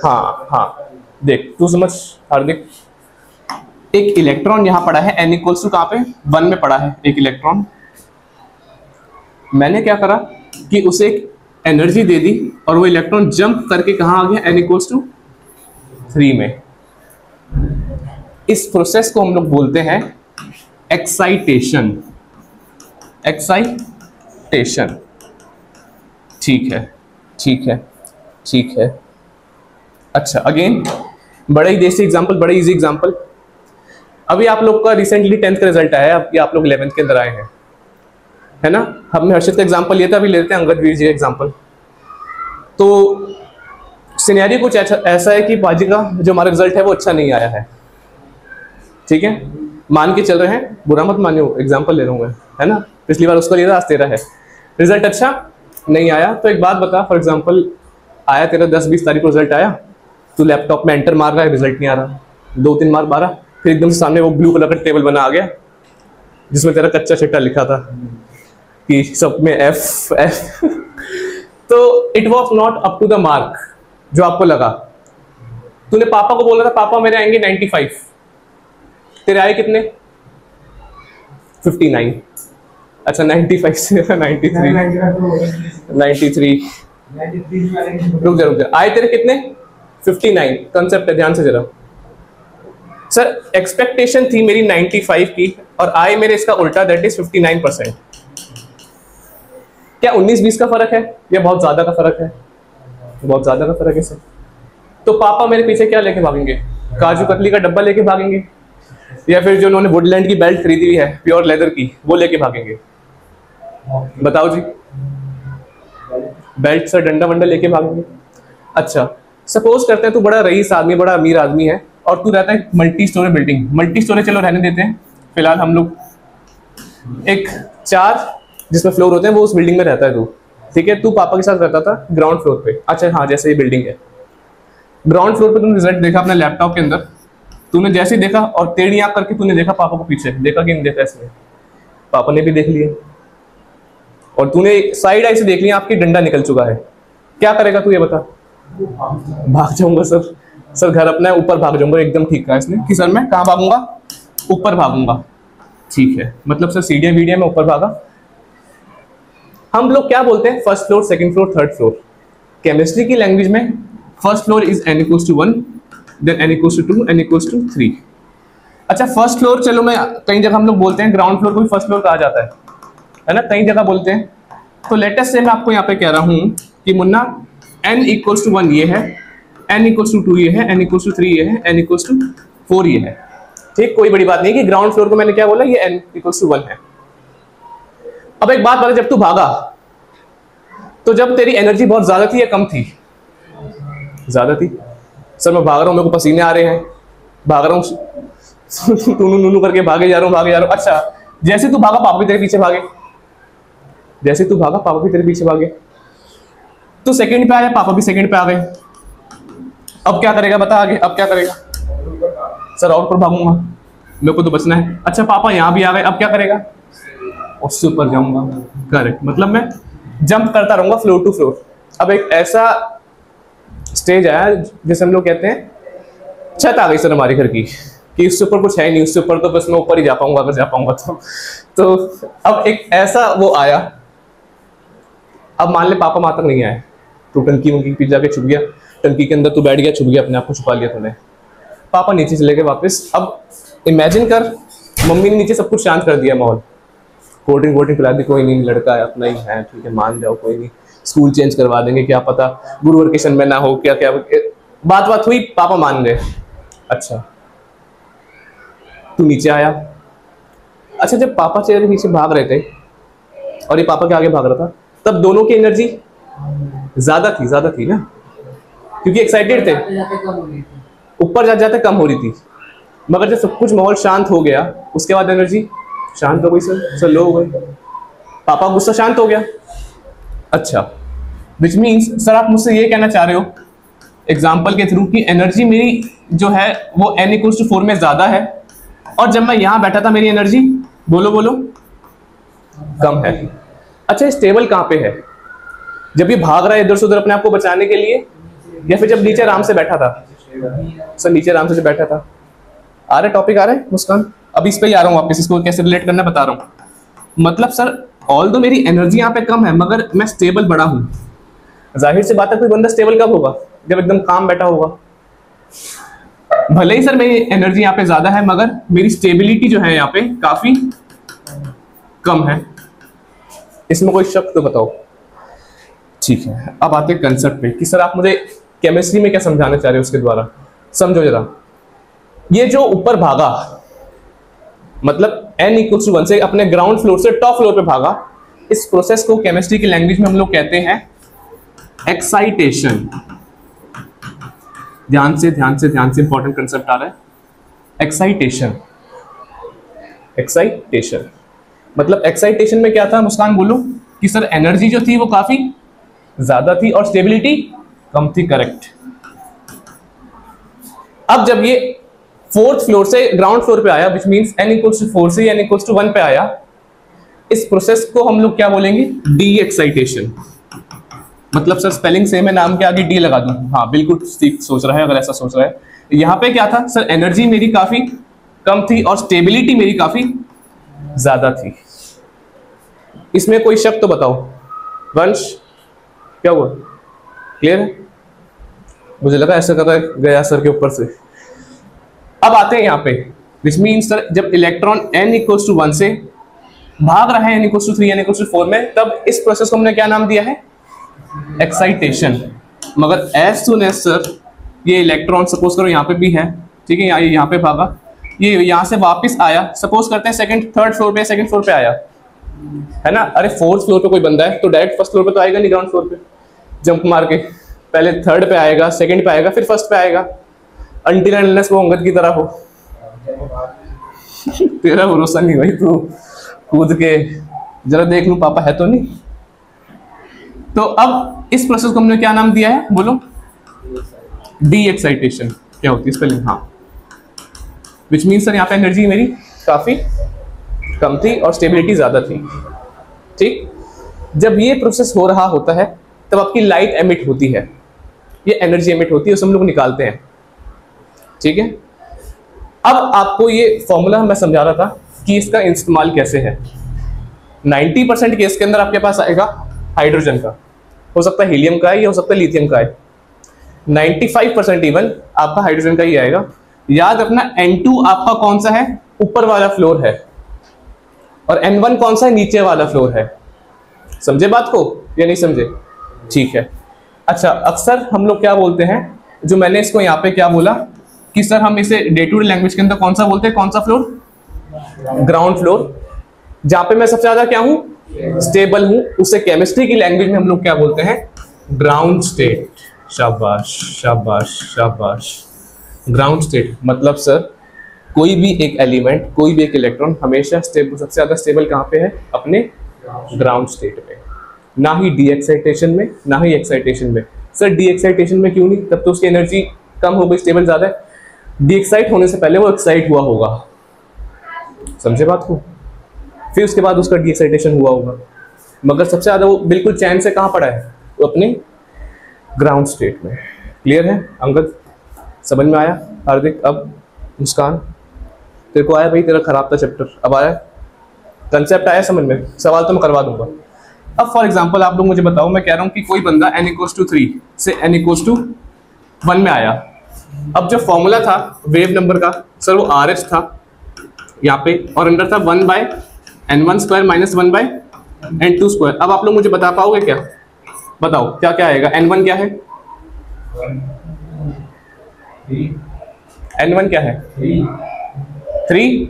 हाँ हाँ, देख तू समझ हार्दिक, एक इलेक्ट्रॉन यहां पड़ा है, N = कहां पे 1 में पड़ा है एक इलेक्ट्रॉन। मैंने क्या करा कि उसे एक एनर्जी दे दी और वो इलेक्ट्रॉन जंप करके कहां आ गया, N = 3 में। इस प्रोसेस को हम लोग बोलते हैं एक्साइटेशन। एक्साइटेशन। ठीक है, ठीक है, ठीक है। अच्छा, अगेन बड़ा ही देसी एग्जांपल, बड़ा इजी एग्जांपल। अभी आप लोग का रिसेंटली 10th का रिजल्ट आया है, अब आप लोग 11th के अंदर आए हैं, है ना। हमने हर्षित का एग्जांपल लिया था, अभी लेते हैं अंगद वीर जी का एग्जांपल। तो सिनेरियो कुछ ऐसा है कि बाजी का जो हमारा रिजल्ट है वो अच्छा नहीं आया है। ठीक है, मान के चल रहे हैं, बुरा मत मानियो, एग्जांपल ले रहा हूँ मैं, है ना। पिछली बार उसका लिया था, आज तेरा है। रिजल्ट अच्छा नहीं आया तो एक बात बता, फॉर एग्जांपल आया तेरा 10-20 तारीख को रिजल्ट आया, तू लैपटॉप में एंटर मार रहा है, रिजल्ट नहीं आ रहा, 2-3 मार मारा, फिर एकदम से सामने वो ब्लू कलर का टेबल बना आ गया जिसमें तेरा कच्चा चिट्टा लिखा था कि सब में F F तो it was not up to the mark जो आपको लगा। तूने पापा को बोला था पापा मेरे आएंगे 95, तेरे आए कितने 59। अच्छा 95 से 93 रुक जा, आए तेरे कितने 59। कंसेप्ट है, ध्यान से जरा। सर एक्सपेक्टेशन थी मेरी 95 की और आए मेरे इसका उल्टा, दैट इज 59%। क्या 19-20 का फर्क है या बहुत ज्यादा का फर्क है? बहुत ज्यादा का फर्क है सर। तो पापा मेरे पीछे क्या लेके भागेंगे, काजू कतली का डब्बा लेके भागेंगे, या फिर जो उन्होंने वुडलैंड की बेल्ट खरीदी हुई है प्योर लेदर की वो लेके भागेंगे? बताओ जी, बेल्ट सर, डंडा वंडा लेके भागेंगे। अच्छा सपोज करते हैं तू बड़ा रईस आदमी, बड़ा अमीर आदमी है और तू रहता है multi storey building. Multi storey चलो रहने देते हैं फिलहाल, हम लोग एक 4 जिसमें फ्लोर होते हैं वो उस बिल्डिंग में रहता है तू, ठीक है। तू पापा के साथ रहता था ग्राउंड फ्लोर पे। अच्छा हाँ, जैसे ये बिल्डिंग है, ग्राउंड फ्लोर पे तूने रिजल्ट देखा अपने लैपटॉप के अंदर, तूने जैसे ही देखा और टेढ़ी आंख करके तूने देखा पापा को पीछे, देखा कि नहीं देखा इसने, पापा ने भी देख लिया और तूने साइड आई से देख लिया आपकी डंडा निकल चुका है। क्या करेगा तू ये बता? भाग जाऊंगा सर, सर घर अपना है, ऊपर भाग जाऊंगा। एकदम ठीक कहा इसने कि सर मैं कहाँ भागूंगा, ऊपर भागूंगा। ठीक है, मतलब सर सीढ़ियां वीडिया में ऊपर भागा। हम लोग क्या बोलते हैं, first floor, second floor, third floor. Chemistry की लैंग्वेज में first floor is N = 1, then N = 2, N = 3। अच्छा फर्स्ट फ्लोर, चलो मैं कई जगह हम लोग बोलते हैं ग्राउंड फ्लोर को भी फर्स्ट फ्लोर कहा जाता है ना, कई जगह बोलते हैं। तो लेटेस्ट से मैं आपको यहाँ पे कह रहा हूँ कि मुन्ना N = 1 ये है, N = 2 ये है, N = 3 ये है, N = 4 ये है। ठीक, कोई बड़ी बात नहीं कि ग्राउंड फ्लोर को मैंने क्या बोला, ये N = 1 है। अब एक बात बता, जब तू भागा तो जब तेरी एनर्जी बहुत ज्यादा थी या कम थी? ज्यादा थी। सर मैं भाग रहा हूँ, मेरे को पसीने आ रहे हैं, भाग रहा हूँ टूनू नूनू करके भागे जा रहा हूँ। अच्छा जैसे तू भागा पापा भी तेरे पीछे भागे, जैसे तू भागा पापा भी तेरे पीछे भागे। तू सेकंड पे आया, पापा भी सेकंड पे आ गए। अब क्या करेगा बता आगे, अब क्या करेगा? सर और ऊपर भागूंगा, मेरे को तो बचना है। अच्छा पापा यहाँ भी आ गए, अब क्या करेगा? उससे ऊपर जाऊंगा। करेक्ट, मतलब मैं जंप करता रहूंगा फ्लोर टू फ्लोर। अब एक ऐसा स्टेज आया जैसे हम लोग कहते हैं छत आ गई सर हमारे घर की, कि उससे ऊपर कुछ है नहीं, उससे ऊपर तो बस मैं ऊपर ही जा पाऊंगा अगर जा पाऊंगा तो अब एक ऐसा वो आया। अब मान ले पापा वहां तक नहीं आए, तो टंकी वंकी पीछे जाके छुप गया, टंकी के अंदर तू बैठ गया, छुप गया, अपने आप को छुपा लिया तूने। पापा नीचे चले गए वापस। अब इमेजिन कर मम्मी ने नीचे सब कुछ शांत कर दिया माहौल, कोल्ड ड्रिंक वोल्ड ड्रिंक पिला दी, कोई नहीं लड़का है अपना ही है, ठीक है मान जाओ, कोई नहीं, स्कूल चेंज करवा देंगे, क्या पता गुरु वेकेशन में ना हो, क्या क्या बात हुई, पापा मान गए। अच्छा तू नीचे आया। अच्छा जब पापा चेयर के नीचे भाग रहे थे और ये पापा के आगे भाग रहा था, तब दोनों की एनर्जी ज्यादा थी ना, क्योंकि एक्साइटेड थे, ऊपर जाते जाते कम हो रही थी। मगर जब सब कुछ माहौल शांत हो गया उसके बाद एनर्जी शांत हो गई सर लो हो गई, पापा गुस्सा शांत हो गया। अच्छा विच मीन्स सर आप मुझसे ये कहना चाह रहे हो एग्जाम्पल के थ्रू कि एनर्जी मेरी जो है वो n=4 में ज्यादा है, और जब मैं यहां बैठा था मेरी एनर्जी बोलो कम है। अच्छा स्टेबल कहां पे है? जब ये भाग रहा है इधर से उधर अपने आप को बचाने के लिए, या फिर जब नीचे आराम से बैठा था? सर नीचे आराम से जब बैठा था। आ रहा टॉपिक आ रहा है मुस्कान? अभी इस पे ही आ रहा हूँ वापस, इसको कैसे रिलेट करना बता रहा हूँ। मतलब सर ऑल दो मेरी एनर्जी यहाँ पे कम है मगर मैं स्टेबल बड़ा हूँ। जाहिर सी बात है कोई बंदा स्टेबल कब होगा? जब एकदम काम बैठा होगा। भले ही सर मेरी एनर्जी यहाँ पे ज्यादा है मगर मेरी स्टेबिलिटी जो है यहाँ पे काफी कम है, इसमें कोई शक तो बताओ। ठीक है अब आते हैं कंसेप्ट पे कि सर आप मुझे केमिस्ट्री में क्या समझाना चाह रहे हो उसके द्वारा, समझो जरा। ये जो ऊपर भागा मतलब n=1 से अपने ग्राउंड फ्लोर से टॉप फ्लोर पे भागा, इस प्रोसेस को केमिस्ट्री की लैंग्वेज में हम लोग कहते हैं एक्साइटेशन। ध्यान से इंपॉर्टेंट कंसेप्ट आ रहा है, एक्साइटेशन। मतलब एक्साइटेशन में क्या था मुस्कान बोलो? कि सर एनर्जी जो थी वो काफी ज्यादा थी और स्टेबिलिटी कम थी। करेक्ट। अब जब ये 4th फ्लोर से ग्राउंड फ्लोर पे आया, विच मीन्स n=4 से n=1 पे आया, इस प्रोसेस को हम लोग क्या बोलेंगे? D excitation. मतलब सर स्पेलिंग सेम है, नाम के आगे डी लगा दूं? हाँ बिल्कुल ठीक सोच रहा है, अगर ऐसा सोच रहा है। यहाँ पे क्या था सर? एनर्जी मेरी काफी कम थी और स्टेबिलिटी मेरी काफी ज्यादा थी। इसमें कोई शक तो बताओ। वंश क्या हुआ? क्लियर है? मुझे लगा ऐसा कर रहा गया सर के ऊपर से। अब आते हैं यहाँ पे, विच मीन्स सर जब इलेक्ट्रॉन n=1 से भाग रहा है n=3 n=4 में, तब इस प्रोसेस को हमने क्या नाम दिया है? एक्साइटेशन। मगर एज सून एज सर ये इलेक्ट्रॉन सपोज करो यहाँ पे भी है, ठीक है, यहाँ पे भागा, ये यहाँ से वापस आया, सपोज करते हैं थर्ड फ्लोर पे सेकंड फ्लोर पे आया है ना। अरे 4th फ्लोर पे कोई बंदा है तो डायरेक्ट 1st फ्लोर पे तो आएगा नहीं, ग्राउंड फ्लोर पे जंप मार के पहले 3rd पे आएगा, 2nd पे आएगा, फिर 1st पे आएगा, अनटिल एंड अनलेस वो अंगद की तरह हो। तेरा भरोसा नहीं भाई, तू कूद के जरा देख लूं पापा है तो नहीं। तो अब इस प्रोसेस को हमने क्या नाम दिया है बोलो? D excitation. क्या होती है स्पेलिंग? हाँ, विच मीन सर यहाँ पे एनर्जी मेरी काफी कम थी और स्टेबिलिटी ज्यादा थी। ठीक, जब ये प्रोसेस हो रहा होता है तब आपकी लाइट एमिट होती है, ये एनर्जी एमिट होती है, उसे हम लोग निकालते हैं। ठीक है, अब आपको ये फॉर्मूला मैं समझा रहा था कि इसका इस्तेमाल कैसे है। 90% केस के अंदर आपके पास आएगा हाइड्रोजन का, हो सकता है हीलियम का है या हो सकता है लिथियम का है। 95% इवन आपका हाइड्रोजन का ही आएगा। याद रखना N2 आपका कौन सा है? ऊपर वाला फ्लोर है, और N1 कौन सा है? नीचे वाला फ्लोर है। समझे बात को या नहीं समझे? ठीक है। अच्छा, अक्सर हम लोग क्या बोलते हैं, जो मैंने इसको यहाँ पे क्या बोला कि सर हम इसे डे टू डे लैंग्वेज के अंदर कौन सा बोलते हैं? कौन सा फ्लोर? Ground floor. जहां पे मैं सबसे ज्यादा क्या हूं? स्टेबल हूं, उसे केमिस्ट्री की लैंग्वेज में हम लोग क्या बोलते हैं? Ground state. शाबाश शाबाश शाबाश। ग्राउंड स्टेट मतलब सर कोई भी एक एलिमेंट, कोई भी एक इलेक्ट्रॉन हमेशा स्टेबल, सबसे ज्यादा स्टेबल कहां पे है? अपने ग्राउंड स्टेट में, ना ही डी एक्साइटेशन में, ना ही एक्साइटेशन में। सर डी एक्साइटेशन में क्यों नहीं? तब तो उसकी एनर्जी कम हो गई, स्टेबल ज्यादा है, डीएक्साइट होने से पहले वो एक्साइट हुआ होगा, समझे बात को, फिर उसके बाद उसका डीएक्साइटेशन हुआ होगा, मगर सबसे ज्यादा वो बिल्कुल चैन से कहाँ पड़ा है, वो अपने ग्राउंड स्टेट में। क्लियर है अंगद, समझ में आया? हार्दिक, अब मुस्कान, तेरे को आया भाई, तेरा खराब था चैप्टर, अब आया कंसेप्ट, आया समझ में? सवाल तो मैं करवा दूंगा। अब फॉर एग्जांपल आप लोग मुझे बताओ, मैं कह रहा हूं कि कोई बंदा n = 3 से n = 1 में आया। अब जो फॉर्मूला था वेव नंबर का सर वो RH था यहाँ पे, और अंदर था 1/n1² - 1/n2²। अब आप लोग मुझे बता पाओगे क्या? बताओ क्या क्या आएगा? n1 क्या है? n1 क्या है? 3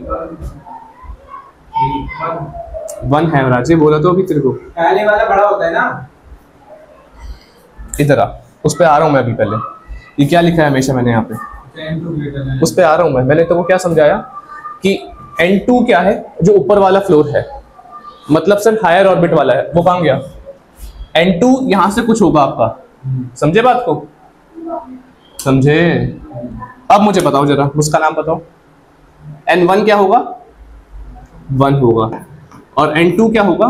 1 है। राजे बोला तो अभी तेरे को पहले वाला बड़ा होता है ना, इधर आ, उस पे आ रहा हूँ मैं अभी। पहले ये क्या लिखा है हमेशा मैंने यहाँ पे, उस पे आ रहा हूँ मैं। मैंने तो वो क्या समझाया कि n2 क्या है, जो ऊपर वाला फ्लोर है, मतलब सर हायर ऑर्बिट वाला है, वो कहाँ गया? n2 यहाँ से कुछ होगा आपका, समझे बात को? समझे? अब मुझे बताओ जरा, उसका नाम बताओ। n1 क्या होगा? 1 होगा, और n2 क्या होगा?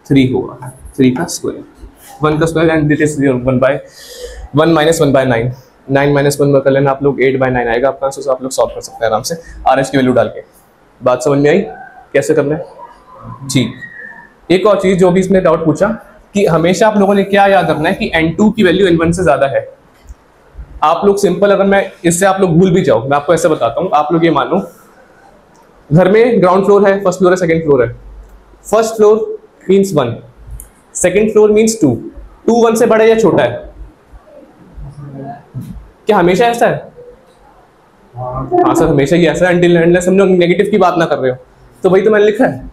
3 होगा, 3 का स्क्वायर, 1 का स्क्वायर, एंड दिस इज 1/1 - 1/9, 9 - 1 कर लेना आप लोग, 8/9 आएगा आपका आंसर। so आप लोग सॉल्व कर सकते हैं आराम से RH की वैल्यू डाल के। बात समझ में आई कैसे करना है? ठीक। एक और चीज जो भी इसने डाउट पूछा कि हमेशा आप लोगों ने क्या याद रखना है कि n2 की वैल्यू n1 से ज्यादा है। आप लोग सिंपल, अगर मैं इससे आप लोग भूल भी जाओ, मैं आपको ऐसे बताता हूँ, आप लोग ये मानो घर में ग्राउंड फ्लोर है, फर्स्ट फ्लोर है, सेकंड फ्लोर है। First floor means 1, second floor means 2, 2 1 से बड़ा या छोटा है? क्या हमेशा ऐसा है? हाँ सर हमेशा ही ऐसा है, अनटिल अनलेस हम लोग नेगेटिव की बात ना कर रहे हो। तो वही तो मैंने लिखा है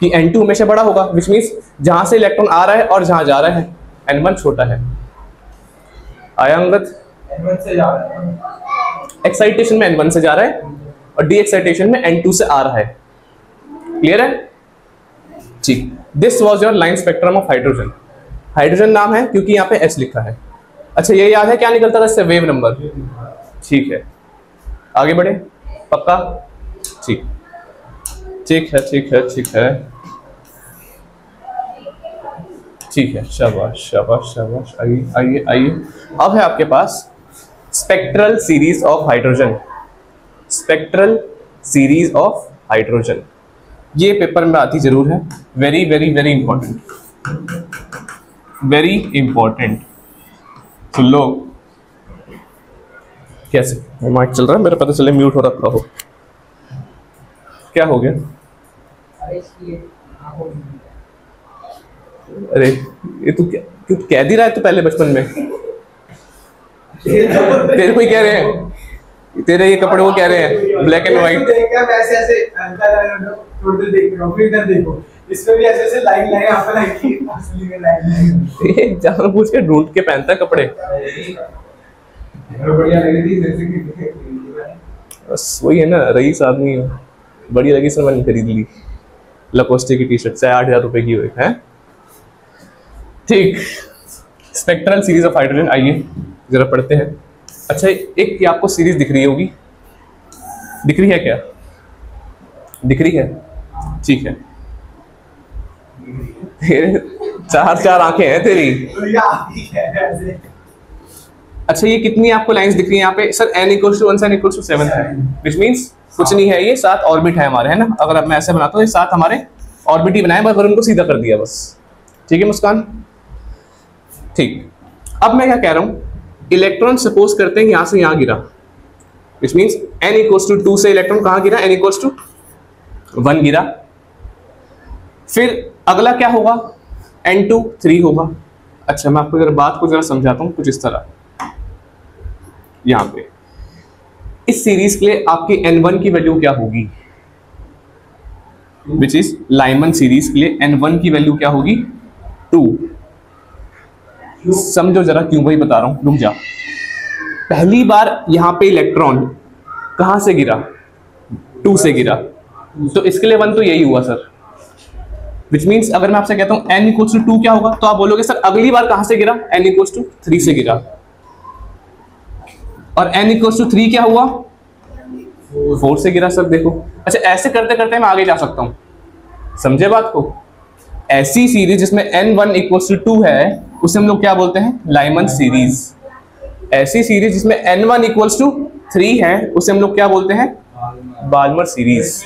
कि n2 हमेशा बड़ा होगा, विच मीन्स जहां से इलेक्ट्रॉन आ रहा है और जहां जा रहा है n1 छोटा है। आया अंगद? n1 से जा रहा है, एक्साइटेशन में n1 से जा रहा है और डी एक्साइटेशन में n2 से आ रहा है। क्लियर है? ठीक। This was your line spectrum of hydrogen. Hydrogen नाम है क्योंकि यहाँ पे H लिखा है। अच्छा ये याद है क्या निकलता था इससे? Wave number. ठीक है, आगे बढ़े? पक्का? ठीक, ठीक है, ठीक है, ठीक है, ठीक है। शाबाश शाबाश शाबाश। आइए आइए आइए। अब है आपके पास spectral series of hydrogen. Spectral series of hydrogen, ये पेपर में आती जरूर है। Very very very important, very important. सुन लो कैसे माइक चल रहा है मेरा, पता चले म्यूट हो रखा हो। क्या हो गया? अरे ये तू क्या कह दी रहा है? तो पहले बचपन में तेरे को ही कह रहे हैं, तेरे ये कपड़े वो कह रहे हैं ब्लैक एंड व्हाइट। इसमें भी ऐसे लाइन लाइन आप लाइन असली में लाइन जानबूझ के ढूंढ के पहनता है कपड़े। बढ़िया लगी थी जैसे कि बस वही है ना, रईस आदमी बढ़िया लगी सर, मैंने खरीद ली। लकोस्टे की टी शर्ट से 8,000 रुपए की हुई है। ठीक, स्पेक्ट्रल सीरीज ऑफ हाइड्रोजन, आइए जरा पढ़ते हैं। अच्छा एक आपको सीरीज दिख रही होगी, दिख रही है क्या? दिख रही है? ठीक है। तेरे 4 आंखें हैं तेरी। अच्छा ये कितनी आपको लाइंस दिख रही है यहाँ पे? सर n = 1 से n = 7 है, विच मीन्स कुछ नहीं है, ये 7 ऑर्बिट है हमारे, है ना? अगर अब मैं ऐसे बनाता हूँ, ये 7 हमारे ऑर्बिट ही बनाए, बस उनको सीधा कर दिया बस। ठीक है मुस्कान? ठीक। अब मैं क्या कह रहा हूँ, इलेक्ट्रॉन सपोज करते हैं यहाँ से यहाँ गिरा, विच मीन्स n = 2 से इलेक्ट्रॉन कहाँ गिरा? n = 1 गिरा। फिर अगला क्या होगा? n2 3 होगा। अच्छा मैं आपको जरा बात को जरा समझाता हूँ कुछ इस तरह। यहाँ पे इस सीरीज के लिए आपकी n1 की वैल्यू क्या होगी? विच इज लाइमन सीरीज के लिए n1 की वैल्यू क्या होगी? 2। समझो जरा क्यों, भाई बता रहा हूं, रुक जा। पहली बार यहाँ पे इलेक्ट्रॉन कहां से गिरा? 2 से गिरा, तो इसके लिए 1 तो यही हुआ सर। विच मीन्स अगर मैं आपसे कहता हूं n = 2 क्या होगा, तो आप बोलोगे सर अगली बार कहां से गिरा? n = 3 से गिरा। और n इक्वल्स टू 3 क्या हुआ, 4 से गिरा सर देखो। अच्छा ऐसे करते करते मैं आगे जा सकता हूँ, समझे बात को। ऐसी सीरीज जिसमें n1 इक्वल्स टू 2 है उसे हम लोग क्या बोलते हैं, लाइमन सीरीज। ऐसी सीरीज जिसमें n1 इक्वल्स टू 3 है उसे हम लोग क्या बोलते हैं, बाल्मर सीरीज।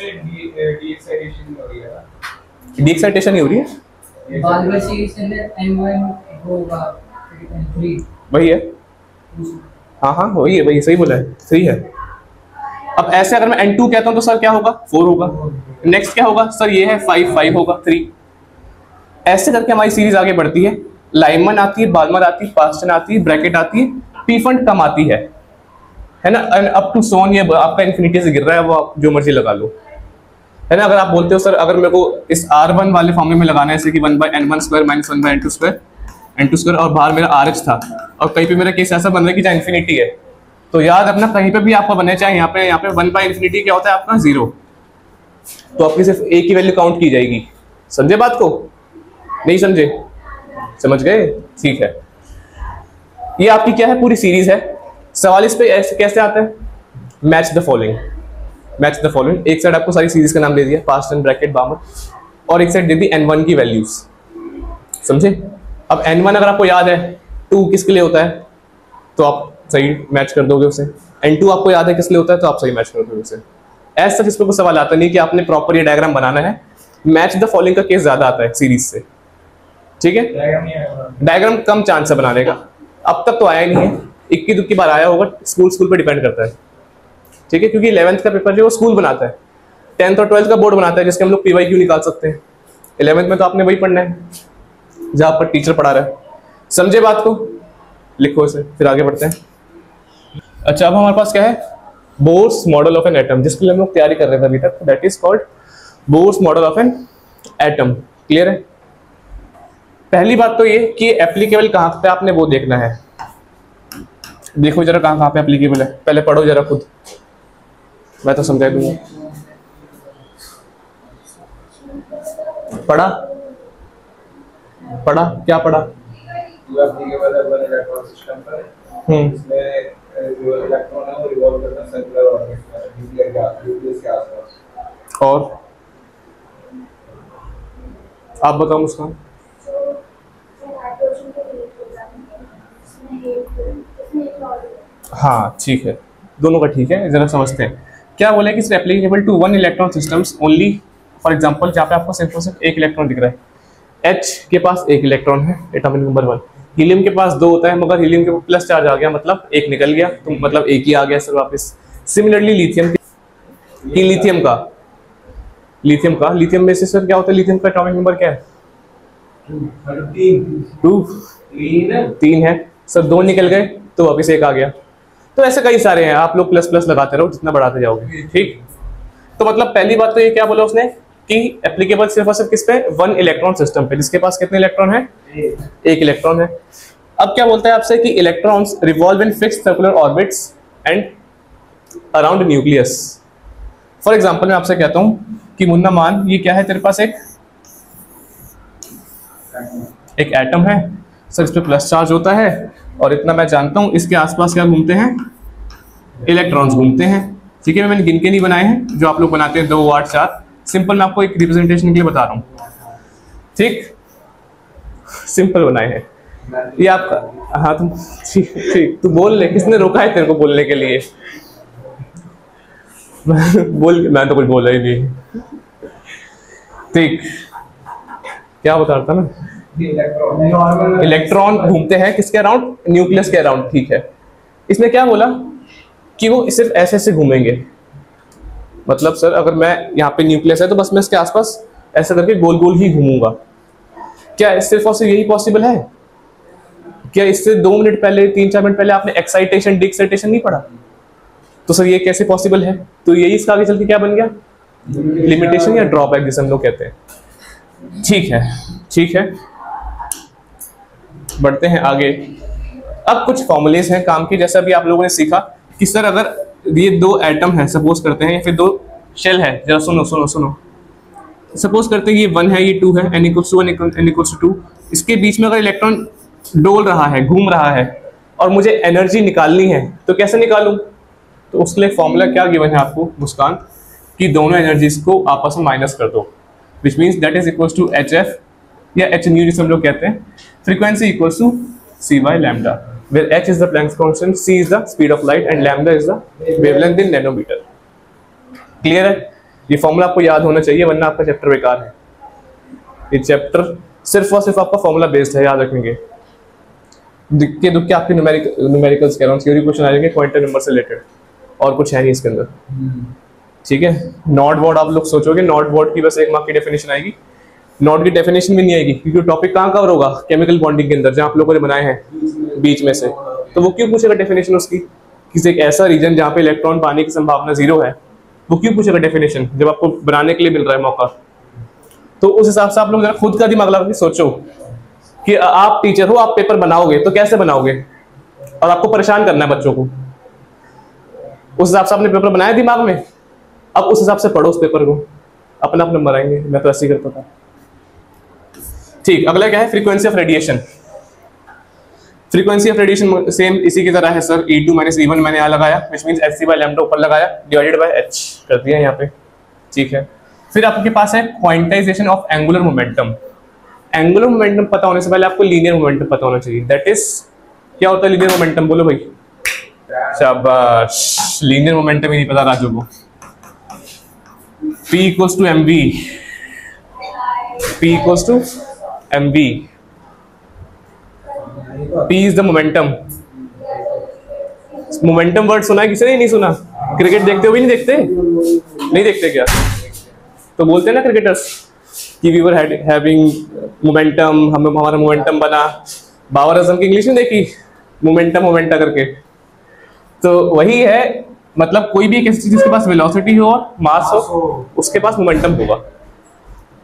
डीएक्साइटेशन ही हो रही है, बाल्मर सीरीज में n1 होगा 3 वही है, हाँ हाँ वही है, वही सही बोला है, 3 है। अब ऐसे अगर मैं n2 कहता हूं तो सर क्या होगा, 4 होगा। नेक्स्ट क्या होगा सर, ये है 5 होगा 3। ऐसे करके हमारी सीरीज आगे बढ़ती है। लाइमन आती है, बाल्मर आती है, पास्टन आती है, ब्रैकेट आती है, पी फंड कम आती है ना। अप टू सोन ये आपका इन्फिनिटी से गिर रहा है, वो आप जो मर्जी लगा लो, है ना। अगर आप बोलते हो सर अगर मेरे को इस R1 वाले फॉर्मूले में लगाना है, जैसे कि 1/n1² माइनस 1/n2² और बाहर मेरा RH था और कहीं पे मेरा केस ऐसा बन रहा है कि जहाँ इन्फिनिटी है, तो याद अपना कहीं पे भी आपका बने, चाहे यहाँ पे 1/∞ क्या होता है आपका 0, तो आपकी सिर्फ a की वैल्यू काउंट की जाएगी। समझे बात को, नहीं समझे, समझ गए, ठीक है। ये आपकी क्या है, पूरी सीरीज है। सवाल इस पे ऐसे कैसे आता है, match the following. Match the following, एक साइड आपको सारी सीरीज का नाम दे दिया, पास्टन, ब्रैकेट, बाल्मर, और एक साइड दे दी n1 की वैल्यूज, समझे। अब n1 अगर आपको याद है 2 किसके लिए होता है, तो आप सही मैच कर दोगे उसे। n2 आपको याद है किस लिए होता है, तो आप सही मैच कर दोगे उसे। ऐसा सच इस पर कोई सवाल आता नहीं कि आपने प्रॉपर ये डायग्राम बनाना है। मैच द फॉलोइंग का केस ज्यादा आता है सीरीज से, ठीक है। डायग्राम कम चांस है बनाने का, अब तक तो आया नहीं है, इक्की दुक्की बार आया होगा, स्कूल पे डिपेंड करता है, ठीक है। क्योंकि 11th का पेपर जो वो स्कूल बनाता है, 10th और 12th का बोर्ड बनाता है, जिसके हम लोग PYQ निकाल सकते हैं। 11th में तो आपने वही पढ़ना है जहाँ पर टीचर पढ़ा रहा है, समझे बात को, लिखो इसे, फिर आगे बढ़ते हैं। अच्छा अब हमारे पास क्या है, Bohr's model of an atom, जिसके लिए हम लोग तैयारी कर रहे थे अभी तक, that is called Bohr's model of an atom. Clear है। पहली बात तो ये कि एप्लीकेबल कहाँ पे आपने वो देखना है, देखो जरा कहाँ पे एप्लीकेबल है, पहले पढ़ो जरा खुद, मैं तो समझा दूंगा। पढ़ा पढ़ा क्या पढ़ा, एप्लीकेबल है वन इलेक्ट्रॉन सिस्टम पर, इसमें जो इलेक्ट्रॉन है वो रिवॉल्व करता है सर्कुलर ऑर्बिट में न्यूक्लियस के आसपास। और आप बताओ मुस्कान। हाँ ठीक है, दोनों का ठीक है, जरा समझते हैं। क्या बोले कि applicable to one electron systems only, for example जहाँ पे आपको सिर्फ और सिर्फ एक इलेक्ट्रॉन दिख रहा है, H के पास एक इलेक्ट्रॉन है, एटॉमिक नंबर 1। हीलियम के पास 2 होता है, मगर हीलियम के प्लस चार्ज आ गया, मतलब एक निकल गया, तो मतलब एक ही आ गया सर वापस। सिमिलरली लिथियम में से सर क्या होता है, लिथियम का एटॉमिक नंबर क्या है, 3 है सर, 2 निकल गए तो वापस एक आ गया। तो ऐसे कई सारे हैं, आप लोग प्लस प्लस लगाते रहो जितना बढ़ाते जाओगे, ठीक। तो मतलब पहली बात तो ये क्या बोला उसने कि एप्लीकेबल सिर्फ और सिर्फ किस पे, वन इलेक्ट्रॉन सिस्टम पे, जिसके पास कितने इलेक्ट्रॉन है, एक इलेक्ट्रॉन है। अब क्या बोलता है आपसे कि electrons revolve in fixed circular orbits and around nucleus. For example मैं आपसे कहता हूं कि मुन्ना मान ये क्या है तेरे पास, एक एटम है सर, इस पे प्लस चार्ज होता है और इतना मैं जानता हूं, इसके आसपास क्या घूमते हैं, इलेक्ट्रॉन्स घूमते हैं, ठीक है। मैंने गिन के नहीं बनाए हैं, जो आप लोग बनाते हैं 2 8 4, सिंपल मैं आपको एक रिप्रेजेंटेशन के लिए बता रहा हूं, ठीक, सिंपल बनाए हैं ये आपका। हाँ तुम ठीक तू बोल ले, किसने रोका है तेरे को बोलने के लिए बोल, मैं तो कुछ बोला ही नहीं, ठीक। क्या बता रहा था मैं, इलेक्ट्रॉन घूमते हैं किसके अराउंड, न्यूक्लियस के अराउंड, ठीक है। इसने क्या बोला कि वो सिर्फ ऐसे ऐसे घूमेंगे, मतलब सर अगर मैं यहाँ पे न्यूक्लियस है तो बस मैं इसके आसपास ऐसा करके गोल गोल ही घूमूंगा। क्या सिर्फ और सिर्फ यही पॉसिबल है, क्या इससे 2 मिनट पहले 3-4 मिनट पहले आपने एक्साइटेशन डिक्साइटेशन नहीं पढ़ा, तो सर ये कैसे पॉसिबल है, तो यही इसका आगे चल के क्या बन गया, लिमिटेशन या ड्रॉबैक जिसे हम लोग कहते हैं, ठीक है। ठीक है, बढ़ते हैं आगे। अब कुछ फॉर्मूलेस हैं काम के, जैसा भी आप लोगों ने सीखा कि सर अगर ये 2 एटम है सपोज करते हैं, या फिर 2 शेल है, जरा सुनो सुनो सुनो, सपोज करते हैं ये 1 है, ये 2 है, n=1 n=2, इसके बीच में अगर इलेक्ट्रॉन डोल रहा है, घूम रहा है, और मुझे एनर्जी निकालनी है तो कैसे निकालूं? तो उसके लिए फॉर्मूला क्या गिवन है आपको मुस्कान, कि दोनों एनर्जीज को आपस में माइनस कर दो, which means that is equals to h f या एच न्यू जिसे हम लोग कहते हैं, frequency equals to c by lambda, where h is the Planck's constant, c is the speed of light and lambda is the wavelength in nanometer. Clear है? ये formula आपको याद होना चाहिए, वरना आपका चैप्टर बेकार है। ये चैप्टर सिर्फ और सिर्फ आपका फॉर्मूला बेस्ड है, याद रखेंगे। दिक्के दुक्के आपके न्यूमेरिकल्स कह रहा हूँ, थ्योरी क्वेश्चन आ जाएंगे क्वांटम नंबर से रिलेटेड, और कुछ है नहीं इसके अंदर। ठीक है, नॉट वर्ड आप लोग सोचोगे, नॉट वर्ड की बस 1 मार्क की डेफिनेशन आएगी, नॉट की डेफिनेशन भी नहीं आएगी, क्योंकि टॉपिक कहाँ कवर होगा? केमिकल बॉन्डिंग के अंदर, जहाँ आप लोगों ने बनाए हैं बीच में से। तो वो क्यों पूछेगा डेफिनेशन उसकी? किसी एक ऐसा रीजन जहाँ पे इलेक्ट्रॉन पाने की संभावना 0 है, वो क्यों पूछेगा डेफिनेशन जब आपको बनाने के लिए मिल रहा है मौका? तो उस हिसाब से आप लोग जरा खुद का दिमाग लगा के सोचो कि आप टीचर हो, आप पेपर बनाओगे तो कैसे बनाओगे, और आपको परेशान करना है बच्चों को। उस हिसाब से आपने पेपर बनाया दिमाग में, अब उस हिसाब से पढ़ो उस पेपर को, अपना अपना नंबर आएंगे। मैं तो ऐसे ही करता था। ठीक, अगला क्या है? Frequency of radiation. Frequency of radiation same इसी की तरह है सर, E2 माइनस E1 मैंने यहाँ लगाया, which means h c by lambda ऊपर लगाया, डिवाइडेड बाय एच कर दिया यहाँ पे। ठीक है, फिर आपके पास है quantization of angular momentum. Angular momentum पता होने से पहले आपको लीनियर मोमेंटम पता होना चाहिए। दैट इज, क्या होता है लीनियर मोमेंटम? बोलो भाई, शाबाश, लीनियर मोमेंटम ही नहीं पता राजू को। P equals to mv, P equals to mv, P is the momentum। Momentum word सुना है किसी ने? नहीं सुना? क्रिकेट देखते हो भी नहीं देखते? नहीं देखते क्या? तो बोलते हैं ना क्रिकेटर्स कि वी वर हैविंग मोमेंटम, हमें हमारा मोमेंटम बना। बाबर आजम की इंग्लिश में देखी मोमेंटम मोमेंटा करके, तो वही है। मतलब कोई भी एक ऐसी चीज जिसके पास वेलोसिटी हो और मास हो, उसके पास मोमेंटम होगा।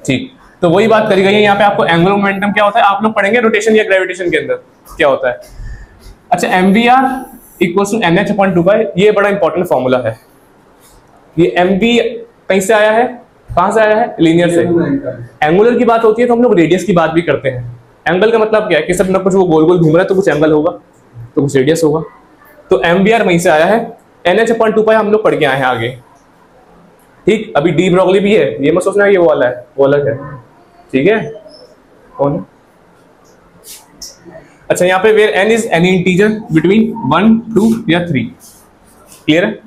ठीक, तो वही बात करी गई है यहाँ पे। आपको एंगुलर मोमेंटम क्या होता है आप लोग पढ़ेंगे रोटेशन या ग्रेविटेशन के अंदर क्या होता है। अच्छा, mvr इक्वल्स टू nh/2π, ये बड़ा इंपॉर्टेंट फॉर्मूला है। ये mv कहीं से आया है? कहाँ से आया है? लीनियर से। एंगुलर की बात होती है तो हम लोग रेडियस की बात भी करते हैं। एंगल का मतलब क्या है कि सब में कुछ वो गोल गोल घूम रहा है तो कुछ एंगल होगा, तो कुछ रेडियस होगा। तो mvr वहीं से आया है। nh/2π हम लोग पढ़ के आए हैं आगे। ठीक, अभी डी ब्रोगली भी है, ये मत सोचना ये वो वाला है, वो अलग है। ठीक है, कौन है? अच्छा, यहाँ पे where n is any integer between 1, 2 या 3। क्लियर है?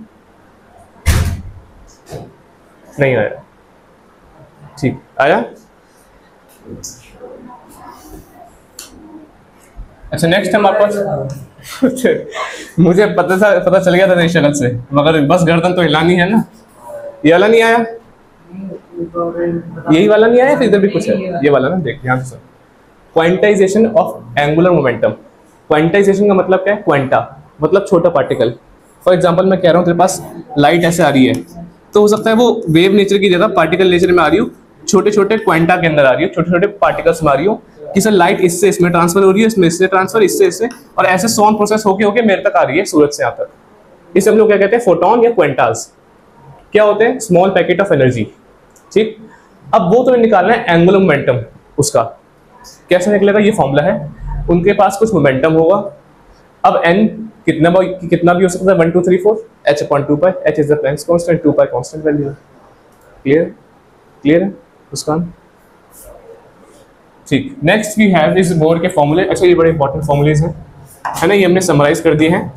नहीं आया? ठीक, आया? अच्छा, नेक्स्ट हम आपको मुझे पता चल गया था तेरी शक्ल से, मगर बस गर्दन तो हिलानी है ना। ये वाला नहीं आया? यही वाला नहीं आया? फिर इधर भी कुछ है, ये वाला ना, देख ध्यान से। Quantization of angular momentum. Quantization का मतलब क्या है? क्वांटा मतलब छोटा पार्टिकल। फॉर एग्जांपल मैं कह रहा हूँ तेरे पास लाइट ऐसे आ रही है, तो हो सकता है वो वेव नेचर की जगह पार्टिकल नेचर में आ रही हो, छोटे छोटे क्वांटा के अंदर आ रही हो, छोटे छोटे पार्टिकल्स में आ रही हो, कि सर लाइट इससे इसमें ट्रांसफर हो रही है, इसमें इससे ट्रांसफर, इससे इससे, और ऐसे सोन प्रोसेस होके होके मेरे तक आ रही है, सूरज से यहाँ तक। इसे हम लोग क्या कहते हैं? फोटोन या क्वांटास। क्या होते हैं? Small packet of energy. ठीक, अब वो तो निकालना है एंगुलर मोमेंटम उसका। कैसे निकलेगा? ये फॉर्मूला है। उनके पास कुछ मोमेंटम होगा। अब n कितना भी हो सकता है, 1 2 3 4, h/2π, h is the Planck's constant, 2π constant value है। क्लियर है उसका? ठीक, नेक्स्ट वी हैव इस बोर के फॉर्मूले। अच्छा, ये बड़े इंपॉर्टेंट फॉर्मूलेज हैं, है ना, ये हमने समराइज कर दिए हैं।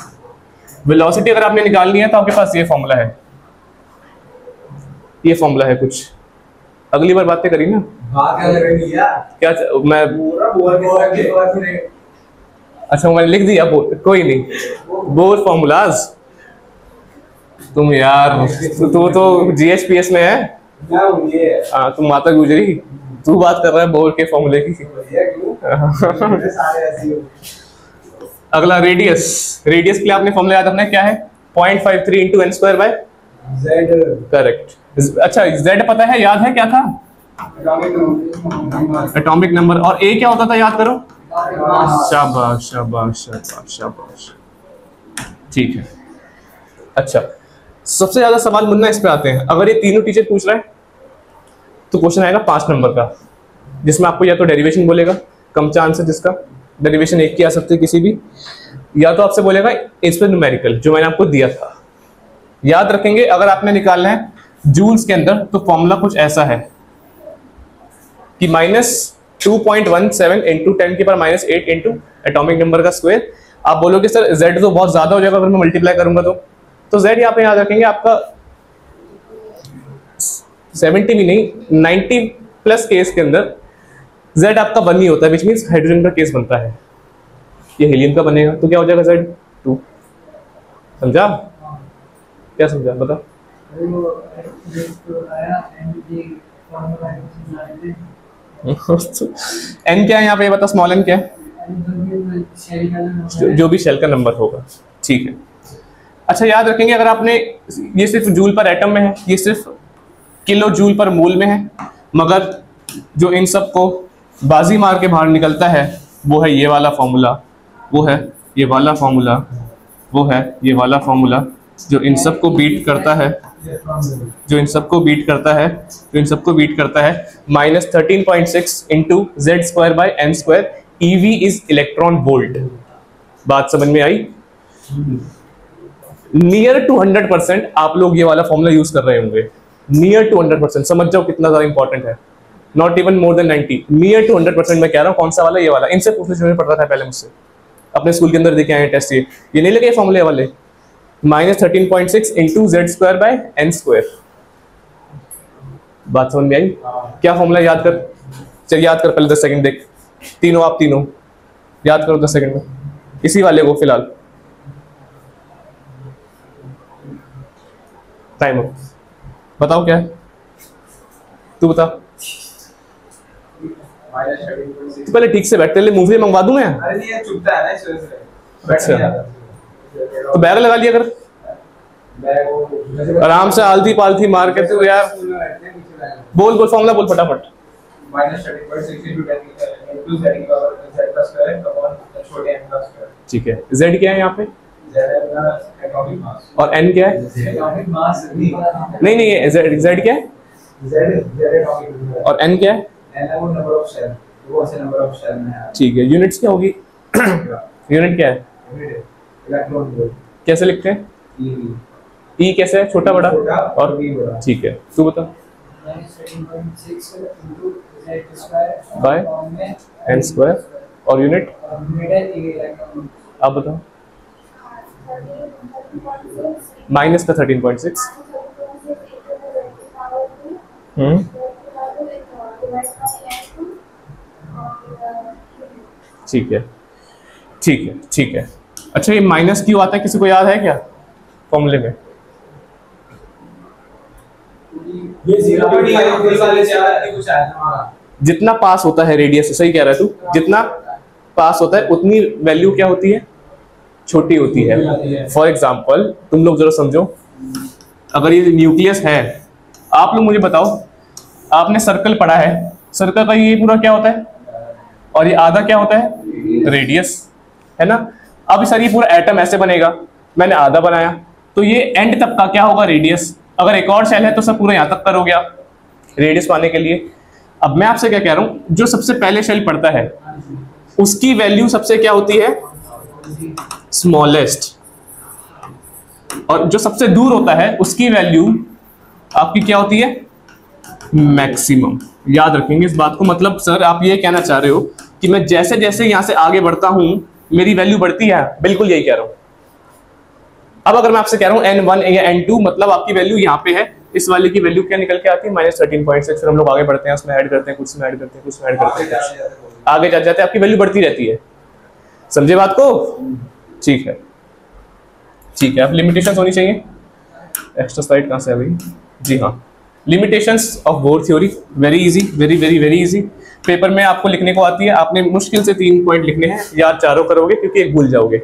वेलोसिटी अगर आपने निकालनी है तो आपके पास ये फॉर्मूला है, ये फॉर्मूला है कुछ। अगली बार बातें करी ना, क्या मैं अच्छा मैंने लिख दिया कोई नहीं। बोर फॉर्मूलाज, तुम यार तू तो GHPS में है। हाँ, तुम माता गुजरी, तू बात कर रहा है बोर के फॉर्मूले की। अगला रेडियस। रेडियस के लिए आपने फॉर्मूला याद रखना है, क्या है? 0.53 इंटू n²/z। करेक्ट। अच्छा, z पता है, याद है क्या था? Atomic number. और a क्या होता था याद करो? शाबाश शाबाश शाबाश शाबाश। ठीक है। अच्छा, सबसे ज्यादा सवाल मुन्ना इस पे आते हैं। अगर ये तीनों टीचर पूछ रहा है तो क्वेश्चन आएगा 5 नंबर का, जिसमें आपको या तो डेरिवेशन बोलेगा, कम चांस है जिसका, डेरिवेशन 1 की आ सकती है किसी भी, या तो आपसे बोलेगा इस पे न्यूमेरिकल जो मैंने आपको दिया था। याद रखेंगे अगर आपने निकालना है जूल्स के अंदर तो फॉर्मूला कुछ ऐसा है कि -2.17 इंटू 10⁻⁸ इंटू एटॉमिक नंबर का स्क्वायर। आप बोलोगे सर z तो बहुत ज्यादा हो जाएगा अगर मैं मल्टीप्लाई करूंगा तो z यहाँ पे याद रखेंगे आपका 70 भी नहीं 90 प्लस केस के अंदर z आपका 1 ही होता है, विच मीन्स हाइड्रोजन का केस बनता है, ये हीलियम का बनेगा तो क्या हो जाएगा z 2। समझा? क्या समझा बता? n क्या है यहाँ पे बता, स्मॉल n क्या है? जो भी शेल का नंबर होगा, ठीक है। अच्छा याद रखेंगे अगर आपने ये सिर्फ जूल पर एटम में है, ये सिर्फ किलो जूल पर मोल में है, मगर जो इन सब को बाजी मार के बाहर निकलता है वो है ये वाला फॉर्मूला, वो है ये वाला फॉर्मूला, वो है ये वाला फॉर्मूला जो इन सब को बीट करता है, जो इन सबको बीट करता है, जो इन सबको बीट करता है -13.6 into z²/n²। EV is electron volt. बात समझ में आई? नियर टू 100% आप लोग ये वाला फॉर्मूला यूज कर रहे होंगे, नियर टू 100%। समझ जाओ कितना ज्यादा इंपॉर्टेंट है, not even more than 90, near to 100% मैं कह रहा हूँ। कौन सा वाला? ये वाला। इनसे पूछने पड़ता था पहले मुझसे, अपने स्कूल के अंदर देखे आए टेस्ट। ये नहीं लगे फॉर्मूले वाले, -13.6 इंटू z²/n²। बात समझ में आई? क्या फॉर्मूला याद कर, चल याद कर पहले 10 सेकंड देख, तीनों आप तीनों याद करो 10 सेकंड में, इसी वाले को फिलहाल। Time up. बताओ क्या है, तू बता। तो पहले ठीक से बैठ, तेरे लिए मूवी मंगवा दूं मैं? अरे नहीं, ये चुपता है ना इस वजह से। अच्छा तो बैग लगा लिया कर, आराम से आलती पालती मार के तू यार। बोल बोल फॉर्मूला बोल फटाफट। ठीक है, z क्या है यहाँ पे? और n क्या है? नहीं नहीं, z क्या है? और n क्या है? ठीक है, यूनिट्स क्या होगी? यूनिट क्या है? कैसे लिखते हैं? ई कैसे है? छोटा बड़ा? और ठीक है, तू बता। बाय n² और यूनिट आप बताओ। माइनस का 13.6। ठीक है ठीक है ठीक है। अच्छा ये माइनस क्यों आता है, किसी को याद है क्या फॉर्मूले में? जितना पास होता है रेडियस से, सही कह रहा है तू, जितना पास होता है उतनी वैल्यू क्या होती है? छोटी होती है। फॉर एग्जाम्पल तुम लोग जरा समझो, अगर ये न्यूक्लियस है, आप लोग मुझे बताओ, आपने सर्कल पढ़ा है, सर्कल का ये पूरा क्या होता है और ये आधा क्या होता है? रेडियस, है ना। अब सर ये पूरा एटम ऐसे बनेगा, मैंने आधा बनाया, तो ये एंड तक का क्या होगा? रेडियस। अगर एक और शेल है तो सब पूरा यहाँ तक कर हो गया रेडियस पाने के लिए। अब मैं आपसे क्या कह रहा हूँ, जो सबसे पहले शेल पड़ता है उसकी वैल्यू सबसे क्या होती है? स्मॉलेस्ट। और जो सबसे दूर होता है उसकी वैल्यू आपकी क्या होती है? मैक्सिमम। याद रखेंगे इस बात को। मतलब सर आप ये कहना चाह रहे हो कि मैं जैसे जैसे यहां से आगे बढ़ता हूं मेरी वैल्यू बढ़ती है? बिल्कुल यही कह रहा हूं। अब अगर मैं आपसे कह रहा हूं n1 या n2, मतलब आपकी वैल्यू यहाँ पे है, इस वाले की वैल्यू क्या निकल के आती है? -13.6। फिर हम लोग आगे बढ़ते हैं, उसमें ऐड करते हैं, कुछ में ऐड करते हैं, कुछ में ऐड करते हैं, आगे जाते जाते आपकी वैल्यू बढ़ती रहती है। समझे बात को? ठीक है ठीक है। अब लिमिटेशंस होनी चाहिए। एक्स्ट्रा स्लाइड कहाँ से है भाई? जी हाँ, limitations of bore theory. Very easy, very very very easy. Paper में आपको लिखने को आती है, आपने मुश्किल से 3 पॉइंट लिखने हैं, यार चारों करोगे क्योंकि एक भूल जाओगे।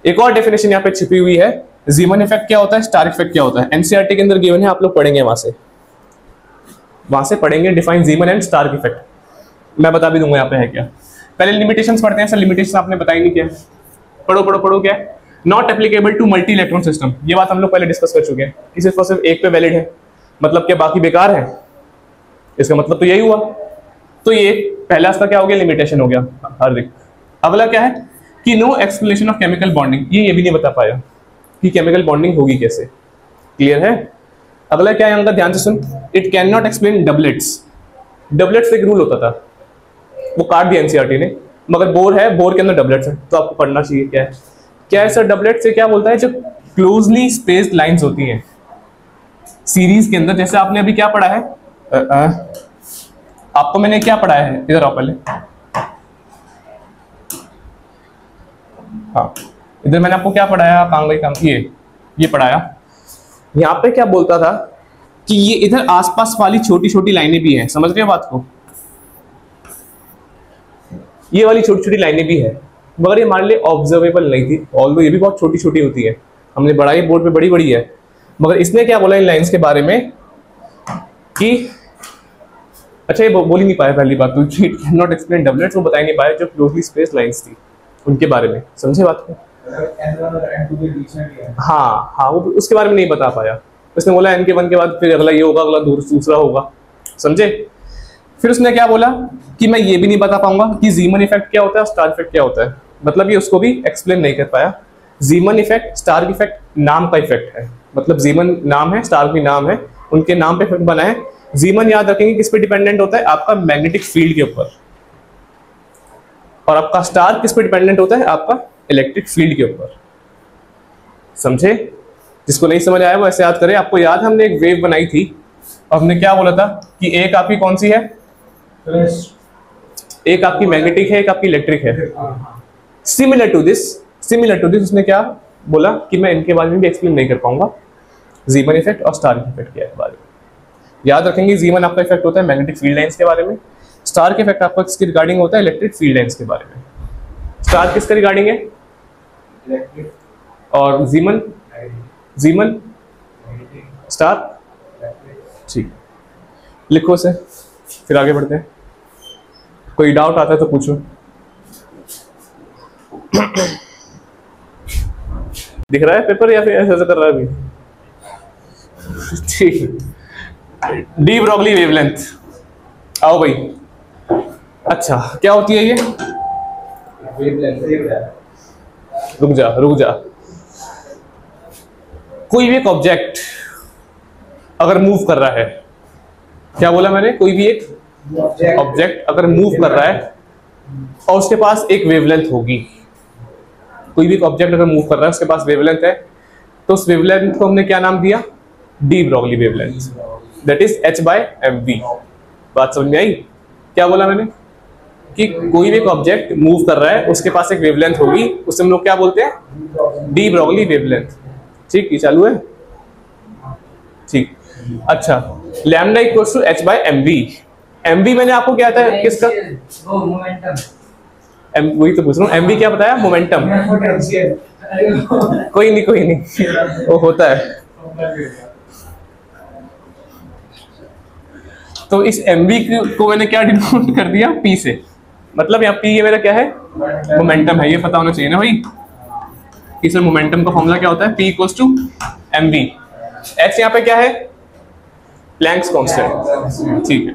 एक और डेफिनेशन यहाँ पे छिपी हुई है, जीमन इफेक्ट क्या होता है, स्टार इफेक्ट क्या होता है। एनसीईआरटी के अंदर गिवन है, आप लोग पढ़ेंगे, वहां से पढ़ेंगे डिफाइन जीमन एंड स्टार इफेक्ट। मैं बता भी दूंगा यहाँ पे है क्या। पहले लिमिटेशंस पढ़ते हैं। सर लिमिटेशन आपने बताई नहीं क्या? पढ़ो पढ़ो पढ़ो। क्या है? Not applicable to multi electron system. ये बात हम लोग पहले डिस्कस कर चुके हैं कि सिर्फ और सिर्फ एक पे वैलिड है, मतलब क्या बाकी बेकार है? इसका मतलब तो यही हुआ। तो ये पहला इसका क्या हो गया? लिमिटेशन हो गया। हार्दिक, अगला क्या है? कि no explanation of chemical bonding, ये भी नहीं बता पाया कि केमिकल बॉन्डिंग होगी कैसे। क्लियर है? अगला क्या है उनका, ध्यान से सुन। It can not explain doublets. Doublets एक रूल होता था, वो काट दिया एनसीईआरटी ने, मगर बोर है, बोर के अंदर डबलेट्स है, तो आपको पढ़ना चाहिए। क्या है सर डबलेट से क्या बोलता है, जो क्लोजली स्पेस्ड लाइंस होती हैं सीरीज के अंदर, जैसे आपने अभी क्या पढ़ा है, आपको मैंने क्या पढ़ाया है, इधर आओ पहले, हाँ इधर मैंने आपको क्या पढ़ाया, काम भाई काम, ये पढ़ाया। यहाँ पे क्या बोलता था कि ये इधर आसपास वाली छोटी छोटी लाइनें भी हैं, समझ रहे हो बात को, ये वाली छोटी छोटी लाइनें भी है, मगर ये हमारे लिए ऑब्जर्वेबल नहीं थी, ऑल्दो ये भी बहुत छोटी छोटी होती है, हमने पढ़ाई बोर्ड पे बड़ी बड़ी है। मगर इसने क्या बोला इन लाइंस के बारे में कि अच्छा, ये बोल ही नहीं पाया पहली बात तो, it can not explain doublets, वो बता ही नहीं पाया जो क्लोजली स्पेस्ड लाइंस थी उनके बारे में, समझे बात को। हाँ हाँ, वो उसके बारे में नहीं बता पाया, उसने बोला n के 1 के बाद फिर अगला ये होगा, अगला दूसरा होगा, समझे। फिर उसने क्या बोला कि मैं ये भी नहीं बता पाऊंगा कि जीमन इफेक्ट क्या होता है, स्टार इफेक्ट क्या होता है, मतलब ये उसको भी एक्सप्लेन नहीं कर पाया। जीमन इफेक्ट, स्टार इफेक्ट नाम का इफेक्ट है, मतलब जीमन नाम है, स्टार भी नाम है, उनके नाम पे इफेक्ट बना है। जीमन याद रखेंगे किस पे डिपेंडेंट होता है, आपका मैग्नेटिक फील्ड के ऊपर, और आपका स्टार किस पे डिपेंडेंट होता है, आपका इलेक्ट्रिक फील्ड के ऊपर, समझे। जिसको नहीं समझ आया वो ऐसे याद करे। आपको याद है हमने एक वेव बनाई थी और हमने क्या बोला था कि एक आपकी कौन सी है, एक आपकी मैग्नेटिक है, एक आपकी इलेक्ट्रिक है। सिमिलर टू दिस उसने क्या बोला कि मैं इनके बारे में भी एक्सप्लेन नहीं कर पाऊंगा, जीमन इफेक्ट और स्टार इफेक्ट के बारे में। याद रखेंगे जीमन आपका इफेक्ट होता है मैग्नेटिक फील्ड लाइंस के बारे में, स्टार के इफेक्ट आपका किसके रिगार्डिंग होता है, इलेक्ट्रिक फील्ड लाइंस के बारे में। स्टार किसके रिगार्डिंग है, इलेक्ट्रिक, और जीमन स्टार, ठीक, लिखो से, फिर आगे बढ़ते हैं। कोई डाउट आता है तो पूछो। दिख रहा है पेपर या फिर ऐसा कर रहा है अभी, ठीक। डी ब्रॉगली वेवलेंथ, आओ भाई। अच्छा क्या होती है ये, रुक जा। कोई भी एक ऑब्जेक्ट अगर मूव कर रहा है, क्या बोला मैंने, कोई भी एक ऑब्जेक्ट अगर मूव कर रहा है और उसके पास एक वेवलेंथ होगी, कोई भी एक ऑब्जेक्ट अगर मूव कर रहा है उसके पास वेवलेंथ है, तो उस वेवलेंथ को हमने क्या नाम दिया, de Broglie wavelength, that is h/mv। बात समझ में आई? क्या बोला मैंने कि कोई भी एक ऑब्जेक्ट मूव कर रहा है उसके पास एक वेवलेंथ होगी, उसे हम लोग क्या बोलते हैं, डी ब्रॉगली वेवलेंथ। ठीक, ये चालू है, ठीक। अच्छा, lambda equals to h/mv। mv मैंने आपको क्या था, किसका, वही तो पूछ रहा हूँ, mv क्या बताया, मोमेंटम। कोई नहीं वो होता है। तो इस mv को मैंने क्या डिनोट कर दिया, p से, मतलब यहाँ p ये मेरा क्या है, मोमेंटम है, ये पता होना चाहिए ना भाई। इस मोमेंटम का फॉर्मूला क्या होता है, p equals to mv। h यहाँ पे क्या है, प्लैंक्स कांस्टेंट, ठीक है।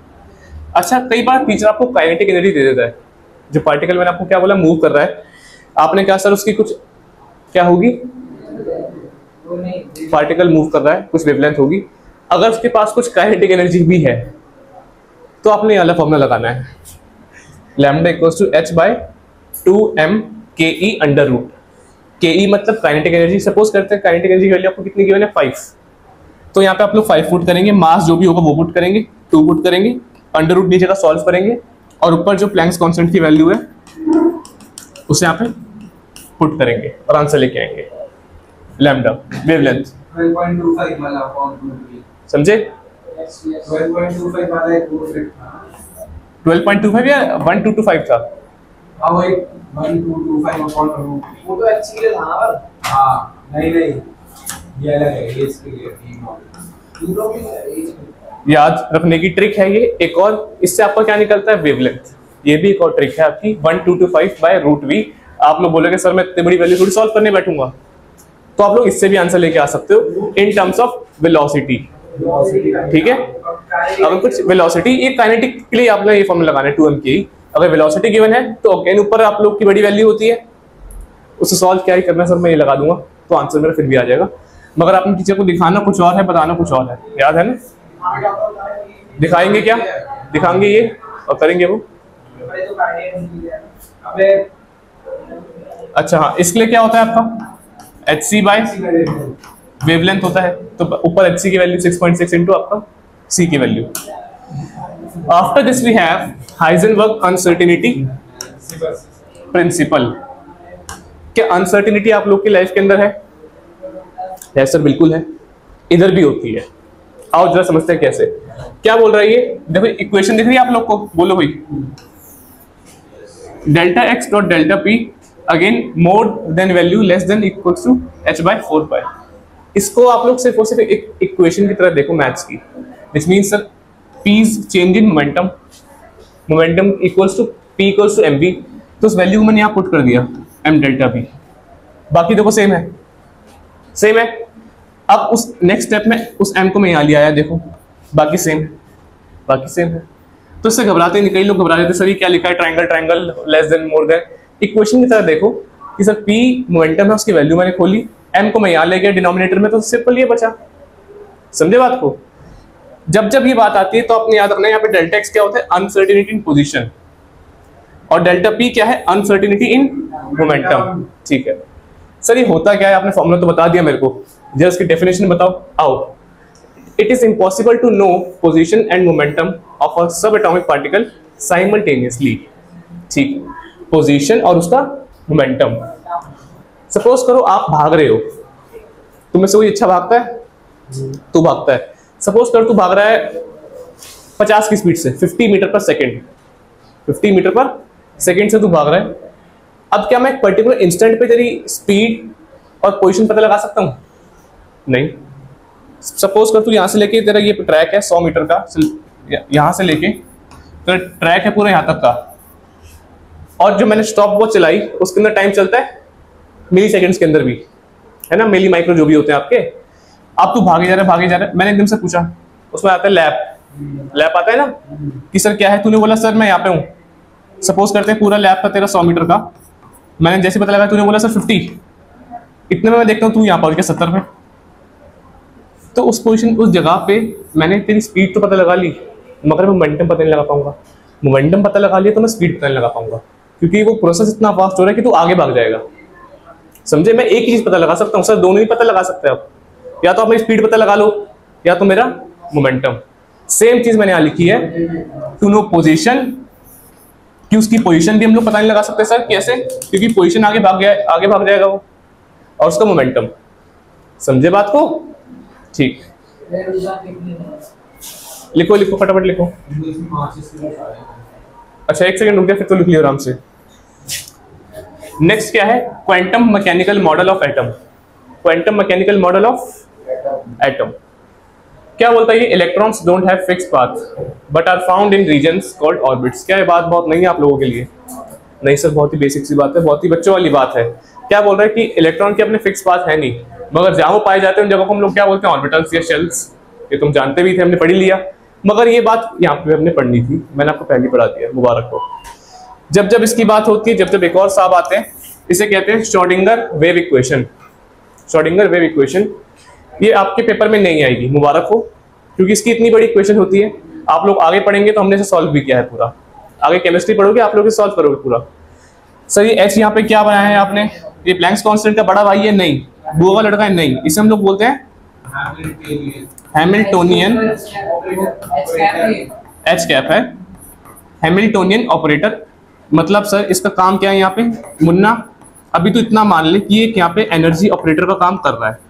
अच्छा, कई बार टीचर आपको काइनेटिक एनर्जी दे देता है, जो पार्टिकल मैंने आपको क्या बोला मूव कर रहा है, आपने कहा सर उसकी कुछ क्या होगी, पार्टिकल मूव कर रहा है कुछ वेवलेंथ होगी, अगर उसके पास कुछ काइनेटिक एनर्जी भी है तो आपने ये वाला फॉर्मूला लगाना है, lambda equals to h/2m ke under root. ke मतलब काइनेटिक एनर्जी, सपोज करते हैं काइनेटिक एनर्जी की वैल्यू आपको कितनी गिवन है, 5, तो यहाँ पे आप लोग 5 पुट करेंगे, मास जो भी होगा वो पुट करेंगे, 2 पुट करेंगे, अंडर रूट नीचे का सॉल्व करेंगे, और ऊपर जो प्लैंक्स कांस्टेंट की वैल्यू है उसे यहाँ पे पुट करेंगे और आंसर लेके आएंगे, लैम्डा वेवलेंथ। 12.25 वाला फॉर्म समझे, 12.25 वाला एक कोर्स था, 12.25 या 1225 था, हाँ वही 1225 अपॉन रूट, वो तो अच्छी है ना। हाँ नहीं ये अलग है, ये इसके लिए तीनों भी याद रखने की ट्रिक है ये। एक और इससे आपका क्या निकलता है, वेवलेंथ, ये भी एक और ट्रिक है आपकी, 1225/√v। आप लोग बोलोगे सर मैं इतनी बड़ी वैल्यू थोड़ी सॉल्व करने बैठूंगा, तो आप लोग इससे भी आंसर लेके आ सकते हो इन टर्म्स ऑफ वेलोसिटी, ठीक है। अगर कुछ वेलोसिटी, ये काइनेटिक के लिए आपने ये फॉर्मूला लगाना है 2m के, अगर वेलोसिटी गिवन है तो अगेन ऊपर आप लोग की बड़ी वैल्यू होती है, उससे सॉल्व क्या ही करना है सर, मैं ये लगा दूंगा तो आंसर मेरा फिर भी आ जाएगा। मगर अपने टीचर को दिखाना कुछ और है, बताना कुछ और है, याद है ना? दिखाएंगे क्या, दिखाएंगे ये और करेंगे वो। अच्छा हाँ, इसके लिए क्या होता है आपका HC बाय वेवलेंथ होता है, तो ऊपर HC की वैल्यू 6.6 इंटू आपका C की value. After this we have Heisenberg uncertainty principle. क्या अनसर्टेनिटी आप लोग की लाइफ के अंदर है? यस सर बिल्कुल है, इधर भी होती है। आओ जरा समझते हैं कैसे। क्या बोल रहा है ये, देखो इक्वेशन दिख रही है आप लोग को, बोलो भाई। Delta x dot delta p again more than value less than equals to h/4 इसको आप लोग सिर्फ और सिर्फ एक इक्वेशन की तरह देखो मैथ्स की, which means sir p is change in momentum, momentum equals to p equals to mv, तो उस वैल्यू को मैंने यहाँ पुट कर दिया m डेल्टा p। बाकी देखो सेम है, सेम है। अब उस नेक्स्ट स्टेप में उस m को मैं यहाँ ले आया, देखो बाकी सेम है, बाकी सेम है। तो इससे घबराते नहीं, कई लोग घबरा जाते सर ये क्या लिखा है, triangle triangle less than more than. Equation की तरह देखो कि सर p मोमेंटम है, उसकी वैल्यू मैंने खोली, m को मैं यहाँ ले गया डिनोमिनेटर में, तो सिंपल ये बचा। समझे बात को? जब जब ये बात आती है तो आपने याद रखना है यहाँ पे डेल्टा एक्स क्या होता है, अनसर्टेनिटी इन पोजीशन, और डेल्टा p क्या है, अनसर्टेनिटी इन मोमेंटम। ठीक है सर, ये होता क्या है, आपने फॉर्मूला तो बता दिया मेरे को, जरा इसकी डेफिनेशन बताओ। आओ, it is impossible to know position and momentum of a sub atomic particle simultaneously. ठीक, पोजीशन और उसका मोमेंटम। सपोज करो आप भाग रहे हो, तुम्हें से कोई अच्छा भागता है, तू भागता है। सपोज करो तू भाग रहा है 50 की स्पीड से, 50 मीटर पर सेकेंड, 50 मीटर पर सेकेंड से तू भाग रहा है। अब क्या मैं एक पर्टिकुलर इंस्टेंट पे तेरी स्पीड और पोजीशन पता लगा सकता हूं? नहीं। सपोज कर तू यहां से लेके, तेरा ये ट्रैक है 100 मीटर का, यहां से लेके तेरा ट्रैक है पूरा यहां तक का, और जो मैंने स्टॉप वॉच चलाई उसके अंदर टाइम चलता है मिली सेकेंड्स के अंदर भी, है ना, मिली माइक्रो जो भी होते हैं आपके। अब तू भागे जा रहा है, भागे जा रहा है, मैंने एकदम से पूछा, उसमें आता है लैप, लैप आता है ना कि सर क्या है, तूने बोला सर मैं यहाँ पे हूँ। सपोज करते हैं पूरा लैप था तेरा 100 मीटर का, मैंने जैसे पता लगा तूने बोला सर 50, इतने में मैं देखता हूँ तू यहाँ पहुंच गया 70 में। तो उस पोजीशन, उस जगह पे मैंने तेरी स्पीड तो पता लगा ली, मगर मोमेंटम पता नहीं लगा पाऊंगा। मोमेंटम पता लगा लिया तो मैं स्पीड पता नहीं लगा पाऊंगा, क्योंकि वो प्रोसेस इतना फास्ट हो रहा है कि तू आगे भाग जाएगा। समझे? मैं एक ही चीज पता लगा सकता हूँ सर, दोनों ही पता लगा सकते हैं आप, या तो आप मेरी स्पीड पता लगा लो या तो मेरा मोमेंटम। सेम चीज मैंने यहाँ लिखी है, टू नो पोजीशन, कि उसकी पोजीशन भी हम लोग पता नहीं लगा सकते सर। कैसे? क्योंकि पोजीशन आगे भाग गया, आगे भाग जाएगा वो, और उसका मोमेंटम। समझे बात को? ठीक, लिखो लिखो फटाफट लिखो। अच्छा एक सेकंड रुक गया, फिर तो लिख लियो आराम से। नेक्स्ट क्या है, quantum mechanical model of atom. Quantum mechanical model of atom क्या बोलता है? ये electrons don't have fixed path but are found in regions called orbits. क्या ये बात बहुत नहीं है आप लोगों के लिए? नहीं सर, बहुत ही बेसिक सी बात है, बहुत ही बच्चों वाली बात है। क्या बोल रहा है कि इलेक्ट्रॉन के अपने फिक्स पाथ है नहीं, मगर जहां वो पाए जाते हैं उन जगह को हम लोग क्या बोलते हैं, ऑर्बिटल्स या शेल्स। ये तुम जानते भी थे, हमने पढ़ी लिया, मगर ये बात यहाँ पे हमने पढ़नी थी, मैंने आपको पहले पढ़ा दिया, मुबारक हो। जब जब इसकी बात होती है, जब जब एक और साहब आते हैं, इसे कहते हैं Schrodinger wave equation. Schrodinger wave equation ये आपके पेपर में नहीं आएगी, मुबारक हो, क्योंकि इसकी इतनी बड़ी इक्वेशन होती है। आप लोग आगे पढ़ेंगे तो हमने इसे सॉल्व भी किया है पूरा, आगे केमिस्ट्री पढ़ोगे आप लोग इसे सॉल्व करोगे पूरा। सर ये एच यहाँ पे क्या बनाया है आपने, ये प्लैंक्स कांस्टेंट का बड़ा भाई है? नहीं। बुआ का लड़का है? नहीं। इसे हम लोग बोलते हैं हैमिल्टोनियन, एच कैप है, हैमिल्टोनियन ऑपरेटर। मतलब सर इसका काम क्या है यहाँ पे मुन्ना, अभी तो इतना मान ले कि ये यहाँ पे एनर्जी ऑपरेटर का काम कर रहा है,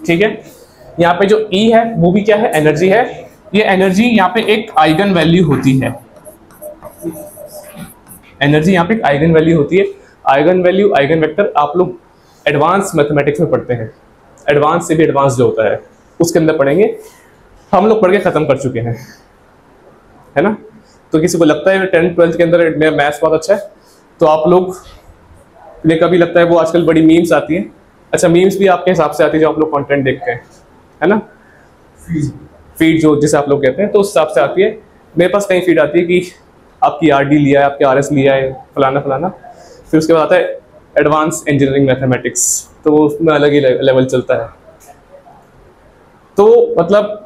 ठीक है। यहाँ पे जो E है वो भी क्या है, एनर्जी है। ये एनर्जी यहाँ पे एक आइगन वैल्यू होती है, एनर्जी यहाँ पे एक आइगन वैल्यू होती है। आइगन वैल्यू, आइगन वेक्टर आप लोग एडवांस मैथमेटिक्स में पढ़ते हैं, एडवांस से भी एडवांस जो होता है उसके अंदर पढ़ेंगे, हम लोग पढ़ के खत्म कर चुके हैं, है ना। तो किसी को लगता है 10th 12th के अंदर मेरा मैथ्स बहुत अच्छा है, तो आप लोग ने कभी लगता है वो आजकल बड़ी मीम्स आती हैं। अच्छा मीम्स भी आपके हिसाब से आती है जो आप लोग कंटेंट देखते हैं, है ना, फीड जो जिसे आप लोग कहते हैं, तो उस हिसाब से आती है। मेरे पास कहीं फीड आती है कि आपकी RD लिया है, आपके RS लिया है, फलाना फलाना, फिर उसके बाद आता है एडवांस इंजीनियरिंग मैथमेटिक्स, तो उसमें अलग ही लेवल चलता है। तो मतलब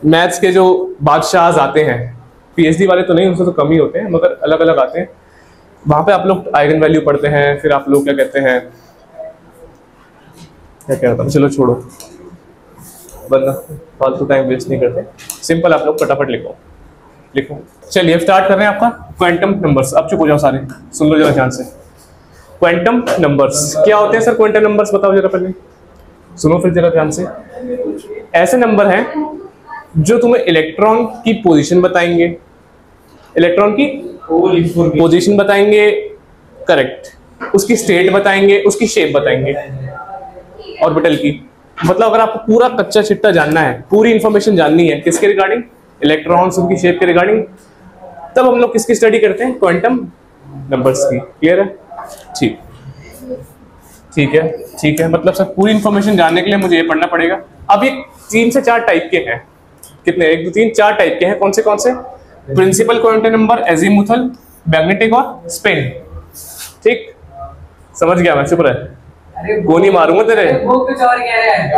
मैथ्स के जो बादशाह आते हैं, पीएचडी वाले तो नहीं, उनसे तो कम ही होते हैं, मगर अलग अलग आते हैं। वहाँ पे आप लोग आइगन वैल्यू पढ़ते हैं, फिर आप लोग क्या कहते हैं, क्या कहता हूँ, चलो छोड़ो, वरना फालतू टाइम वेस्ट नहीं करते, सिंपल आप लोग फटाफट लिखो। चलिए अब स्टार्ट कर रहे हैं आपका क्वांटम नंबर्स। अब चुप हो जाओ सारे, सुन लो जरा ध्यान से। क्वांटम नंबर्स क्या होते हैं सर? क्वांटम नंबर्स बताओ जरा, पहले सुनो फिर जरा ध्यान से। ऐसे नंबर हैं जो तुम्हें इलेक्ट्रॉन की पोजीशन बताएंगे, इलेक्ट्रॉन की पोजीशन बताएंगे, करेक्ट, उसकी स्टेट बताएंगे, उसकी शेप बताएंगे ऑर्बिटल की। मतलब अगर आपको पूरा कच्चा चिट्टा जानना है, पूरी इंफॉर्मेशन जाननी है किसके रिगार्डिंग, इलेक्ट्रॉन्स, उनकी शेप के रिगार्डिंग, तब हम लोग किसकी स्टडी करते हैं? क्वांटम नंबर्स की। क्लियर है? ठीक है। मतलब सर पूरी इंफॉर्मेशन जानने के लिए मुझे ये पढ़ना पड़ेगा। अब ये 3 से 4 टाइप के हैं। कितने? 1 2 3 4 टाइप के हैं। कौन से? Principal quantum number, azimuthal, magnetic और स्पिन। ठीक, समझ गया मैं, चुप रहे, गोली मारूंगा तेरे। वो कुछ और कह रहे हैं।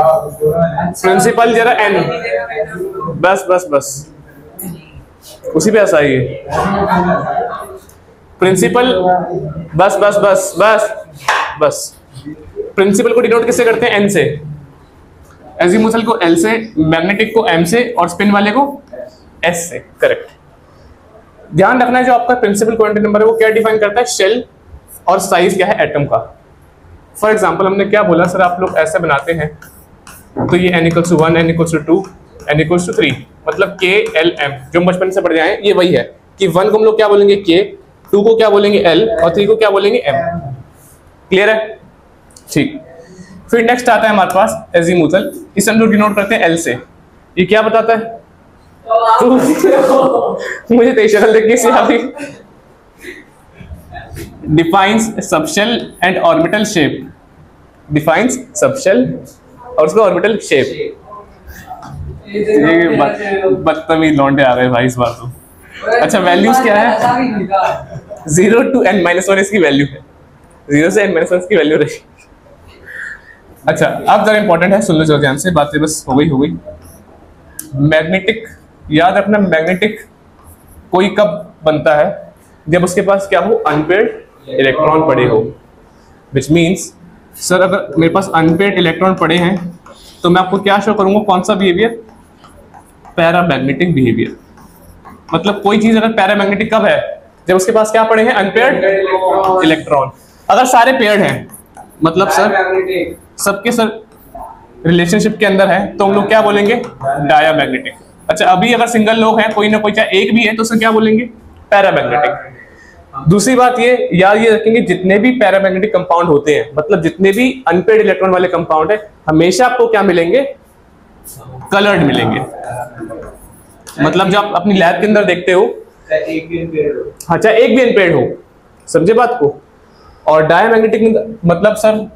प्रिंसिपल जरा एन, बस उसी पे ऐसा ही है। प्रिंसिपल, बस प्रिंसिपल को डिनोट किससे करते हैं? एन से, एजीमुथल को एल से, मैग्नेटिक को एम से और स्पिन वाले को एस से। करेक्ट। ध्यान रखना है जो आपका प्रिंसिपल क्वांटम नंबर है वो क्या डिफाइन करता है? शेल और साइज क्या है एटम का। फॉर एग्जांपल हमने क्या बोला सर, आप लोग ऐसे बनाते हैं तो ये n = 1, n = 2, n = 3, मतलब k l m जो बचपन से पढ़ जाए ये वही है कि 1 को हम लोग क्या बोलेंगे k, 2 को क्या बोलेंगे l और 3 को क्या बोलेंगे m। क्लियर है? ठीक। फिर नेक्स्ट आता है हमारे पास एजीमुथल, इसे हम लोग डिनोट करते हैं l से। ये क्या बताता है? मुझे तेरी शक्ल देख के आ गई। Defines subshell and orbital shape, defines subshell और उसका ऑर्बिटल शेप। ये बदतमीज लौंडे आ गए भाई इस बार तो। अच्छा, वैल्यूज क्या है? 0 to n-1 इसकी वैल्यू है, 0 से n-1 की वैल्यू रही। अच्छा, अब जरा इंपॉर्टेंट है, सुन लो जरा ध्यान से, बातें बस हो गई। मैग्नेटिक, याद रखना, मैग्नेटिक कोई कब बनता है? जब उसके पास क्या हो? अनपेयर्ड इलेक्ट्रॉन पड़े हो। विच मीन्स सर अगर मेरे पास अनपेयर्ड इलेक्ट्रॉन पड़े हैं तो मैं आपको क्या शो करूंगा? कौन सा बिहेवियर? Paramagnetic behaviour. मतलब कोई चीज अगर पैरामैग्नेटिक कब है? जब उसके पास क्या पड़े हैं? Unpaired electron. अगर सारे पेयर्ड हैं, मतलब सर सबके सर रिलेशनशिप के अंदर है, तो हम लोग क्या बोलेंगे? डायामैग्नेटिक। अच्छा, अभी अगर सिंगल लोग हैं, कोई ना कोई चाहे एक भी है, तो उसे क्या बोलेंगे? पैरामैग्नेटिक। दूसरी बात ये याद ये रखेंगे, जितने भी पैरामैग्नेटिक कंपाउंड होते हैं, मतलब जितने भी अनपेयर्ड इलेक्ट्रॉन वाले कंपाउंड है, हमेशा आपको क्या मिलेंगे? कलर्ड मिलेंगे। मतलब जब आप अपनी लैब के अंदर देखते हो, हाँ, चाहे एक भी अनपेयर्ड हो, समझे बात को। और डायमैग्नेटिक मतलब सर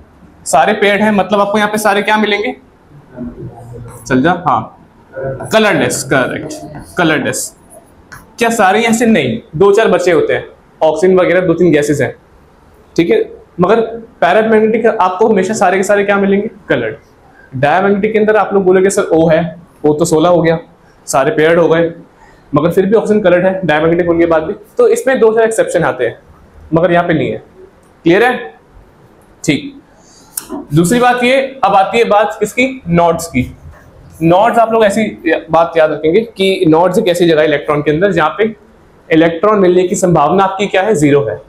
सारे पेयर्ड हैं, मतलब आपको यहाँ पे सारे क्या मिलेंगे? चल जा, हाँ, कलरलेस। Correct, colourless. क्या सारे ऐसे नहीं, 2-4 बचे होते हैं, ऑक्सीजन वगैरह 2-3 गैसेस हैं, ठीक है, मगर पैरामैग्नेटिक आपको हमेशा सारे के सारे क्या मिलेंगे? कलर्ड। डायमैग्नेटिक के अंदर आप लोग बोलोगे सर O है, O तो 16 हो गया, सारे पेयर्ड हो गए, मगर फिर भी ऑक्सीजन कलर्ड है डायमैग्नेटिक होने के बाद भी। तो इसमें 2-4 एक्सेप्शन आते हैं, मगर यहाँ पे नहीं है। क्लियर है? ठीक। दूसरी बात ये, अब आती है बात किसकी? नॉड्स की। नॉड्स आप लोग ऐसी बात याद रखेंगे कि नॉड्स एक ऐसी जगह इलेक्ट्रॉन के अंदर जहां पे इलेक्ट्रॉन मिलने की संभावना आपकी क्या है? 0 है।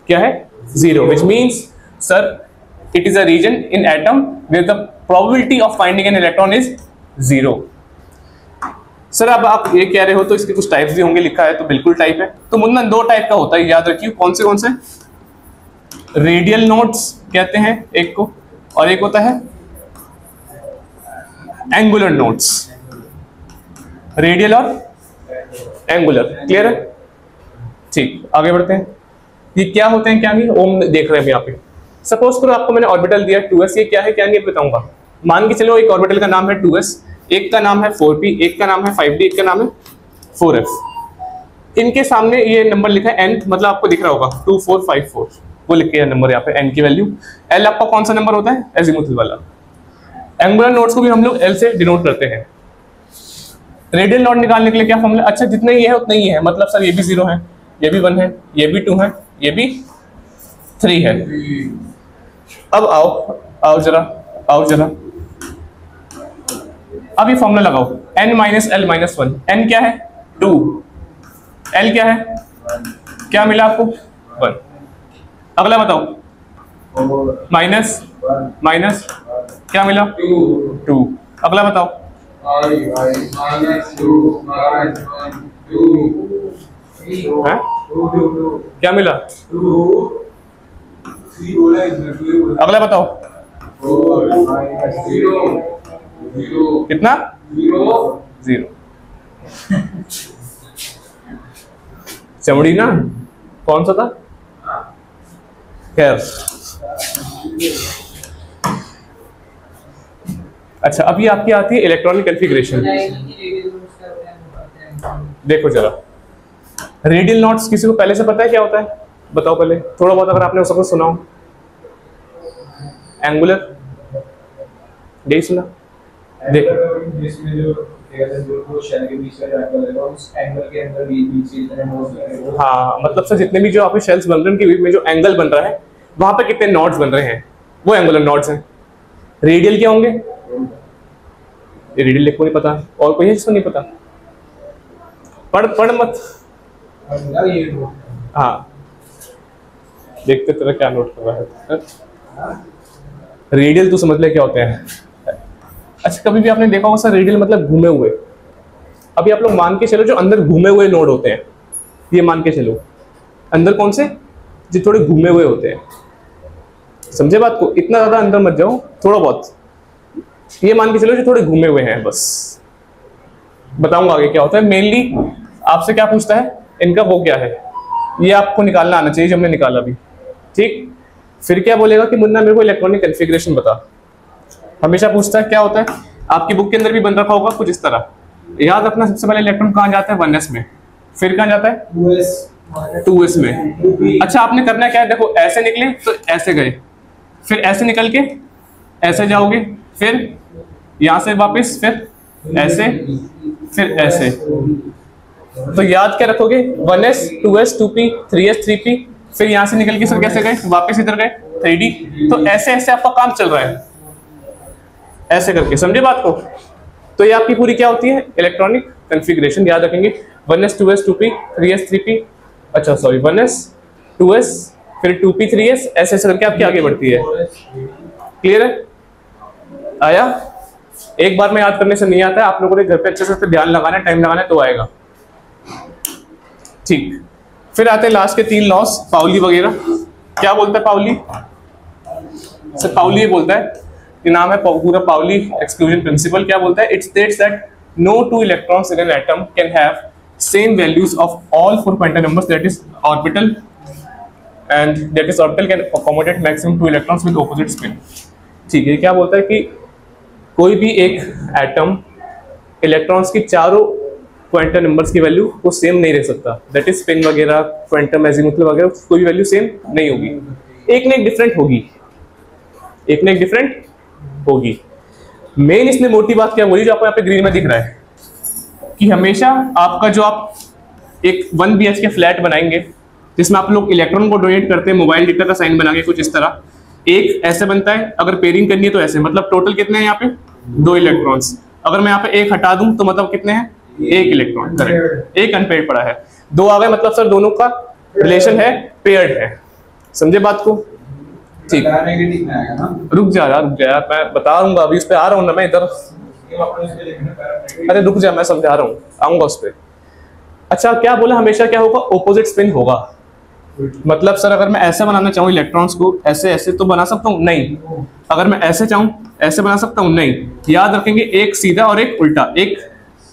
क्या है? 0, which means sir it is a region in atom where the probability of finding an electron is 0। Sir अब आप ये कह रहे हो तो इसके कुछ टाइप्स भी होंगे, लिखा है तो बिल्कुल टाइप है। तो मुन्ना 2 टाइप का होता है, याद रखिए। कौन से? रेडियल नोड्स कहते हैं एक को, और एक होता है एंगुलर नोड्स। रेडियल और एंगुलर। क्लियर है? ठीक, आगे बढ़ते हैं। ये क्या होते हैं, क्या नहीं? ओम देख रहे हैं यहाँ पे। सपोज करो आपको मैंने ऑर्बिटल दिया 2s, ये क्या है क्या नहीं बताऊंगा। मान के चलो एक ऑर्बिटल का नाम है 2s, एक का नाम है 4p, एक का नाम है 5d, एक का नाम है 4f। इनके सामने ये नंबर लिखा है n, मतलब आपको दिख रहा होगा 2 4 5 4। वो लिख के नंबर यहाँ पे n की वैल्यू। l आपका कौन सा नंबर होता है? एजीमुथल वाला। एंगुलर नोड्स को भी हम लोग l से डिनोट करते हैं। रेडियल नोड निकालने के लिए क्या फॉर्मूला? अच्छा जितने ये है उतने ही है, मतलब सर ये भी 0 है, ये भी 1 है, ये भी 2 है, ये भी 3 है। अब आओ जरा अब ये फॉर्मूला लगाओ, n minus l minus 1। n क्या है? 2। l क्या है? क्या मिला आपको? 1। अगला बताओ, माइनस क्या मिला? 2। अगला बताओ, है? क्या मिला? अगला बताओ, कितना? 0। चमड़ी ना, कौन सा था? खैर, अच्छा अभी आपकी आती है इलेक्ट्रॉनिक कॉन्फ़िगरेशन। देखो जरा, रेडियल नोड्स किसी को पहले से पता है क्या होता है? बताओ पहले, थोड़ा बहुत अगर आपने उसको कुछ सुना हो। एंगुलर यही सुना? देखो जिसमें जो शेल के बीच का जो एंगल है उस एंगल के अंदर बीच इतने नोड्स लगे हैं। हाँ, मतलब सर जितने भी जो आपके शेल्स बन रहे हैं उनके बीच में जो एंगल बन रहा है वहां पे कितने नोड्स बन रहे हैं, वो एंगुलर नोड्स हैं। रेडियल क्या होंगे? रेडियल को नहीं पता, और कोई है जिसको नहीं पता? पढ़ मत। हाँ, देखते तेरा क्या नोट कर रहा है। रेडियल तो समझ ले क्या होते हैं। अच्छा कभी भी आपने देखा होगा सर रेडियल मतलब घूमे हुए। अभी आप लोग मान के चलो जो अंदर घूमे हुए नोड होते हैं, ये मान के चलो अंदर कौन से, जो थोड़े घूमे हुए होते हैं। समझे बात को? इतना ज्यादा अंदर मत जाओ, थोड़ा बहुत ये मान के चलो जो थोड़े घूमे हुए हैं। बस बताऊंगा आगे क्या होता है। मेनली आपसे क्या पूछता है, इनका वो क्या है, ये आपको निकालना आना चाहिए जो हमने निकाला अभी। ठीक, फिर क्या बोलेगा कि मुन्ना मेरे को इलेक्ट्रॉनिक कॉन्फ़िगरेशन बता। हमेशा पूछता है क्या होता है। आपकी बुक के अंदर भी बन रखा होगा कुछ इस तरह। याद रखना, सबसे पहले इलेक्ट्रॉन कहाँ जाता है? 1s में। फिर कहाँ जाता है? 2s में। अच्छा आपने करना क्या है, देखो ऐसे निकले तो ऐसे गए, फिर ऐसे निकल के ऐसे जाओगे, फिर यहां से वापस, फिर ऐसे, फिर ऐसे। तो याद क्या रखोगे? 1s 2s 2p 3s 3p, फिर यहां से निकल के सर कैसे गए? वापस इधर गए 3d। तो ऐसे ऐसे आपका काम चल रहा है, ऐसे करके। समझे बात को? तो ये आपकी पूरी क्या होती है? Electronic configuration. याद रखेंगे 1s 2s 2p 3s 3p, अच्छा सॉरी 1s 2s फिर 2p 3s, ऐसे ऐसे करके आपकी आगे बढ़ती है। क्लियर है? आया? एक बार में याद करने से नहीं आता है, आप लोगों ने घर पे अच्छे से ध्यान लगाना है, टाइम लगाना है, तो आएगा। ठीक, फिर आते हैं लास्ट के 3 लॉस, पाउली वगैरह। क्या बोलता है पाउली? सर पाउली ये बोलता है, ये नाम है पूरा पाउली एक्सक्लूजन प्रिंसिपल। क्या बोलता है? It states that no 2 electrons in an atom can have same values of all 4 quantum numbers, that is orbital, and that is orbital can accommodate maximum 2 electrons with opposite spin. ठीक है, क्या बोलता है कि कोई भी एक एटम इलेक्ट्रॉन्स की चारों क्वांटम नंबर्स की वैल्यू वो सेम नहीं रह सकता। दैट इज स्पिन वगैरह, क्वांटम एजीमुथल वगैरह, कोई भी वैल्यू सेम नहीं होगी, एक ना एक डिफरेंट होगी, एक ना एक डिफरेंट होगी। मेन इसने मोटी बात क्या बोली जो आपको यहाँ पे ग्रीन में दिख रहा है, कि हमेशा आपका जो आप एक 1 BHK फ्लैट बनाएंगे जिसमें आप लोग इलेक्ट्रॉन को डोनेट करते हैं, मोबाइल डिक्टर का साइन बना के कुछ इस तरह, एक ऐसे बनता है। अगर पेयरिंग करनी है तो ऐसे, मतलब टोटल कितने हैं यहाँ पे? 2 इलेक्ट्रॉन्स। अगर मैं यहाँ पे एक हटा दूं तो मतलब कितने हैं? 1 इलेक्ट्रॉन। करेक्ट, एक अनपेयर्ड पड़ा है, 2 आ गए, मतलब सर दोनों का रिलेशन है, पेयर्ड है। समझे बात को? ठीक, रुक जा यार, मैं बता दूंगा, अभी उस पर आ रहा हूँ ना मैं इधर। अरे रुक जा, मैं समझा रहा हूँ, आऊंगा उस पर। अच्छा क्या बोला, हमेशा क्या होगा? ऑपोजिट स्पिन होगा। मतलब सर अगर मैं ऐसे बनाना चाहूँ इलेक्ट्रॉन्स को, ऐसे ऐसे तो बना सकता हूँ? नहीं। अगर मैं ऐसे चाहूँ ऐसे बना सकता हूँ? नहीं। याद रखेंगे एक सीधा और एक उल्टा, एक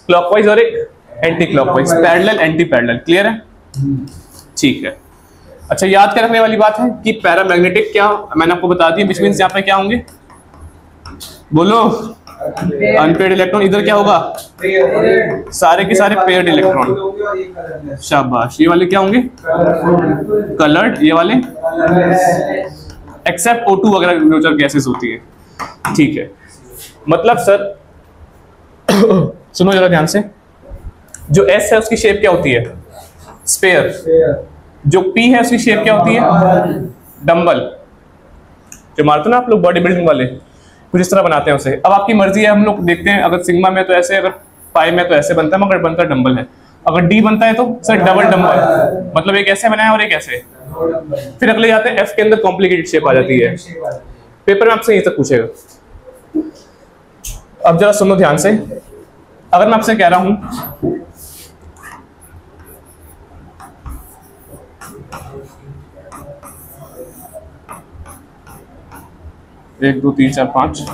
क्लॉकवाइज और एक anti clockwise, parallel anti parallel. Clear है? ठीक है। अच्छा याद क्या रखने वाली बात है कि पैरामैग्नेटिक क्या मैंने आपको बता दिया, विच मींस यहाँ पे क्या होंगे? बोलो अनपेयर्ड इलेक्ट्रॉन, इधर क्या होगा, सारे के सारे पेयर्ड इलेक्ट्रॉन। शाबाश, ये वाले क्या होंगे, कलर्ड, ये वाले एक्सेप्ट O2 वगैरह न्यूट्रल गैसेस होती है। ठीक है, मतलब सर सुनो जरा ध्यान से, जो S है उसकी शेप क्या होती है, स्फीयर। जो P है उसकी शेप क्या होती है, डंबल। जो मारते ना आप लोग बॉडी बिल्डिंग वाले, कुछ इस तरह बनाते हैं उसे। अब आपकी मर्जी है, हम लोग देखते हैं, अगर सिग्मा में तो ऐसे, अगर पाई में तो ऐसे बनता है, मगर बनता डंबल है। अगर डी बनता है तो सर डबल डंबल, मतलब एक ऐसे बनाया और एक ऐसे। फिर अगले जाते हैं एफ के अंदर कॉम्प्लिकेटेड शेप आ जाती है। पेपर में आपसे ये तक पूछेगा। अब जरा सुनो ध्यान से, अगर मैं आपसे कह रहा हूं 1 2 3 4 5,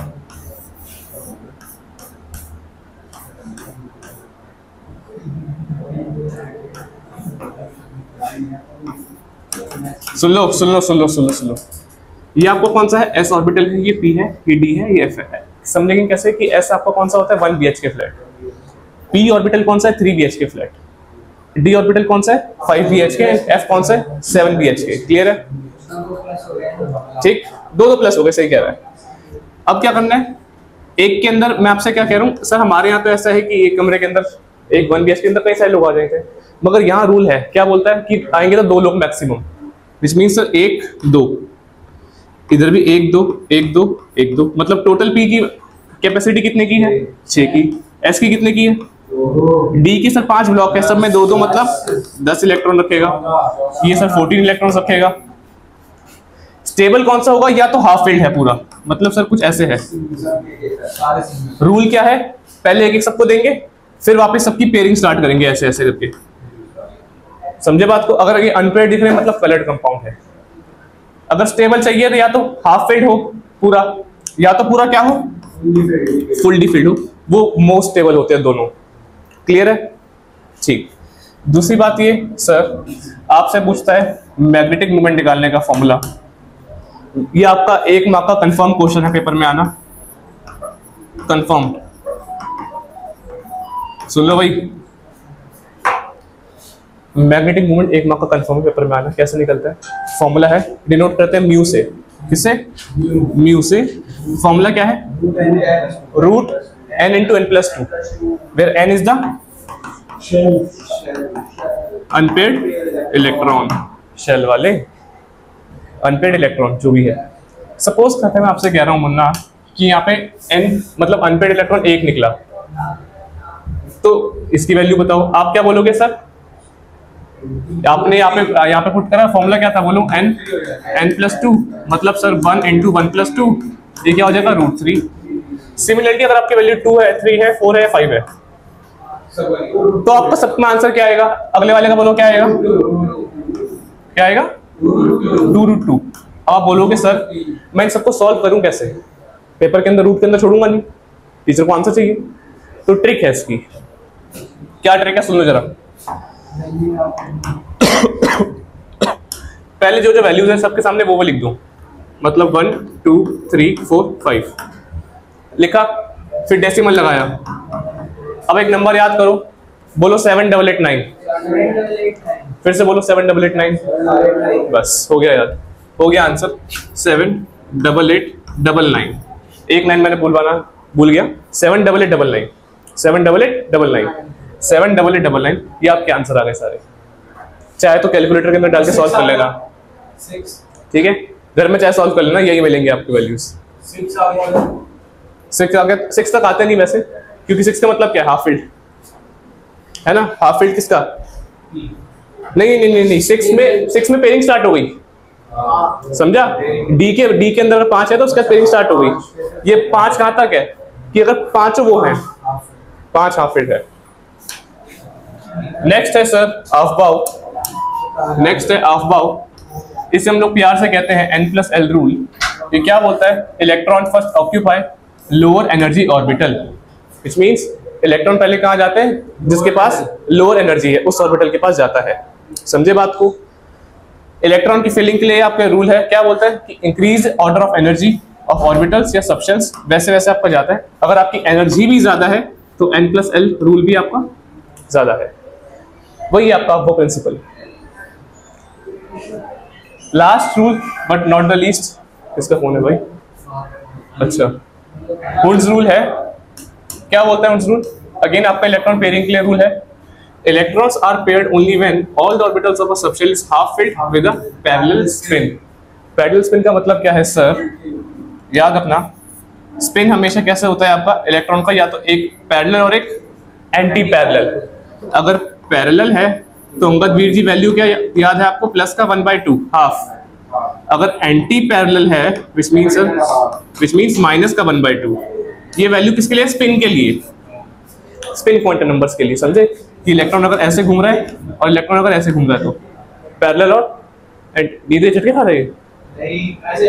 सुन लो सुन लो सुन लो सुन लो सुन लो, ये आपको कौन सा है, एस ऑर्बिटल है, ये पी है, ये डी है, ये एफ है। समझेंगे कैसे कि एस आपका कौन सा होता है 1 BHK फ्लैट, पी ऑर्बिटल कौन सा है 3 BHK फ्लैट, डी ऑर्बिटल कौन सा है 5 BHK, एफ कौन सा है 7 BHK। क्लियर है, ठीक, 2 प्लस हो गए, सही कह रहा है। अब क्या करना है, एक के अंदर मैं आपसे क्या कह रहा हूँ सर, हमारे यहाँ तो ऐसा है कि एक कमरे के अंदर, एक 1 BHK के अंदर कई सारे लोग आ जाएंगे, मगर यहाँ रूल है, क्या बोलता है कि आएंगे तो 2 लोग मैक्सिमम, विच मीन सर 1 2, इधर भी 1 2 1 2 1 2, मतलब टोटल पी की कैपेसिटी कितने की है 6 की, एस की कितने की है, डी की सर 5 ब्लॉक है, सब में 2 2 मतलब 10 इलेक्ट्रॉन रखेगा, ये सर 14 इलेक्ट्रॉन रखेगा। स्टेबल कौन सा होगा, या तो हाफ फील्ड है पूरा, मतलब सर कुछ ऐसे है। रूल क्या है, पहले एक एक सबको देंगे, फिर वापस सबकी पेयरिंग स्टार्ट करेंगे ऐसे ऐसे करके, समझे बात को। अगर ये अनपेयर्ड दिख रहे हैं मतलब कलर्ड कंपाउंड है। अगर स्टेबल चाहिए तो या तो हाफ फील्ड हो पूरा, या तो पूरा क्या हो फुल डी फील्ड हो, वो मोस्ट स्टेबल होते हैं दोनों। क्लियर है, ठीक। दूसरी बात ये सर आपसे पूछता है मैग्नेटिक मोमेंट निकालने का फॉर्मूला, ये आपका 1 मार्क का कंफर्म क्वेश्चन है, पेपर में आना कंफर्म। सुन लो भाई, मैग्नेटिक मोमेंट 1 मार्क का कंफर्म पेपर में आना, कैसे निकलता है, फॉर्मूला है, डिनोट करते हैं म्यू से, किससे, म्यू से। फॉर्मूला क्या है, root n into n+2, where n is the unpaired electron, shell वाले अनपेयर्ड इलेक्ट्रॉन जो भी है। सपोज करते हैं मैं आपसे कह रहा हूं मुन्ना कि यहाँ पे n मतलब अनपेयर्ड इलेक्ट्रॉन 1 निकला, तो इसकी वैल्यू बताओ, आप क्या बोलोगे सर, आपने यहाँ पे पुट करा, फॉर्मूला क्या था बोलो, n+2, मतलब सर 1 into 1+2, ये क्या हो जाएगा √3। सिमिलरली अगर आपकी वैल्यू 2 है 3 है 4 है 5 है, तो आपका सबका आंसर क्या आएगा, अगले वाले का बोलो क्या आएगा, क्या आएगा 2√2। आप बोलोगे सर मैं इन सबको सॉल्व करूं कैसे, पेपर के अंदर रूट के अंदर छोड़ूंगा नहीं, टीचर को आंसर चाहिए। तो ट्रिक है इसकी, क्या ट्रिक है सुन लो जरा। पहले जो जो वैल्यूज है सबके सामने वो लिख दो, मतलब 1 2 3 4 5 लिखा, फिर डेसिमल लगाया। अब एक नंबर याद करो, बोलो 7889, फिर से बोलो 7889, बस हो गया याद, हो गया आंसर 78899। एक 9 मैंने भूल गया, 78899 78899 78899, ये आपके आंसर आ गए सारे। चाहे तो कैलकुलेटर के अंदर डाल के सॉल्व कर लेना, ठीक है, घर में चाहे सॉल्व कर लेना, यही मिलेंगे आपकी वैल्यूज। 6 आ गया, 6 तक आते नहीं वैसे, क्योंकि 6 का मतलब क्या है, हाफ फील्ड है ना, हाफ फील्ड किसका, नहीं 6 में पेयरिंग स्टार्ट हो गई, समझा। डी के अंदर अगर 5 है तो उसका पेयरिंग स्टार्ट हो गई। ये 5 कहां तक है कि अगर 5 वो है, 5 हाफ फील्ड है। नेक्स्ट है सर अफबाउ, नेक्स्ट है अफबाउ, इसे हम लोग प्यार से कहते हैं n+l रूल। ये क्या बोलता है, electron first occupy lower energy orbital, which means electron पहले कहां जाते हैं, जिसके पास लोअर एनर्जी है उस ऑर्बिटल के पास जाता है। समझे बात को। इलेक्ट्रॉन की फिलिंग के लिए आपका रूल है, क्या बोलता है कि increase order of energy of orbitals या सबशेल्स वैसे वैसे आपका जाता है। अगर आपकी एनर्जी भी ज्यादा है तो n+l रूल भी आपका ज्यादा है। वही आपका वो principle. Last rule but not the least, किसका फोन है भाई? अच्छा, हुड्स रूल है। क्या बोलता है हुड्स रूल? अगेन आपका इलेक्ट्रॉन पेयरिंग के लिए रूल है। Electrons are paired only when all the orbitals of a subshell is half filled with a parallel spin. Parallel spin का मतलब क्या है सर? याद रखना, स्पिन हमेशा कैसे होता है आपका इलेक्ट्रॉन का, या तो एक पैरेलल और एक एंटी पैरेलल। अगर पैरेलल है तो अंगद वीर जी वैल्यू क्या याद है आपको? प्लस का 1/2 हाफ। अगर एंटी पैरेलल है विच मीन्स माइनस का 1/2। ये वैल्यू किसके लिए? स्पिन के लिए, स्पिन क्वांटम नंबर्स के लिए। समझे कि इलेक्ट्रॉन अगर ऐसे घूम रहा है और इलेक्ट्रॉन अगर ऐसे घूम रहा है तो पैरेलल और नीचे झटके खा रहे हैं। नहीं ऐसे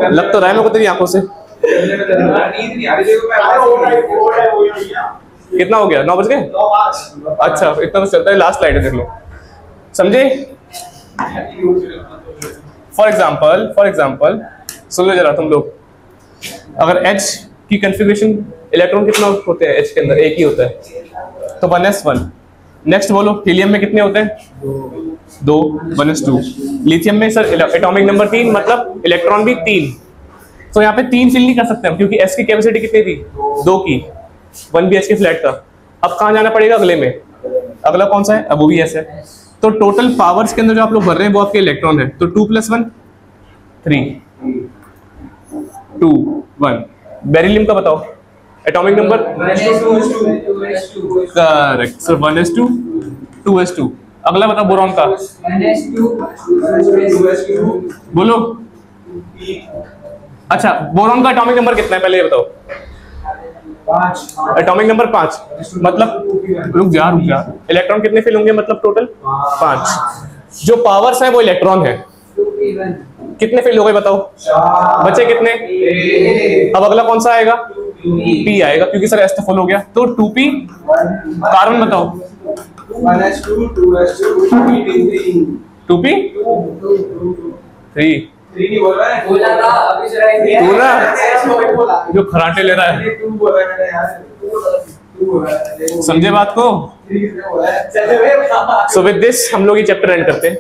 लग तो रहा है मेरे को तेरी आंखों से। कितना हो गया? 9 बज गए? अच्छा, इतना तो चलता है। लास्ट स्लाइड है, देख लो। समझे? फॉर एग्जाम्पल सुन लो जरा तुम लोग। अगर H की कॉन्फ़िगरेशन, इलेक्ट्रॉन कितना होते हैं H के अंदर? एक ही होता है, तो 1s1। नेक्स्ट बोलो, हीलियम में कितने होते हैं? 2, 1s2। लिथियम में सर एटॉमिक नंबर 3, मतलब इलेक्ट्रॉन भी 3। तो यहाँ पे 3 फिल नहीं कर सकते हम, क्योंकि S की कैपेसिटी कितनी थी? 2 की, 1 भी H के फ्लैट का। अब कहाँ जाना पड़ेगा? अगले में। अगला कौन सा है? अब वो भी S है। तो टोटल पावर्स के अंदर जो आप लोग भर रहे हैं वो आपके इलेक्ट्रॉन है। तो 2 + 1 3, 2 1। बेरिलियम का बताओ atomic number? Correct sir, 1s2 2s2। अगला बताओ बोरॉन का, बोलो। अच्छा, बोरॉन का एटॉमिक नंबर कितना है पहले ये बताओ? 5। एटॉमिक नंबर 5, मतलब रुक जा। इलेक्ट्रॉन कितने फिल होंगे मतलब टोटल? 5। जो पावर्स है वो इलेक्ट्रॉन है। कितने फिल हो गए बताओ? बचे कितने? अब अगला कौन सा आएगा? P आएगा, क्योंकि सर S तो फुल हो गया। तो 2p। कार्बन बताओ? 1s2 2s2 2p 3। 3 बोल रहा है, बोला था अभी जरा तू ना जो खराटे ले रहा है, 2 बोला मैंने यार, 2 बोला है। समझे बात को? सो विद दिस हम लोग ये चैप्टर एंड करते हैं।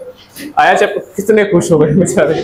आया चैप्टर, कितने खुश हो गए बेचारे।